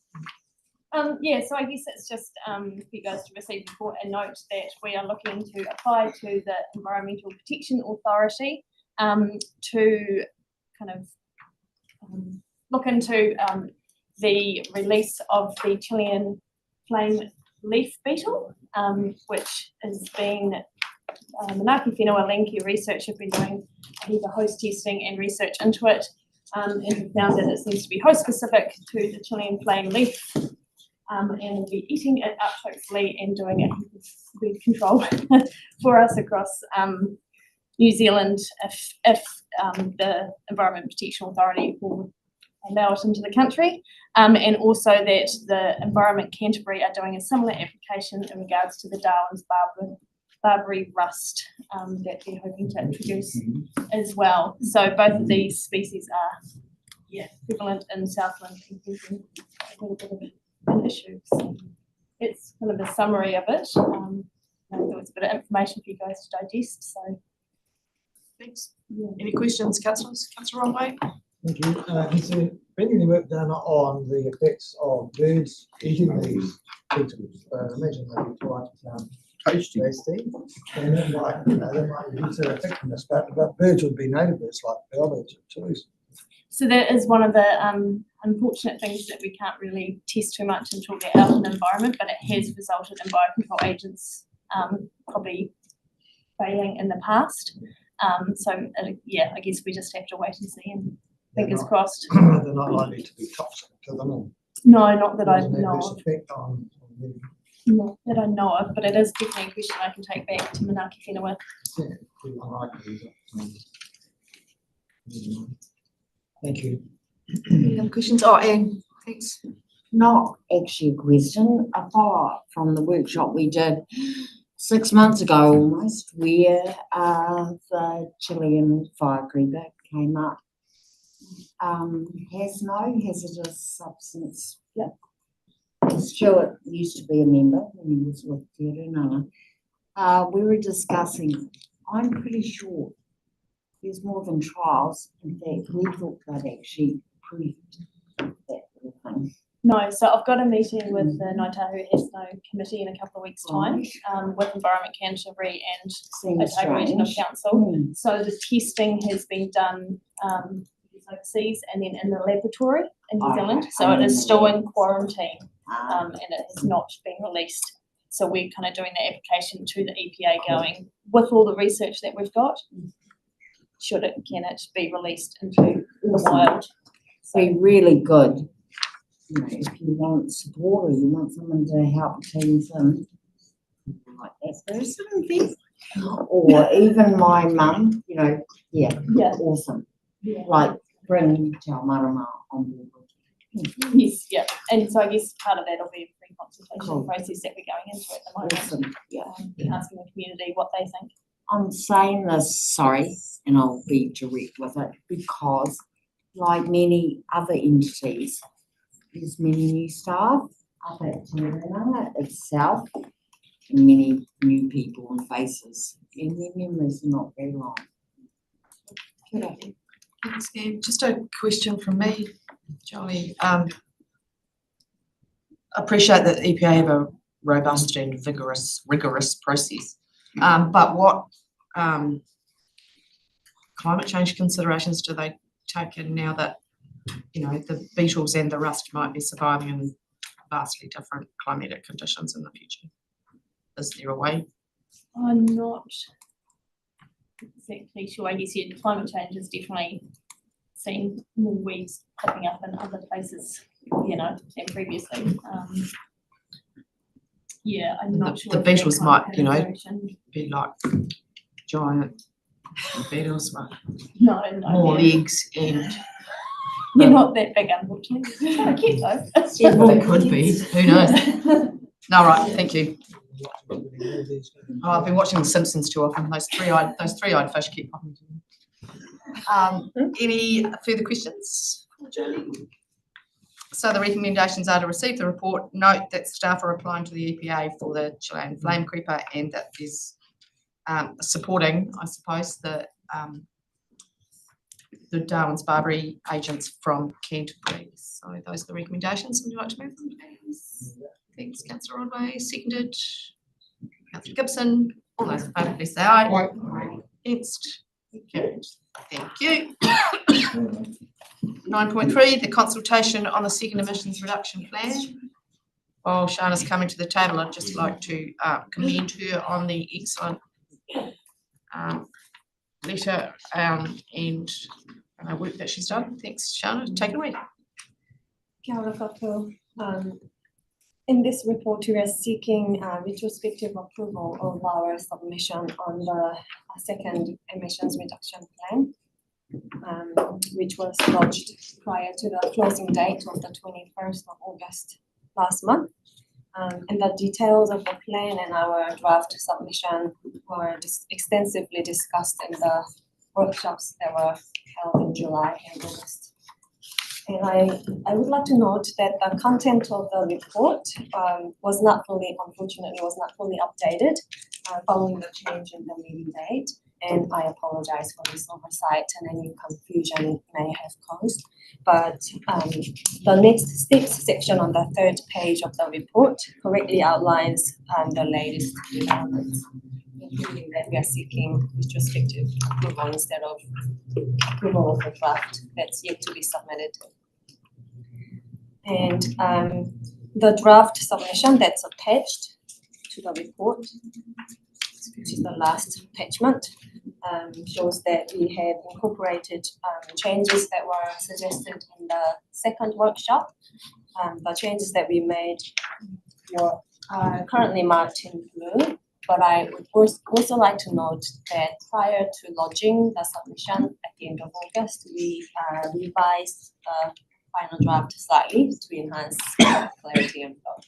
Yeah, so I guess it's just for you guys to receive report and note that we are looking to apply to the Environmental Protection Authority to kind of look into the release of the Chilean flame leaf beetle, which has been Manaki Whenua Lenki research have been doing either host testing and research into it, and have found that it seems to be host specific to the Chilean flame leaf, and will be eating it up hopefully and doing it with control for us across New Zealand if the Environment Protection Authority will allow it into the country, and also that the Environment Canterbury are doing a similar application in regards to the Darwin's Barbary rust that they're hoping to introduce as well. So both of these species are prevalent in Southland and causing a little bit of an issue. So it's kind of a summary of it. There was a bit of information for you guys to digest. So thanks. Any questions, councillors? Councillor Ronway? Thank you. Has there been any work done on the effects of birds eating these beetles? Imagine they'd be quite tasty, and that might, that might reduce their effectiveness, but birds would be native birds like bellbirds too. So that is one of the unfortunate things that we can't really test too much until they're out in the environment, but it has resulted in biocontrol agents probably failing in the past. I guess we just have to wait and see, and fingers crossed. They're not likely to be toxic to them. No, not that I Doesn't know have this of. effect on the Not that I know of, but it is definitely a question I can take back to Manaki Whenua. Thank you. Any other questions? Oh, Anne, thanks. Not actually a question, a follow-up from the workshop we did 6 months ago almost, where the Chilean fire creeper came up. Has no hazardous substance. Yep. Stuart used to be a member when he was with Te Rūnanga. We were discussing, I'm pretty sure there's more than trials. In fact, we thought they'd actually proved that little thing. No, so I've got a meeting with the Ngāi Tahu Has-No committee in a couple of weeks' time with Environment Canterbury and Otago Regional Council. So the testing has been done overseas and then in the laboratory in New Zealand. So it is still in quarantine and it has not been released. So we're kind of doing the application to the EPA going with all the research that we've got. Can it be released into the wild? Be really good. You know, if you want support or you want someone to help teams in, like that person, then, or even my mum, you know, awesome. Yeah. Like bring Te Ao Marama on board. Yes, yeah, and so I guess part of that will be a pre-consultation Cool. process that we're going into at the moment. Awesome, yeah. Asking the community what they think. I'm saying this, sorry, and I'll be direct with it, because like many other entities, there's many new staff up at Te Rena itself, and many new people and faces, and their memories are not very long. Thanks, Anne. Just a question from me, Jolly. Appreciate that EPA have a robust and rigorous process. But what climate change considerations do they take in now that, you know, the beetles and the rust might be surviving in vastly different climatic conditions in the future? Is there a way? I'm not exactly sure. I guess yeah, climate change has definitely seen more weeds popping up in other places, you know, than previously. Yeah, I'm not sure. The if that beetles kind might, of you know, consideration- be like giant beetles with No, more yeah. legs and. They're not that big, unfortunately. Kind of cute though. Well, they could be, who knows? No, right, thank you. Oh, I've been watching The Simpsons too often. Those three-eyed fish keep popping to me. Any further questions? So the recommendations are to receive the report, note that staff are applying to the EPA for the Chilean flame creeper, and that is supporting, I suppose, the Darwin's barberry agents from Canterbury. So those are the recommendations. Would you like to move them, please? Thanks, Councillor Rodway. Seconded. Councillor Gibson. All those in favour, please say aye. Aye. Against. Carried. Thank you. 9.3, the consultation on the second emissions reduction plan. While Shana's coming to the table, I'd just like to commend her on the excellent letter and work that she's done. Thanks, Shana. Take it away. Kia ora koutou. In this report, we are seeking retrospective approval of our submission on the second emissions reduction plan, which was lodged prior to the closing date of the 21st of August last month. And the details of the plan and our draft submission were extensively discussed in the workshops that were held in July and August. And I would like to note that the content of the report unfortunately was not fully updated following the change in the meeting date. And I apologize for this oversight and any confusion it may have caused. But the next steps section on the third page of the report correctly outlines the latest developments, including that we are seeking retrospective approval instead of approval of the draft that's yet to be submitted. And the draft submission that's attached to the report, which is the last attachment, shows that we have incorporated changes that were suggested in the second workshop. The changes that we made are currently marked in blue, but I would also like to note that prior to lodging the submission at the end of August, we revised the final draft slightly to enhance clarity and flow.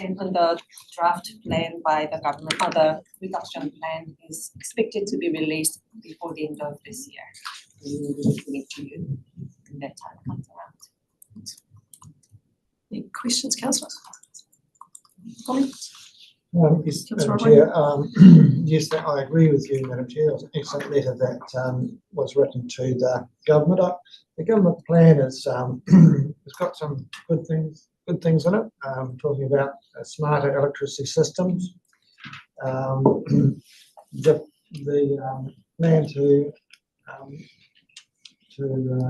And on the draft plan by the government, the reduction plan is expected to be released before the end of this year. We will be giving it to you when that time comes around. Any questions, councillors? Comments? Yes, Councillor Madam Chair, yes, I agree with you, Madam Chair. It was an excellent letter that was written to the government. The government plan is it's got some good things in it. Talking about smarter electricity systems, the plan to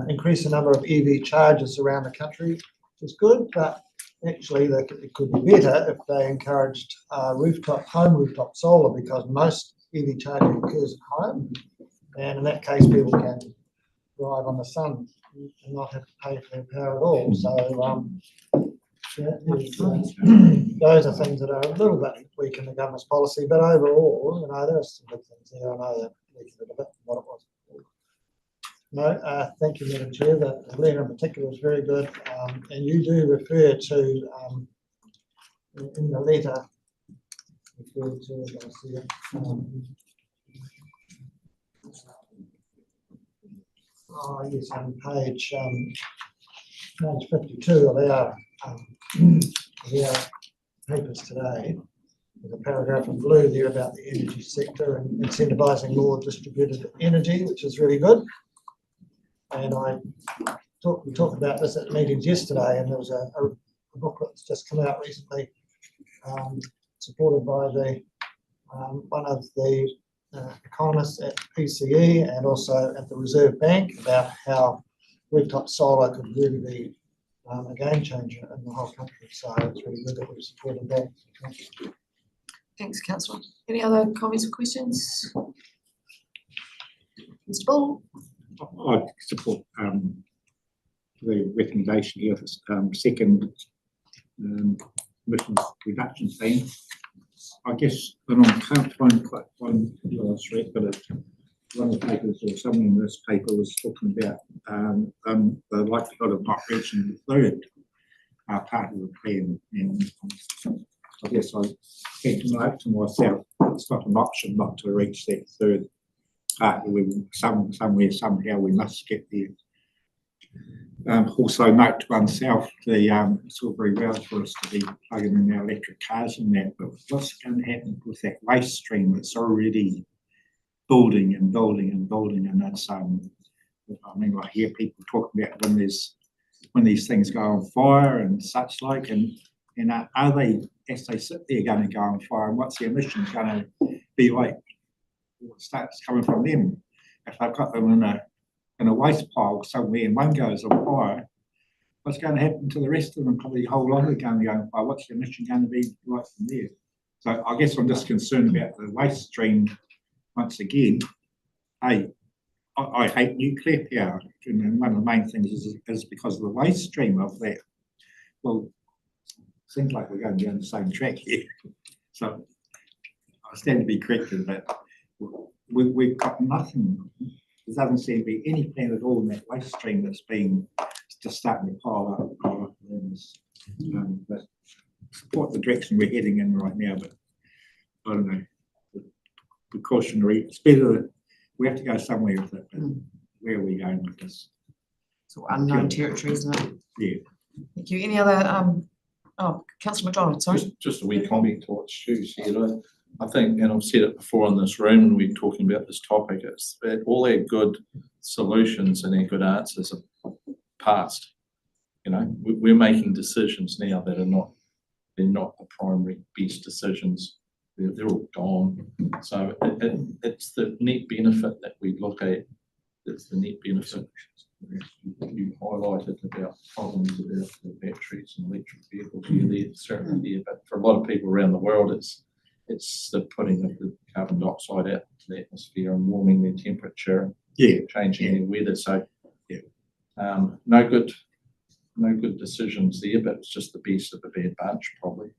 increase the number of EV chargers around the country is good, but actually it could be better if they encouraged home rooftop solar, because most EV charging occurs at home, and in that case people can drive on the sun and not have to pay for their power at all. So those are things that are a little bit weak in the government's policy, but overall, there are some good things there. I know that we did a bit from what it was. No, thank you, Madam Chair. The letter in particular was very good, and you do refer to in the letter. Refer to, as I see it, yes, on page 52 of our papers today. There's a paragraph in blue there about the energy sector and incentivising more distributed energy, which is really good. And we talked about this at meetings yesterday, and there was a booklet that's just come out recently, supported by the one of the economists at PCE and also at the Reserve Bank, about how rooftop solar could really be a game changer in the whole country. So it's really good that we've supported that. Thanks, Councillor. Any other comments or questions? Mr. Bull? I support the recommendation here for second emissions reduction plan. I guess, and I can't find quite one last week, but one of the papers or someone in this paper was talking about the likelihood of not reaching the third part of the plan. And I guess I had to note to myself, it's not an option not to reach that third part. Somewhere, somehow we must get there. Also note to oneself, it's all very well for us to be plugging in our electric cars and that, but what's going to happen with that waste stream that's already building and building and building? And that's, I mean, I hear people talking about when these things go on fire and such like, and are they, as they sit there, going to go on fire, and what's the emissions going to be like? What starts coming from them? If they've got them in a waste pile somewhere and one goes on fire, what's going to happen to the rest of them? Probably a whole lot of them going to go on fire. What's the emission going to be like from there? So I guess I'm just concerned about the waste stream once again. Hey, I hate nuclear power, and one of the main things is because of the waste stream of that. Well, seems like we're going down the same track here. So I stand to be corrected, but we've got nothing. There doesn't seem to be any plan at all in that waste stream that's been just starting to pile up. But support the direction we're heading in right now, but I don't know. Precautionary. It's better that we have to go somewhere with it, but where are we going with this? So unknown territory, isn't it? Yeah. Thank you. Any other? Councillor McDonald, sorry. Just a wee comment to what Stu said. I think, and I've said it before in this room when we're talking about this topic, is that all our good solutions and our good answers are past. You know, we're making decisions now that they're not the primary best decisions. They're all gone. So it's the net benefit that we look at. It's the net benefit. You highlighted about problems about the batteries and electric vehicles. Yeah, they're certainly there, but for a lot of people around the world, it's the putting of the carbon dioxide out into the atmosphere and warming their temperature, changing their weather. So, no good decisions there, but it's just the best of a bad bunch, probably.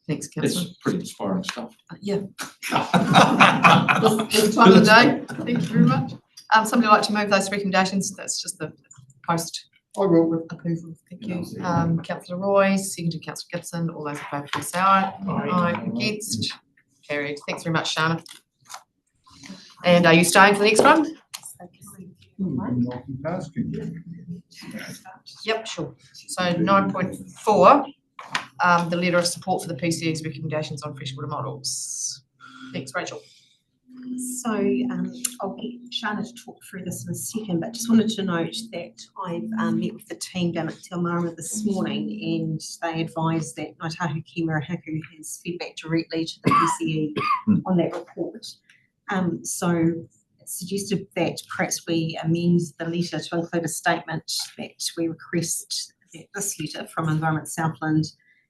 Thanks, Councillor. It's pretty inspiring stuff. Yeah. This time of the day. Thank you very much. Somebody like to move those recommendations? That's just the post. I will. Approval. Thank you. Councillor Roy, seconded Councillor Gibson. All those in favour, please say aye. Aye. Against? Carried. Thanks very much, Shana. And are you staying for the next one? Yep, sure. So 9.4, the letter of support for the PCE's recommendations on freshwater models. Thanks, Rachel. So I'll get Shana to talk through this in a second, but just wanted to note that I've met with the team down at Te Marama this morning, and they advised that Ngāi Tahu Ki Murihiku has feedback directly to the PCE on that report. So it suggested that perhaps we amend the letter to include a statement that we request that this letter from Environment Southland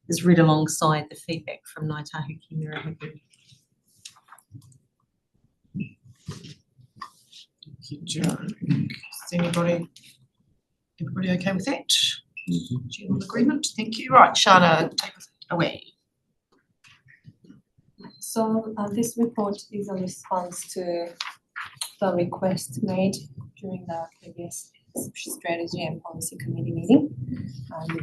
is read alongside the feedback from Ngāi Tahu Ki Murihiku. Is everybody okay with that? General agreement? Thank you. Right, Shana, take us away. So this report is a response to the request made during the previous strategy and policy committee meeting, in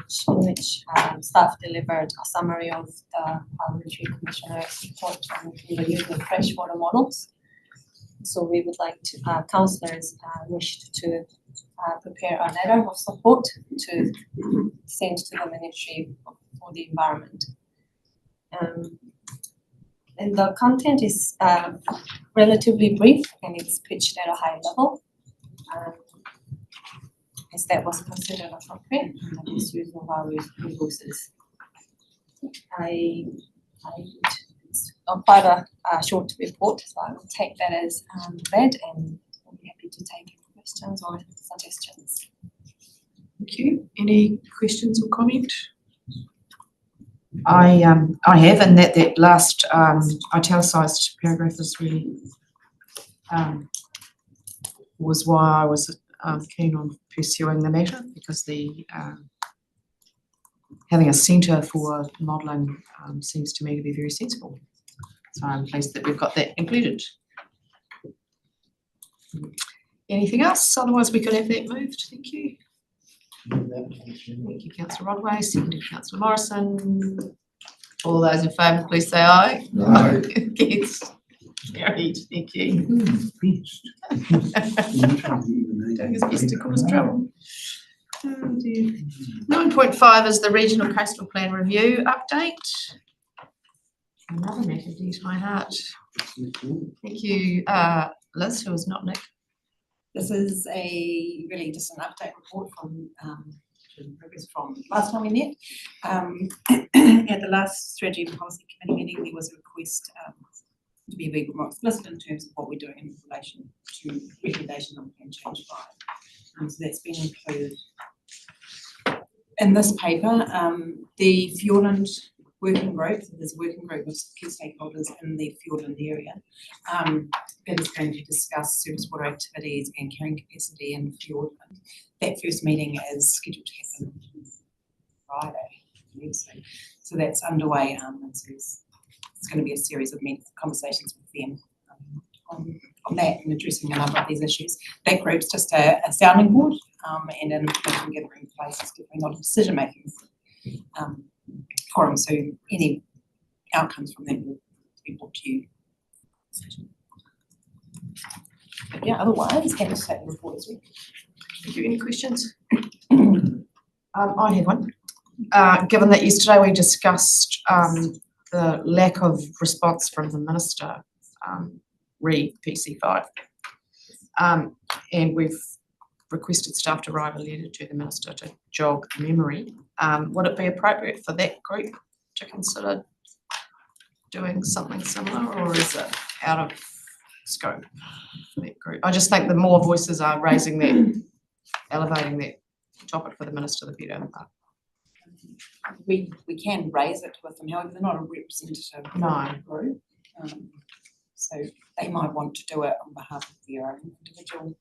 which staff delivered a summary of the parliamentary commissioner's report on the use of freshwater models. So we would like to, councillors wished to prepare a letter of support to send to the Ministry for the Environment. And the content is relatively brief and it's pitched at a high level, as that was considered appropriate in the misuse of our resources. It's quite a short report, so I will take that as read and I'll be happy to take any questions or suggestions. Thank you. Any questions or comment? I have, and that last italicized paragraph is really was why I was keen on pursuing the matter, because the having a centre for modelling seems to me to be very sensible. So I'm pleased that we've got that included. Anything else? Otherwise we could have that moved. Thank you. Thank you, Councillor Rodway. Seconded, Councillor Morrison. All those in favour, please say aye. Aye. Against? Carried. Thank you. Doing his best to cause trouble. Oh dear. 9.5 is the Regional Coastal Plan Review update. Another matter dear to my heart. Thank you, Liz, who is not Nick. This is really just an update report from progress from last time we met. At the last Strategy and Policy Committee meeting, there was a request to be a bit more explicit in terms of what we're doing in relation to recommendations on Plan Change 5. So that's been included in this paper. The Fiordland working group, so there's a working group of key stakeholders in the Fiordland area that is going to discuss surface water activities and carrying capacity in Fiordland. That first meeting is scheduled to happen Friday, so that's underway, and so it's going to be a series of conversations with them on that and addressing a number of these issues. That group's just a sounding board and an information gathering place. It's definitely not a decision making forum, so any outcomes from that will be brought to you. But yeah, otherwise, happy to take the report as well. Thank you. Any questions? I have one. Given that yesterday we discussed the lack of response from the Minister re PC5, and we've requested staff to write a letter to the Minister to jog memory, would it be appropriate for that group to consider doing something similar, or is it out of scope for that group? I just think the more voices are raising that, elevating that topic for the Minister, the better. We can raise it with them, however, they're not a representative group. So they might want to do it on behalf of their own individual.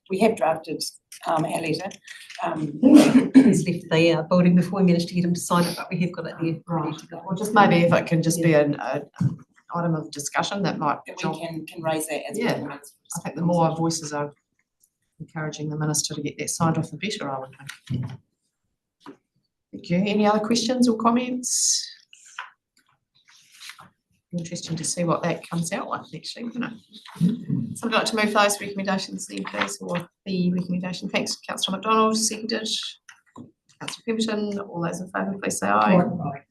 We have drafted our letter. It's left the building before we managed to get him to sign it, but we have got it there ready to go. Or just maybe if it can just be an item of discussion that might. We can raise that as well. I think the more voices are encouraging the Minister to get that signed off, the better, I would think. Thank you. Any other questions or comments? Interesting to see what that comes out with, actually, isn't it? Somebody like to move those recommendations then, please, or the recommendation. Thanks, Councillor McDonald, seconded. Councillor Pemberton, all those in favour, please say aye.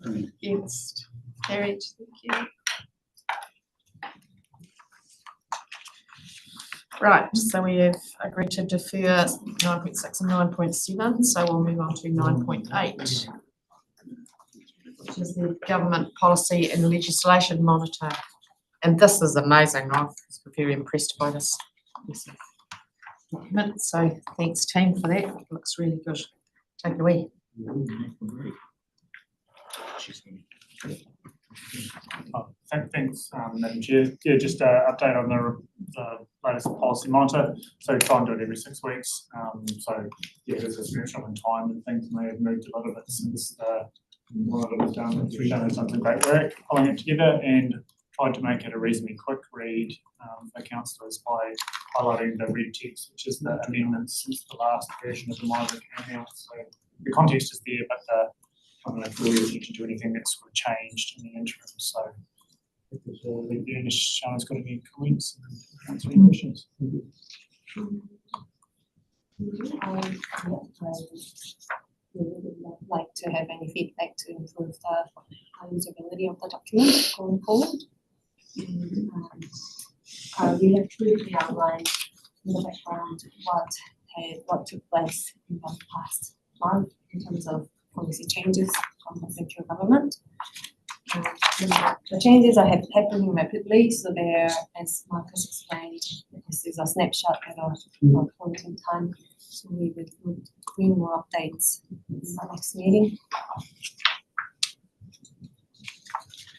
Aye. Against? Carried. Thank you. Right, so we have agreed to defer 9.6 and 9.7, so we'll move on to 9.8. which is the Government Policy and Legislation Monitor. And this is amazing. I was very impressed by this document. So thanks, team, for that. It looks really good. Take it away. Thanks, Madam Chair. Yeah, just an update on the latest policy monitor. So we try and do it every 6 weeks. So yeah, there's a snapshot in time and things may have moved a little bit since the monitor was done. We've done some great work pulling it together, and tried to make it a reasonably quick read for councillors by highlighting the red text, which is the amendments since the last version of the MIRA came out. So the context is there, but I'm going to draw your attention to anything that's sort of changed in the interim. So if Shannon's got any comments and answer any questions. We would like to have any feedback to improve the usability of the document going forward. We have briefly outlined in the background what took place in the past month in terms of policy changes from the central government. The changes are happening rapidly, so there, as Marcus explained, this is a snapshot at a point in time. So we will bring more updates in the next meeting.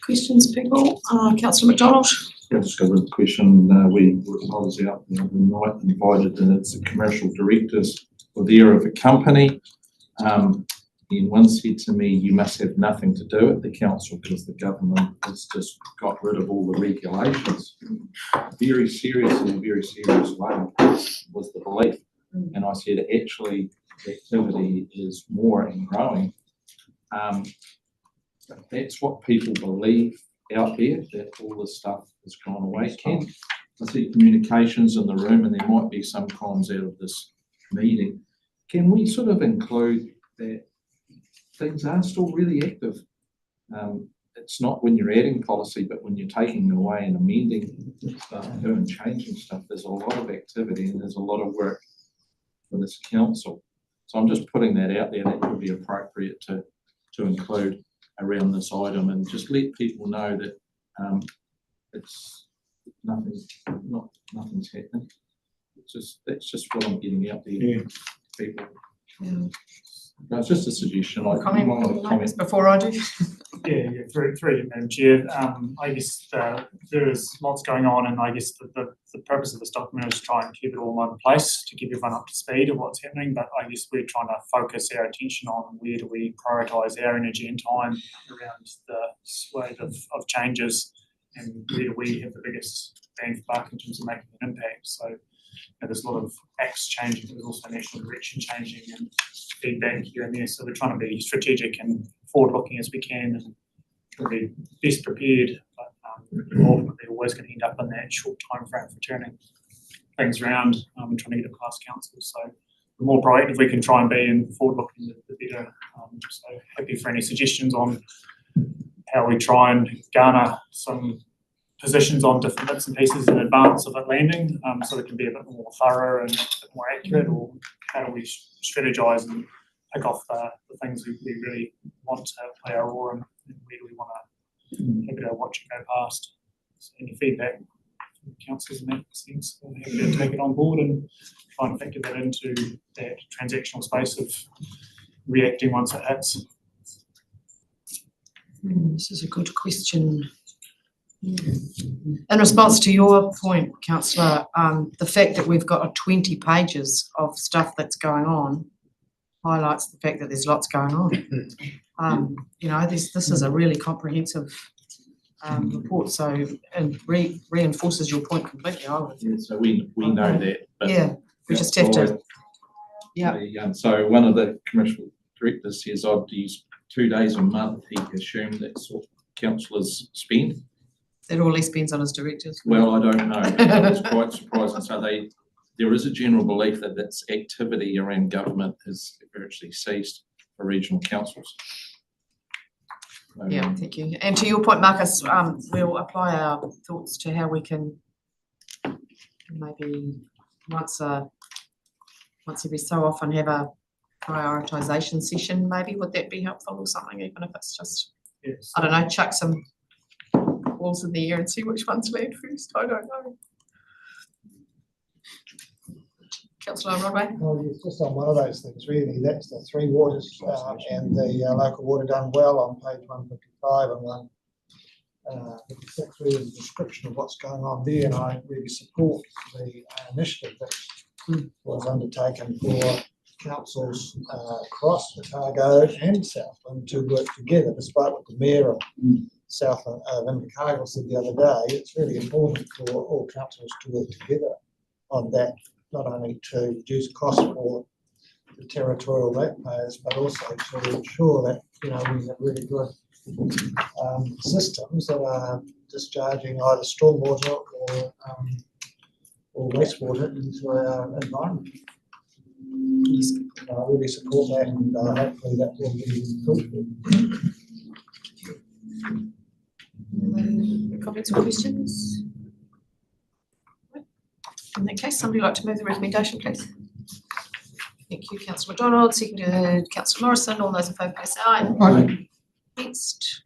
Questions, people? Councillor McDonald? Yeah, just got a question. I was out the other night invited, and it's the commercial directors were there of a company. And one said to me, you must have nothing to do at the council because the government has just got rid of all the regulations. Very seriously, very serious way was the belief. And I said, actually, the activity is more and growing. That's what people believe out there, that all this stuff has gone away. I see communications in the room, and there might be some comms out of this meeting. Can we sort of include that things are still really active? It's not when you're adding policy, but when you're taking away and amending stuff, doing changing stuff, there's a lot of activity and there's a lot of work for this council. So I'm just putting that out there. That would be appropriate to include around this item, and just let people know that it's nothing's happening. That's just what I'm getting out there, people. Yeah. No, it's just a suggestion. Comment before I do. Yeah, through you, Madam Chair. I guess there is lots going on, and I guess the purpose of this document is to try and keep it all in one place to keep everyone up to speed of what's happening. But I guess we're trying to focus our attention on where do we prioritise our energy and time around the swathe of changes, and where do we have the biggest bang for buck in terms of making an impact. So there's a lot of acts changing, but there's also national direction changing and feedback here and there. So we're trying to be strategic and forward-looking as we can, and be best prepared. But ultimately, always going to end up in that short time frame for turning things around and trying to get it past council. So the more proactive we can try and be and forward-looking, the better. So happy for any suggestions on how we try and garner some positions on different bits and pieces in advance of it landing, so it can be a bit more thorough and a bit more accurate, or how do we strategise and pick off the things we really want to play our role in, and where do we want to happy to watch it go past. So any feedback from councillors in that sense, we're happy to take it on board and try and factor that into that transactional space of reacting once it hits. This is a good question. In response to your point, Councillor, the fact that we've got 20 pages of stuff that's going on highlights the fact that there's lots going on. You know, this is a really comprehensive report, so and reinforces your point completely. I would. Yeah, so we know that. But yeah, we just have to. Yeah. So one of the commercial directors says I'd use 2 days a month. He assumed that's what councillors spend. That all he spends on his directors? Well, I don't know. It's quite surprising. So there is a general belief that this activity around government has virtually ceased for regional councils. Yeah, thank you. And to your point, Marcus, we'll apply our thoughts to how we can maybe once every so often have a prioritisation session. Maybe would that be helpful or something? Even if it's just, I don't know, chuck some balls in the air and see which ones land first. I don't know. Councillor Rodway? Well, it's just on one of those things, really. That's the Three Waters and the local water done well on page 155 and 156, really, the description of what's going on there. And I really support the initiative that was undertaken for councils across Otago and Southland to work together, despite what the Mayor South Linda Cargill said the other day, it's really important for all councils to work together on that, not only to reduce costs for the territorial ratepayers, but also to ensure that, we have really good systems that are discharging either stormwater or wastewater into our environment. I really support that, and hopefully that will be fruitful. Comments or questions? In that case, somebody like to move the recommendation, please. Thank you, Councillor McDonald, seconded Councillor Morrison. All those in favour, please say aye. Aye. Against?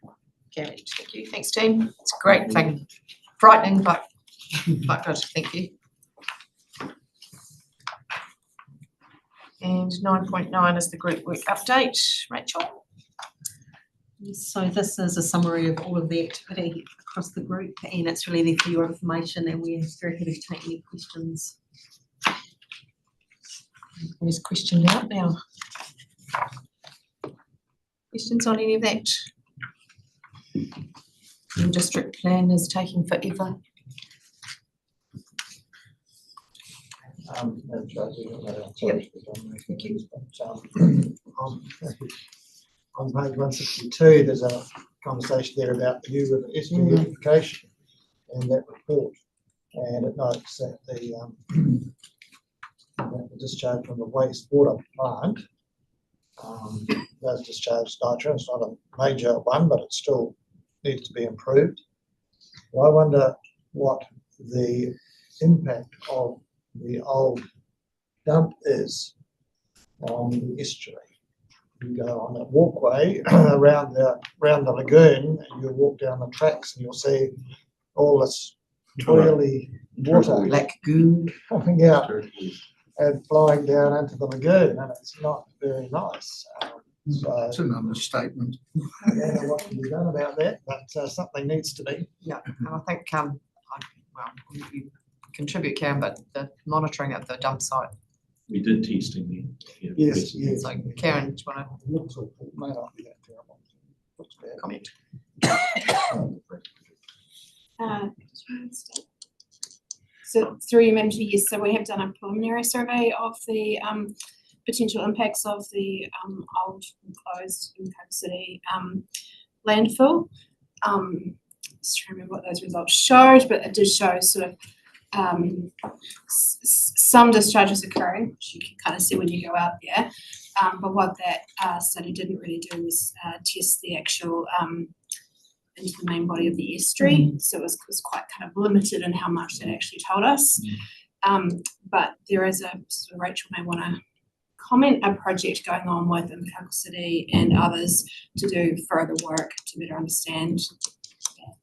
Carried. Thank you. Thanks, team. It's a great thing. Frightening, but good. Thank you. And 9.9 is the group work update. Rachel? So this is a summary of all of the activity across the group, and it's really there for your information, and we're very happy to take any questions. There's a question out now. Questions on any of that? The district plan is taking forever. Thank you. On page 162, there's a conversation there about the view of estuary beautification and that report, and it notes that the discharge from the wastewater plant does discharge nitrogen. It's not a major one, but it still needs to be improved. Well, I wonder what the impact of the old dump is on the estuary. You go on that walkway around the lagoon, and you walk down the tracks, and you'll see all this twirly water, Black goo, coming out and flowing down into the lagoon, and it's not very nice. It's an understatement. I don't know what can be done about that, but something needs to be. Yeah, and I think you contribute, Karen, but the monitoring at the dump site. We did testing there. Yes, yes. So Karen, do you want to? Looks awful, may not be that terrible. Looks bad. Comment. So through your manager, yes, so we have done a preliminary survey of the potential impacts of the old enclosed Cape City landfill. Just trying to remember what those results showed, but it did show sort of some discharges occurring, which you can kind of see when you go out there. But what that study didn't really do was test the actual into the main body of the estuary. So it was quite kind of limited in how much that actually told us. But there is so Rachel may want to comment, a project going on with Cape City and others to do further work to better understand that.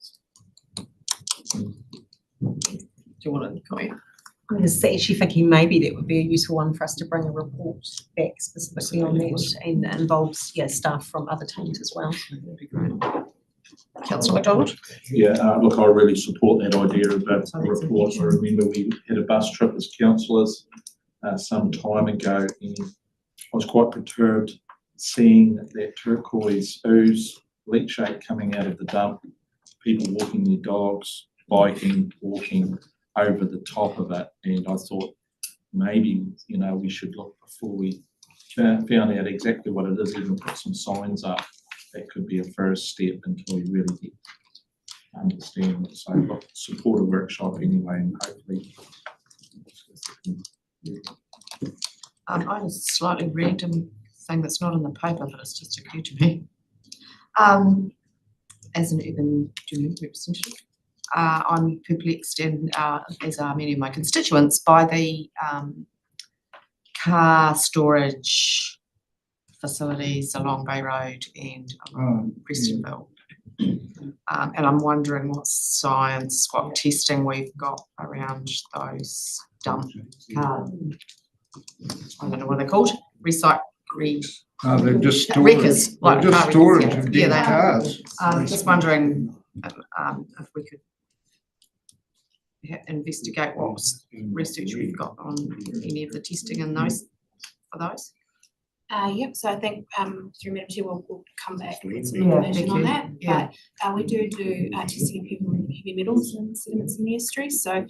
Do you want to comment? I was actually thinking maybe that would be a useful one for us to bring a report back specifically on that, and it involves staff from other teams as well. That'd be great. Councillor McDonald? Yeah, look, I really support that idea of that report. I remember we had a bus trip as councillors some time ago, and I was quite perturbed seeing that turquoise ooze leachate coming out of the dump, people walking their dogs, biking, walking over the top of it, and I thought maybe we should look before we found out exactly what it is, even put some signs up. That could be a first step until we really get to understand it. So look, support a workshop anyway, and hopefully. I have a slightly random thing that's not in the paper, but it's just occurred to me. As an urban journal representative, I'm perplexed, and as are many of my constituents, by the car storage facilities along Bay Road and Prestonville. And I'm wondering what science, what testing we've got around those dump cars. I don't know what they're called. They're just storage. Wreckers, like They're just car storage wreckers, of yeah, dead they are. cars. Just wondering if we could investigate what research we've got on any of the testing in those for those. Yep, so I think through Madam Chair, we'll come back with some Yeah, information thank on you. that. Yeah. But we do testing of heavy metals and sediments in the estuary, so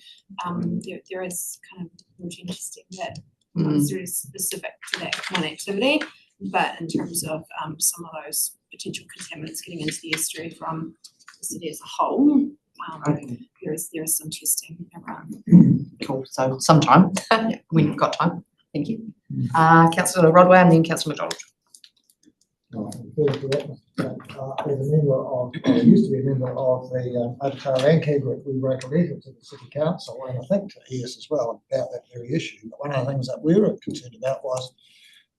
there is kind of routine testing that is really specific to that one activity. But in terms of some of those potential contaminants getting into the estuary from the city as a whole, there is some testing around. Cool, so sometime, we've got time, thank you. Councillor Rodway and then Councillor McDonald. As a member of, I used to be a member of the Otakara Landcare Group, we wrote a letter to the City Council and I think to ES as well about that very issue. But one of the things that we were concerned about was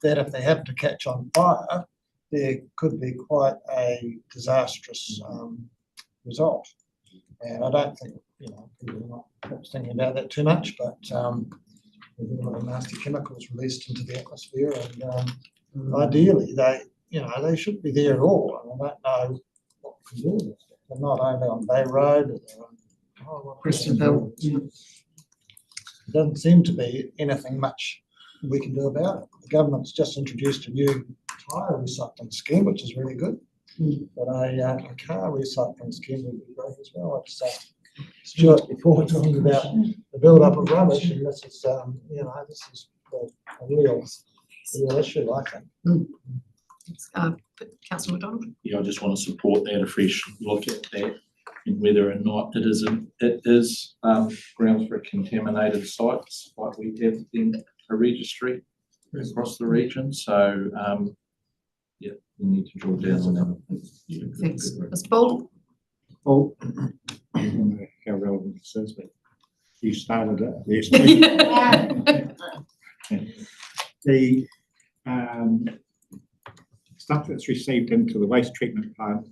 that if they happen to catch on fire, there could be quite a disastrous result. And I don't think, people are not perhaps thinking about that too much, but there's a lot of nasty chemicals released into the atmosphere and ideally they shouldn't be there at all. And I don't know what we can do with it. They're not only on Bay Road, but they're on Prestonville. There doesn't seem to be anything much we can do about it. The government's just introduced a new tyre recycling scheme, which is really good. But a car recycling scheme would be great as well. It's Stuart before talking about the build-up of rubbish, and this is this is a real issue, I think. Councillor McDonald. Yeah, I just want to support that, a fresh look at that, and whether or not it is grounds for contaminated sites, like we have in a registry across the region. So, we need to draw down on that. Thanks. Mr. Ball. Well, I don't know how relevant this is, but you started it. Yes. The stuff that's received into the waste treatment plant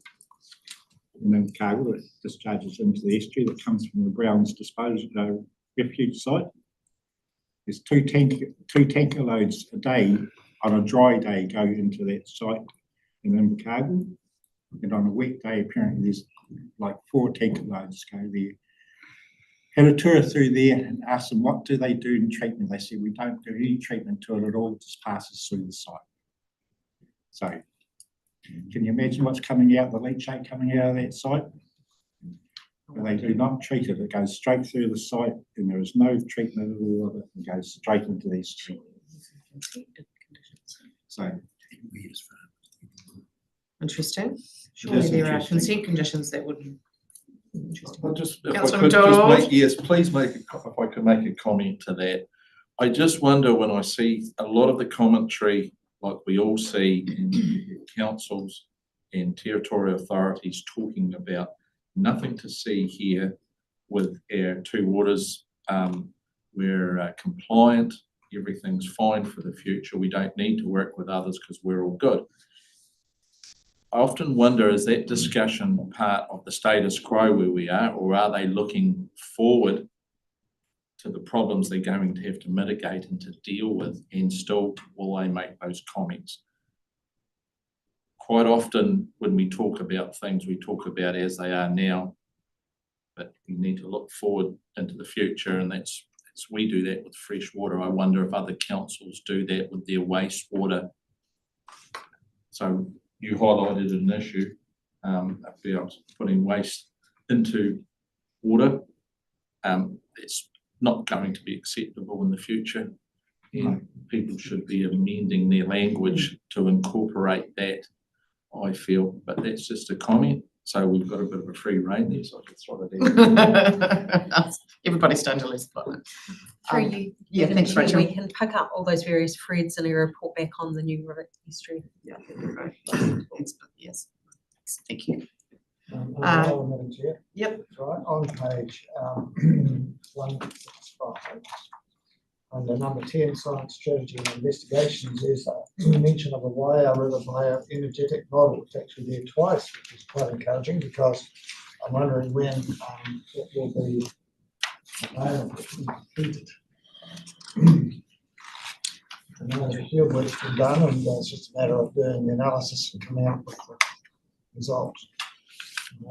and then cargo that discharges into the estuary that comes from the Browns disposal refuge site. There's two tanker loads a day on a dry day go into that site in Invercargill, and on a wet day apparently there's like 4 tanker loads go there. Had a tour through there and asked them what do they do in treatment. They said we don't do any treatment to it at all, it just passes through the site. So can you imagine what's coming out, the leachate coming out of that site? They do not treat it, it goes straight through the site and there is no treatment at all of it, it goes straight into the stream. So interesting. Surely there are consent conditions that would. I'll just, if I Councillor could just McDonald. make, yes, please make, if I could make a comment to that. I just wonder when I see a lot of the commentary, like we all see in councils and territorial authorities talking about nothing to see here with our two waters. We're compliant, everything's fine for the future. We don't need to work with others because we're all good. I often wonder, is that discussion part of the status quo where we are, or are they looking forward to the problems they're going to have to mitigate and to deal with, and still will they make those comments? Quite often when we talk about things, we talk about as they are now, but we need to look forward into the future, and that's we do that with fresh water. I wonder if other councils do that with their wastewater. So you highlighted an issue about putting waste into water. It's not going to be acceptable in the future, and people should be amending their language to incorporate that, I feel, but that's just a comment. So we've got a bit of a free rein there, so I just thought I'd Everybody's starting to listen about that. Through you. Yeah, Madam thanks, Chair, Rachel. We can pick up all those various threads in a report back on the new river history. Yeah, yes, thank you. Madam Chair. Yep. Right, on page 165, under number 10, science strategy and investigations, there's a mention of a Waihao River bioenergetic model. It's actually there twice, which is quite encouraging because I'm wondering when it will be available and completed. I know the field work's been done and it's just a matter of doing the analysis and coming up with the results.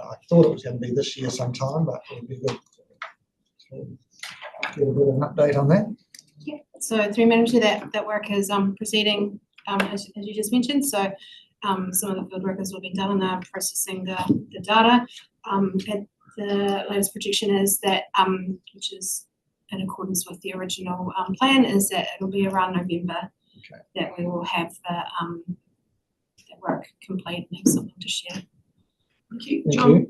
I thought it was going to be this year sometime, but it would be good to get a bit of an update on that. Yeah, so through Madam Chair, that work is proceeding as you just mentioned. So some of the field work has all been done and they're processing the data. The latest projection is that, which is in accordance with the original plan, is that it'll be around November that we will have the work complete and have something to share. Thank you, John.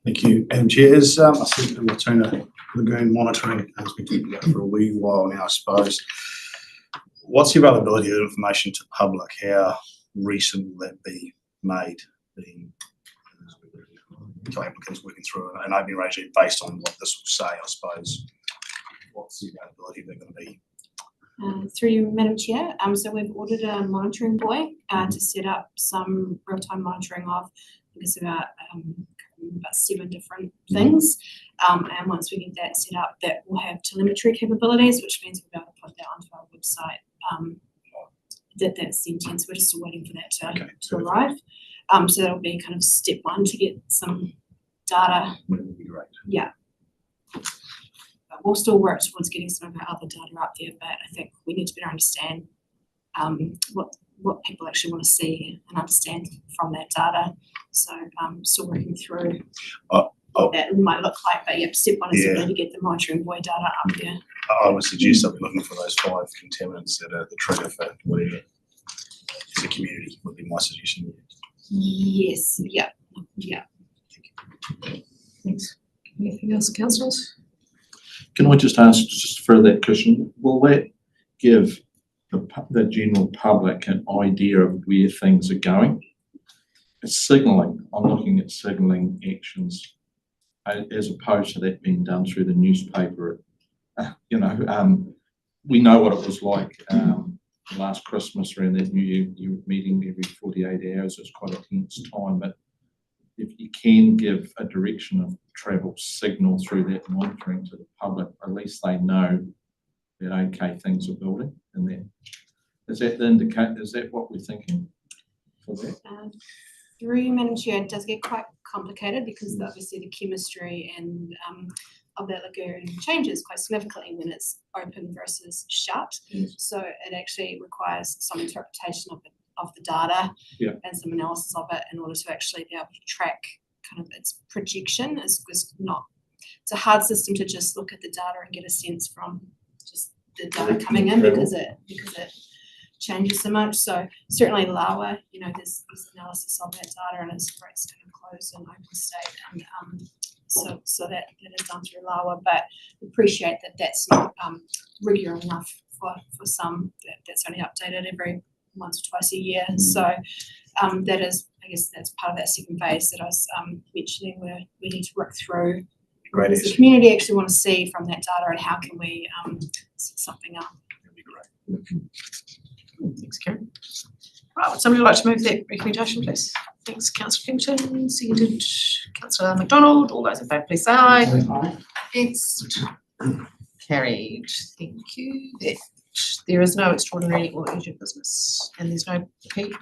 Thank you. And Chairs, I see the Watuna Lagoon monitoring has been talking about for a wee while now, I suppose. What's the availability of information to the public? How recent will that be made? The applicants working through an open regime based on what this will say, I suppose. What's the availability they're going to be? Through you, Madam Chair. So we've ordered a monitoring buoy to set up some real-time monitoring of, I guess, about 7 different things. And once we get that set up, that will have telemetry capabilities, which means we'll be able to put that onto our website. That's the intent. So we're just still waiting for that to arrive. So that'll be kind of step 1 to get some data. That would be great. Yeah. But we'll still work towards getting some of our other data up there, but I think we need to better understand what people actually want to see and understand from that data. So still working through what that might look like. But yep, step 1 is really to get the monitoring buoy data up there. I would suggest I'll be looking for those 5 contaminants that are the trigger for whatever is a community, would be my suggestion. Yes, yeah. Thanks. Anything else, councillors? Can I just ask, just for that question, will that give the general public an idea of where things are going? It's signalling. I'm looking at signalling actions as opposed to that being done through the newspaper. We know what it was like last Christmas around that New Year meeting every 48 hours. It's quite a tense time, but if you can give a direction of travel signal through that monitoring to the public, at least they know that okay, things are building. And that is that what we're thinking for that? Through Madam Chair, it does get quite complicated because obviously the chemistry and of that lagoon changes quite significantly when it's open versus shut. Yes. So it actually requires some interpretation of the data and some analysis of it in order to actually be able to track kind of its projection. It's a hard system to just look at the data and get a sense from just the data coming in because it changes so much. So certainly LAWA, there's analysis of that data and it's kind of closed and open state, and so that is done through LAWA, but appreciate that that's not regular enough for some. That's only updated every once or twice a year. So that is, I guess, that's part of that second phase that I was mentioning, where we need to work through. What does the community actually want to see from that data, and how can we set something up? That'd be great. Thanks, Karen. Right, would somebody like to move that recommendation, please? Thanks, Councillor Kempton, seconded Councillor McDonald. All those in favour, please say aye. Against? Carried. Thank you. There is no extraordinary or urgent business, and there's no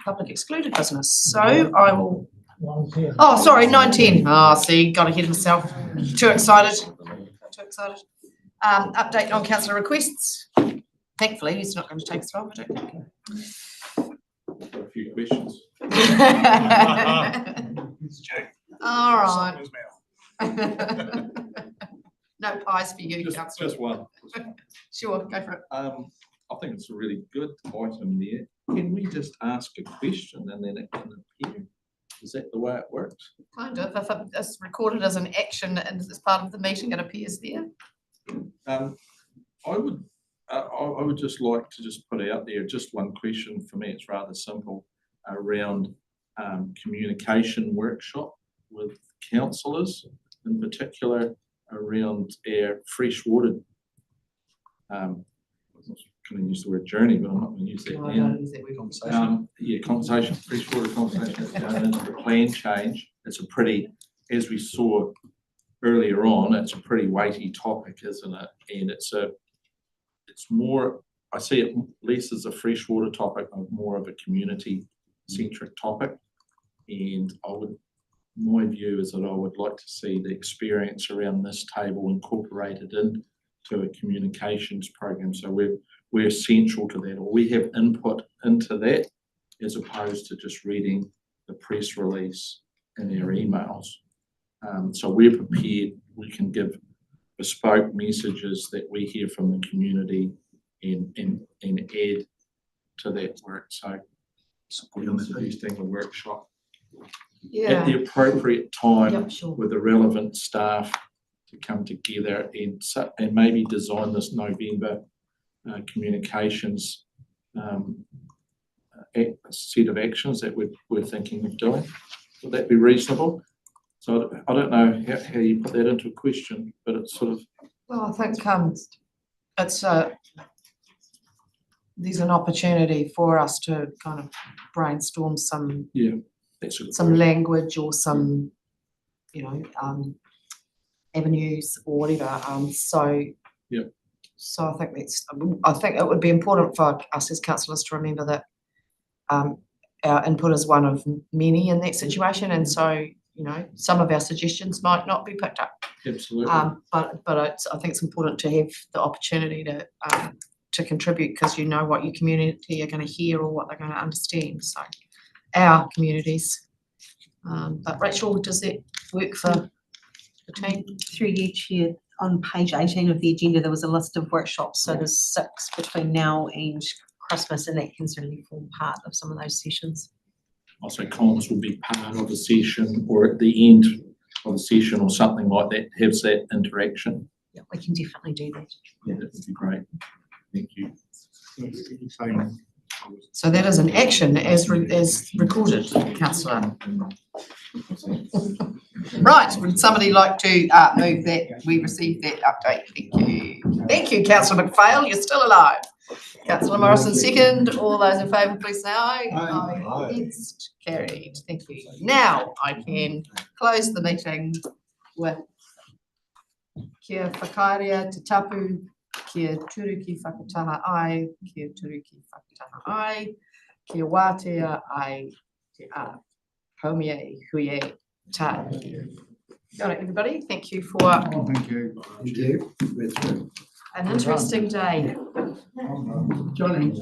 public excluded business. So I will. 19. Oh, sorry, 19. See, got ahead of myself. Too excited. Update on councillor requests. Thankfully, he's not going to take us long, I don't think. Got a few questions. All right. No pies for you, councillor. Just one. Sure, go for it. I think it's a really good item there. Can we just ask a question and then it can appear? Is that the way it works? Kind of. If it's recorded as an action and as part of the meeting, it appears there. I would just like to just put out there just one question. For me, it's rather simple, around communication workshop with councillors, in particular around our freshwater. I'm going to use the word journey, but I'm not going to use that now. Conversation, freshwater conversation going into the plan change. It's a pretty, as we saw earlier on, it's a pretty weighty topic, isn't it? And it's more, I see it less as a freshwater topic, more of a community-centric topic. And my view is that I would like to see the experience around this table incorporated into a communications program. So we've we're central to that, or we have input into that, as opposed to just reading the press release in our emails. So we're prepared, we can give bespoke messages that we hear from the community and add to that work. So we're suggesting a workshop at the appropriate time with the relevant staff to come together and maybe design this November communications set of actions that we're thinking of doing. Would that be reasonable? So I don't know how you put that into a question, but it's sort of. Well, I think it's there's an opportunity for us to kind of brainstorm some language or some, avenues or whatever. So I think it would be important for us as councillors to remember that our input is one of many in that situation, and so some of our suggestions might not be picked up. Absolutely. But I think it's important to have the opportunity to contribute, because you know what your community are going to hear or what they're going to understand. So our communities. But Rachel, does that work for the team? Through you, Chair, on page 18 of the agenda, there was a list of workshops. So there's 6 between now and Christmas, and that can certainly form part of some of those sessions. Also, comments will be part of a session or at the end of a session or something like that, has that interaction. Yeah, we can definitely do that. Yeah, that would be great. Thank you. So that is an action as recorded, councillor. Right, would somebody like to move that we received that update? Thank you. Thank you, councillor McPhail, you're still alive. Councillor Morrison second. All those in favour, please say aye. Aye. Against, carried. Thank you. Now I can close the meeting with kia whakaarea te tapu, kia turuki whakataha ai, kia turuki whakataha ai, kia wātea ai te a. Haumie huie tai. Got it, everybody. Thank you for Thank you. Thank you. We're through. an interesting day. Johnny.